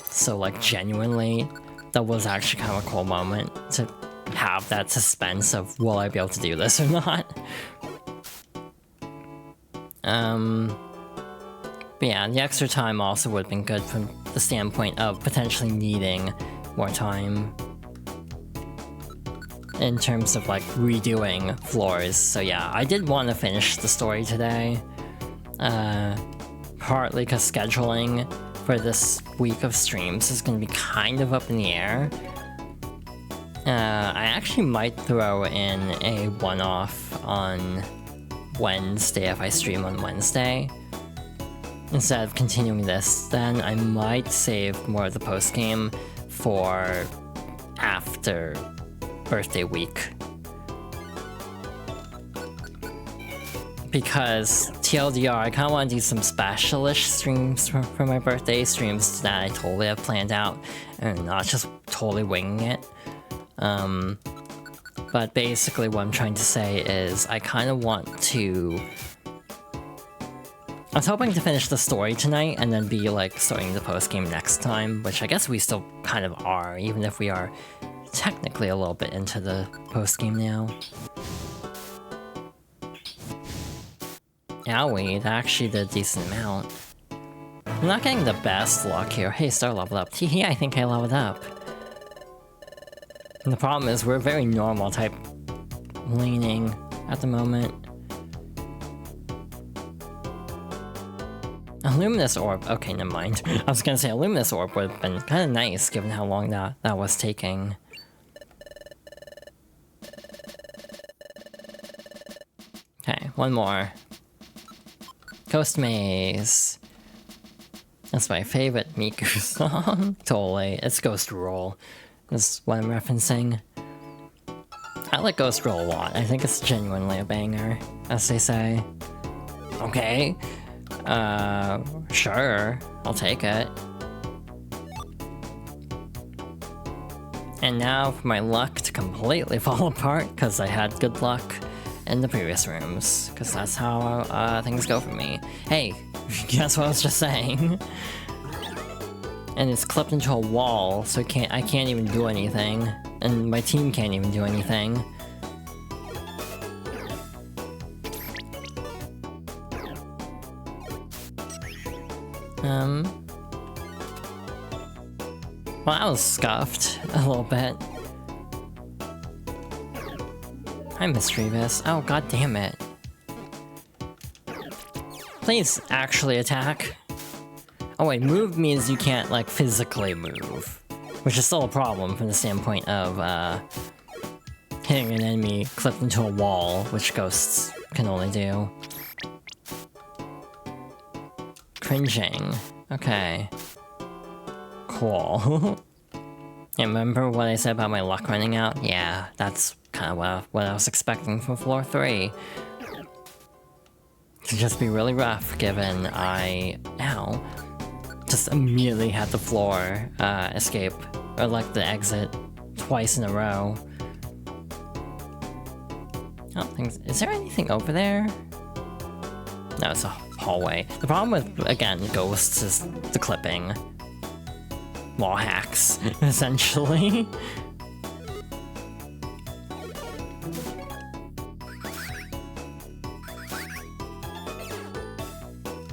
So, like, genuinely, that was actually kind of a cool moment to have that suspense of, will I be able to do this or not? But yeah, the extra time also would have been good from the standpoint of potentially needing more time in terms of like redoing floors. So yeah, I did want to finish the story today, partly because scheduling for this week of streams is going to be kind of up in the air. I actually might throw in a one-off on Wednesday if I stream on Wednesday. Instead of continuing this, then I might save more of the post-game for after birthday week. Because TLDR, I kind of want to do some special-ish streams for my birthday, streams that I totally have planned out, and not just totally winging it. But basically what I'm trying to say is I kind of want to... I was hoping to finish the story tonight and then be like starting the post-game next time, which I guess we still kind of are, even if we are technically a little bit into the post-game now. Owie, that actually did a decent amount. I'm not getting the best luck here. Hey, Star leveled up. Teehee, I think I leveled up. And the problem is we're very normal type leaning at the moment. A luminous orb. Okay, never mind. I was gonna say a luminous orb would have been kind of nice given how long that was taking. Okay, one more. Ghost Maze. That's my favorite Miku song. Totally. It's Ghost Roll. Is what I'm referencing. I like Ghost Roll a lot. I think it's genuinely a banger, as they say. Okay. Sure. I'll take it. And now for my luck to completely fall apart, because I had good luck in the previous rooms. Because that's how things go for me. Hey, guess what I was just saying? And it's clipped into a wall, so I can't even do anything. And my team can't even do anything. Well, I was scuffed a little bit. Hi, Mischievous. Oh, god damn it. Please actually attack. Oh wait, move means you can't, like, physically move. Which is still a problem from the standpoint of, hitting an enemy clipped into a wall, which ghosts can only do. Cringing. Okay. Cool. Yeah, remember what I said about my luck running out? Yeah, that's kind of what I was expecting from floor 3. To just be really rough, given I... Ow. Just immediately had the floor escape, or like the exit, twice in a row. I don't think... Is there anything over there? No, it's a hallway. The problem with, again, ghosts is the clipping. Wall hacks, essentially.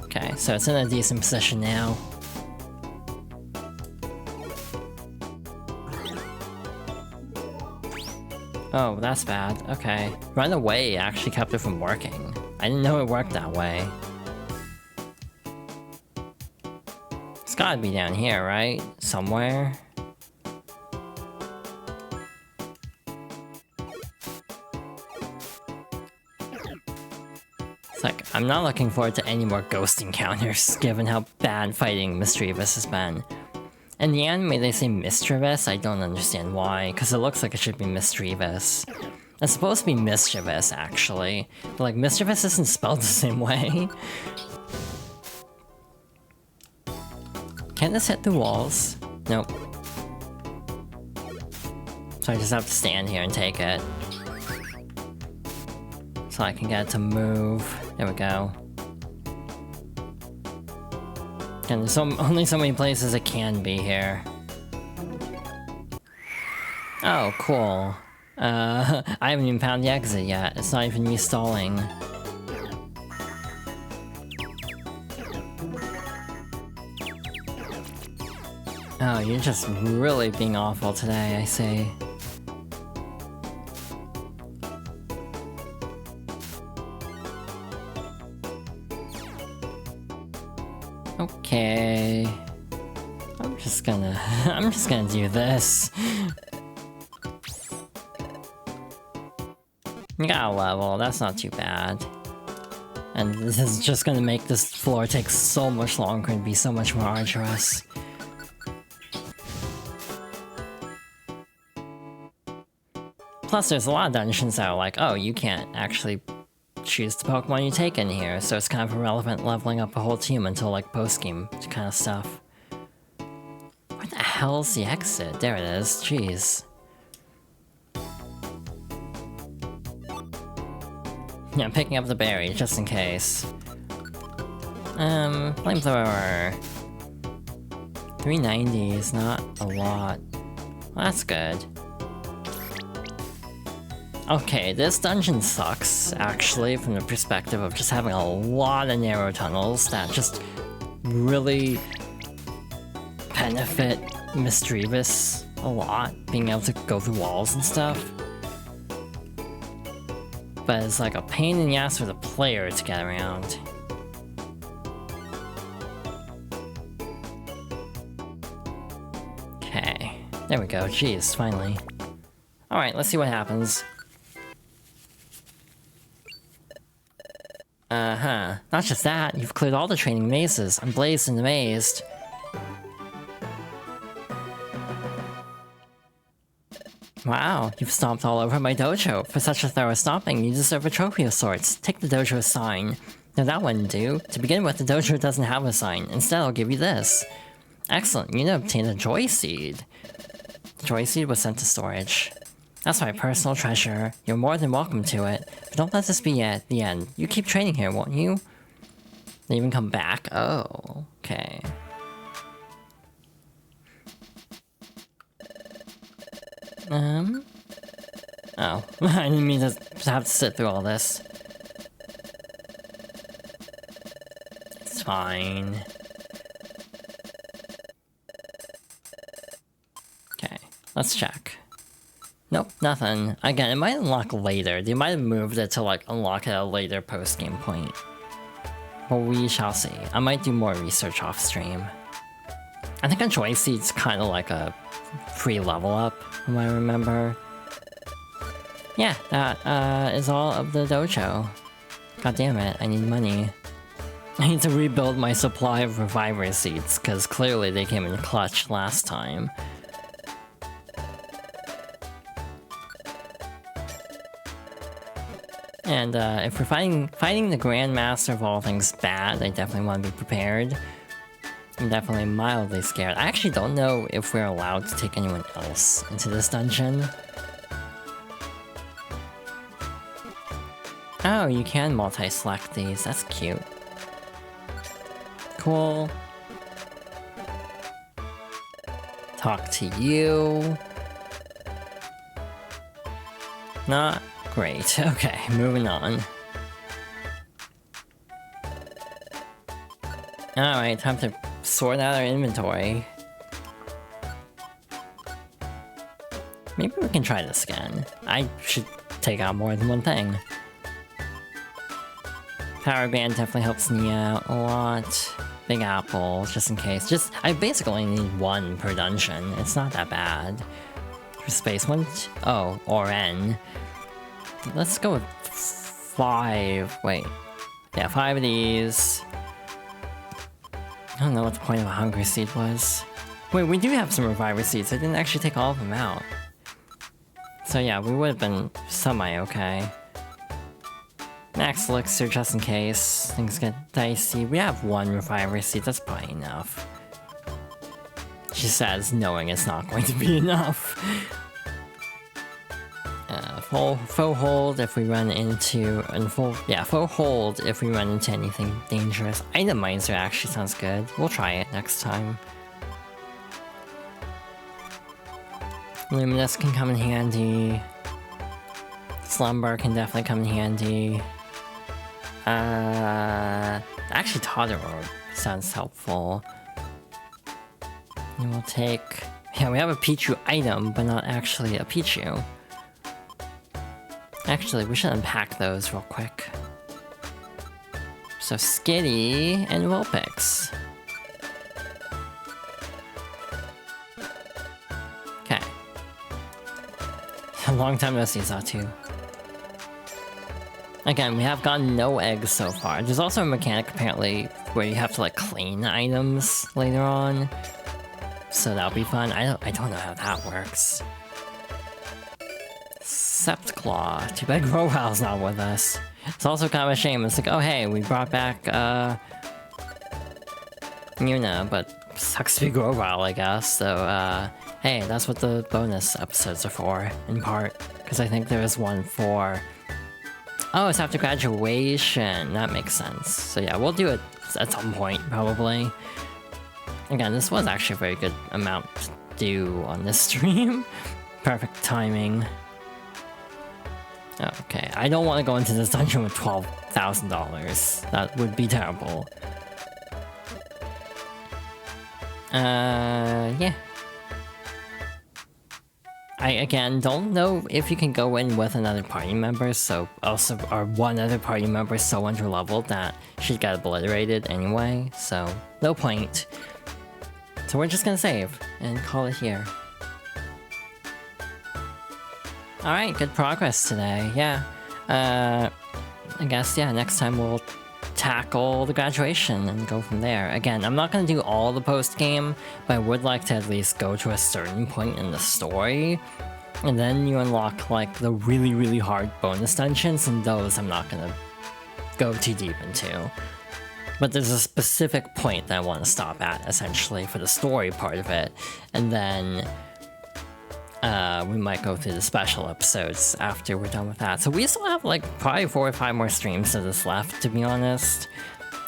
Okay, so it's in a decent position now. Oh, that's bad. Okay. Run away actually kept it from working. I didn't know it worked that way. It's gotta be down here, right? Somewhere? It's like, I'm not looking forward to any more ghost encounters, given how bad fighting Mischievous has been. In the anime they say Mischievous, I don't understand why, because it looks like it should be Mischievous. It's supposed to be Mischievous, actually, but like, Mischievous isn't spelled the same way. Can this hit the walls? Nope. So I just have to stand here and take it. So I can get it to move. There we go. And there's only so many places it can be here. Oh, cool. I haven't even found the exit yet. It's not even me stalling. Oh, you're just really being awful today, I see. Okay. I'm just gonna do this. You got a level, that's not too bad. And this is just gonna make this floor take so much longer and be so much more arduous. Plus, there's a lot of dungeons that are like, oh, you can't actually choose the Pokemon you take in here, so it's kind of irrelevant leveling up a whole team until like post-game kind of stuff. Where the hell's the exit? There it is, jeez. Yeah, I'm picking up the berry, just in case. Flamethrower. 390 is not a lot. Well, that's good. Okay, this dungeon sucks, actually, from the perspective of just having a lot of narrow tunnels that just really benefit Misdreavus a lot, being able to go through walls and stuff. But it's like a pain in the ass for the player to get around. Okay, there we go, jeez, finally. Alright, let's see what happens. Not just that, you've cleared all the training mazes. I'm blazed and amazed. Wow, you've stomped all over my dojo. For such a thorough stomping, you deserve a trophy of sorts. Take the dojo sign. No, that wouldn't do. To begin with, the dojo doesn't have a sign. Instead, I'll give you this. Excellent, Yuna obtained a joy seed. The joy seed was sent to storage. That's my personal treasure. You're more than welcome to it. But don't let this be at the end. You keep training here, won't you? They even come back? Oh, okay. Oh, I didn't mean to have to sit through all this. It's fine. Okay, let's check. Nope, nothing. Again, it might unlock later. They might have moved it to like unlock at a later post-game point. But we shall see. I might do more research off stream. I think a joy seed's kind of like a free level up, from what I remember. Yeah, that is all of the dojo. God damn it, I need money. I need to rebuild my supply of reviver seeds, because clearly they came in clutch last time. And if we're fighting the Grandmaster of all things bad, I definitely want to be prepared. I'm definitely mildly scared. I actually don't know if we're allowed to take anyone else into this dungeon. Oh, you can multi-select these. That's cute. Cool. Talk to you. Not great. Okay, moving on. Alright, time to sort out our inventory. Maybe we can try this again. I should take out more than one thing. Power Band definitely helps me out a lot. Big Apple, just in case. I basically need one per dungeon. It's not that bad. For space one, oh, or N. Let's go with 5. Wait. Yeah, 5 of these. I don't know what the point of a Hunger Seed was. Wait, we do have some Reviver Seeds. I didn't actually take all of them out. So yeah, we would have been semi-okay. Max Elixir, just in case things get dicey. We have 1 Reviver Seed, that's probably enough. She says, knowing it's not going to be enough. Full hold if we run into... full hold if we run into anything dangerous. Itemizer actually sounds good. We'll try it next time. Luminous can come in handy. Slumber can definitely come in handy. Actually Totoro sounds helpful. And we'll take... Yeah, we have a Pichu item, but not actually a Pichu. Actually, we should unpack those real quick. So Skitty and Vulpix. Long time no see, Zatu. Again, we have gotten no eggs so far. There's also a mechanic, apparently, where you have to, like, clean items later on. So that'll be fun. I don't know how that works. Septclaw. Too bad Growl's not with us. It's also kind of a shame. It's like, oh hey, we brought back, Yuna, but sucks to be Growl, I guess. So, hey, that's what the bonus episodes are for, in part. Because I think there is one for... Oh, it's after graduation. That makes sense. So yeah, we'll do it at some point, probably. Again, this was actually a very good amount to do on this stream. Perfect timing. Okay, I don't want to go into this dungeon with $12,000. That would be terrible. Yeah. I, again, don't know if you can go in with another party member, so also our one other party member is so underleveled that she got obliterated anyway, so no point. So we're just gonna save and call it here. Alright, good progress today, yeah. I guess, yeah, next time we'll tackle the graduation and go from there. Again, I'm not gonna do all the post-game, but I would like to at least go to a certain point in the story, and then you unlock, like, the really, really hard bonus dungeons, and those I'm not gonna go too deep into. But there's a specific point that I want to stop at, essentially, for the story part of it, and then we might go through the special episodes after we're done with that. So we still have, like, probably 4 or 5 more streams of this left, to be honest.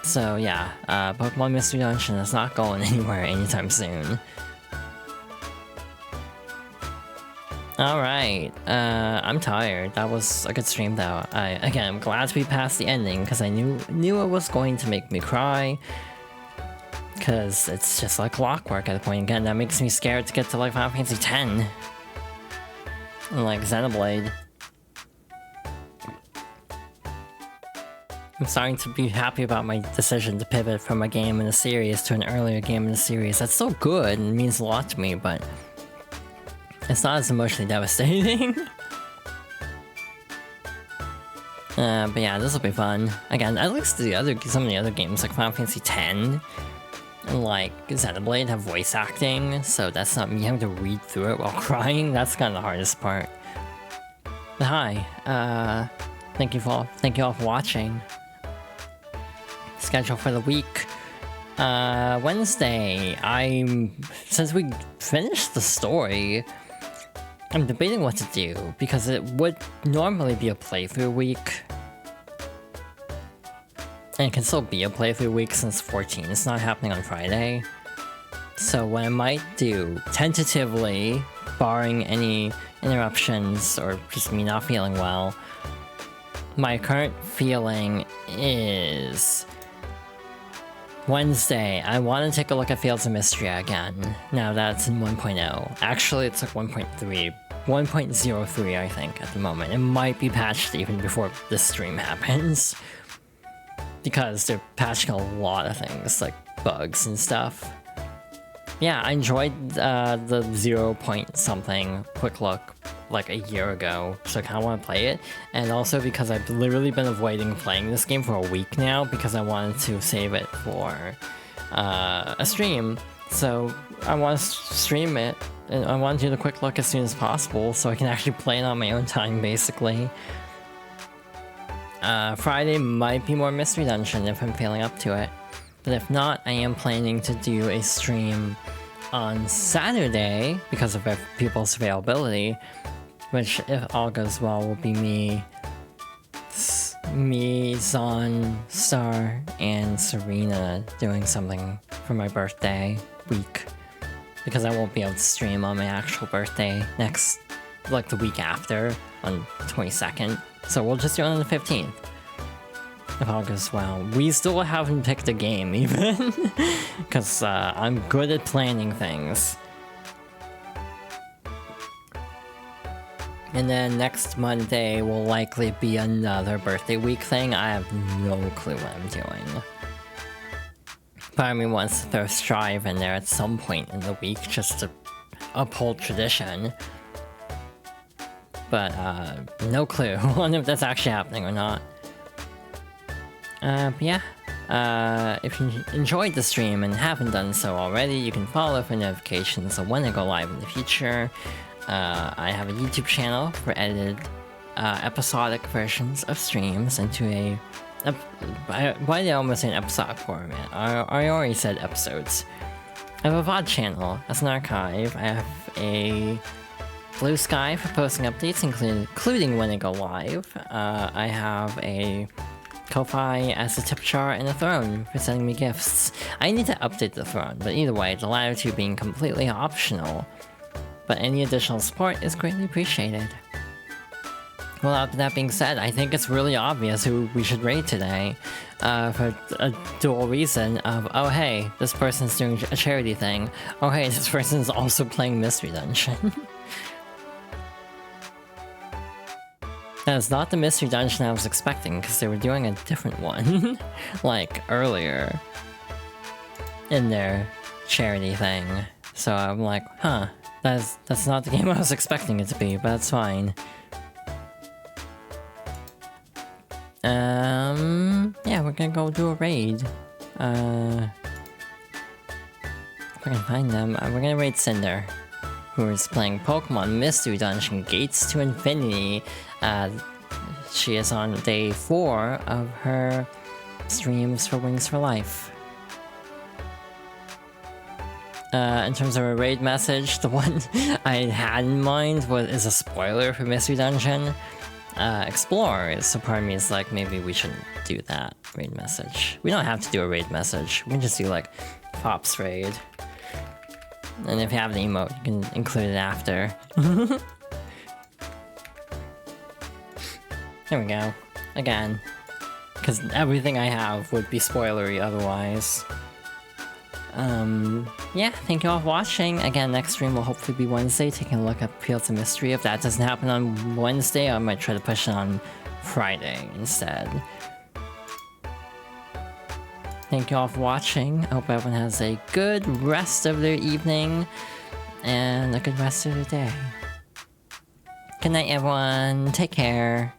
So yeah, Pokemon Mystery Dungeon is not going anywhere anytime soon. Alright, I'm tired. That was a good stream though. Again, I'm glad to be past the ending, because I knew it was going to make me cry. Because it's just like clockwork at the point. Again, that makes me scared to get to, like, Final Fantasy X. And, like, Xenoblade. I'm starting to be happy about my decision to pivot from a game in the series to an earlier game in the series. That's still good and means a lot to me, but it's not as emotionally devastating. But yeah, this will be fun. Again, at least some of the other games, like Final Fantasy X and, like, Xenoblade, have voice acting, so that's not me having to read through it while crying. That's kind of the hardest part. But hi, thank you all for watching. Schedule for the week. Wednesday, since we finished the story, I'm debating what to do, because it would normally be a playthrough week. And it can still be a playthrough week since 14 is not happening on Friday. So what I might do, tentatively, barring any interruptions or just me not feeling well, my current feeling is Wednesday, I want to take a look at Fields of Mystery again. Now that's in 1.0. Actually, it's like 1.3. 1.03, I think, at the moment. It might be patched even before this stream happens. Because they're patching a lot of things, like bugs and stuff. Yeah, I enjoyed the 0 point something quick look like a year ago, so I kind of want to play it. And also because I've literally been avoiding playing this game for a week now because I wanted to save it for a stream. So I want to stream it, and I want to do the quick look as soon as possible so I can actually play it on my own time, basically. Friday might be more Mystery Dungeon if I'm feeling up to it. But if not, I am planning to do a stream on Saturday because of people's availability, which, if all goes well, will be me, Zon, Star, and Serena doing something for my birthday week. Because I won't be able to stream on my actual birthday like the week after, on 22nd. So we'll just do it on the 15th. If all goes well. We still haven't picked a game, even. Because I'm good at planning things. And then next Monday will likely be another birthday week thing. I have no clue what I'm doing. Part of me wants to throw Strive in there at some point in the week just to uphold tradition. but no clue on if that's actually happening or not. But yeah, if you enjoyed the stream and haven't done so already, you can follow for notifications of when I go live in the future. I have a YouTube channel for edited episodic versions of streams into a... why did I almost say an episodic format? I already said episodes. I have a VOD channel as an archive. I have a Blue Sky for posting updates, including when I go live. I have a Ko-Fi as a tip jar and a throne for sending me gifts. I need to update the throne, but either way, the latter two being completely optional. But any additional support is greatly appreciated. Well, after that being said, I think it's really obvious who we should raid today, for a dual reason of, oh hey, this person's doing a charity thing, oh hey, this person's also playing Mystery Dungeon. That is not the Mystery Dungeon I was expecting, because they were doing a different one, like, earlier in their charity thing. So I'm like, huh, that's not the game I was expecting it to be, but that's fine. Yeah, we're gonna go do a raid. If I can find them, we're gonna raid Cinder, who is playing Pokemon Mystery Dungeon Gates to Infinity. She is on day 4 of her streams for Wings for Life. In terms of a raid message, the one I had in mind is a spoiler for Mystery Dungeon. Explorers, so part of me is like, maybe we shouldn't do that raid message. We don't have to do a raid message, we can just do like Pop's raid. And if you have an emote, you can include it after. There we go. Again. Because everything I have would be spoilery otherwise. Yeah, thank you all for watching. Again, next stream will hopefully be Wednesday, taking a look at Fields of Mystery. If that doesn't happen on Wednesday, I might try to push it on Friday instead. Thank you all for watching. I hope everyone has a good rest of their evening, and a good rest of their day. Good night, everyone. Take care.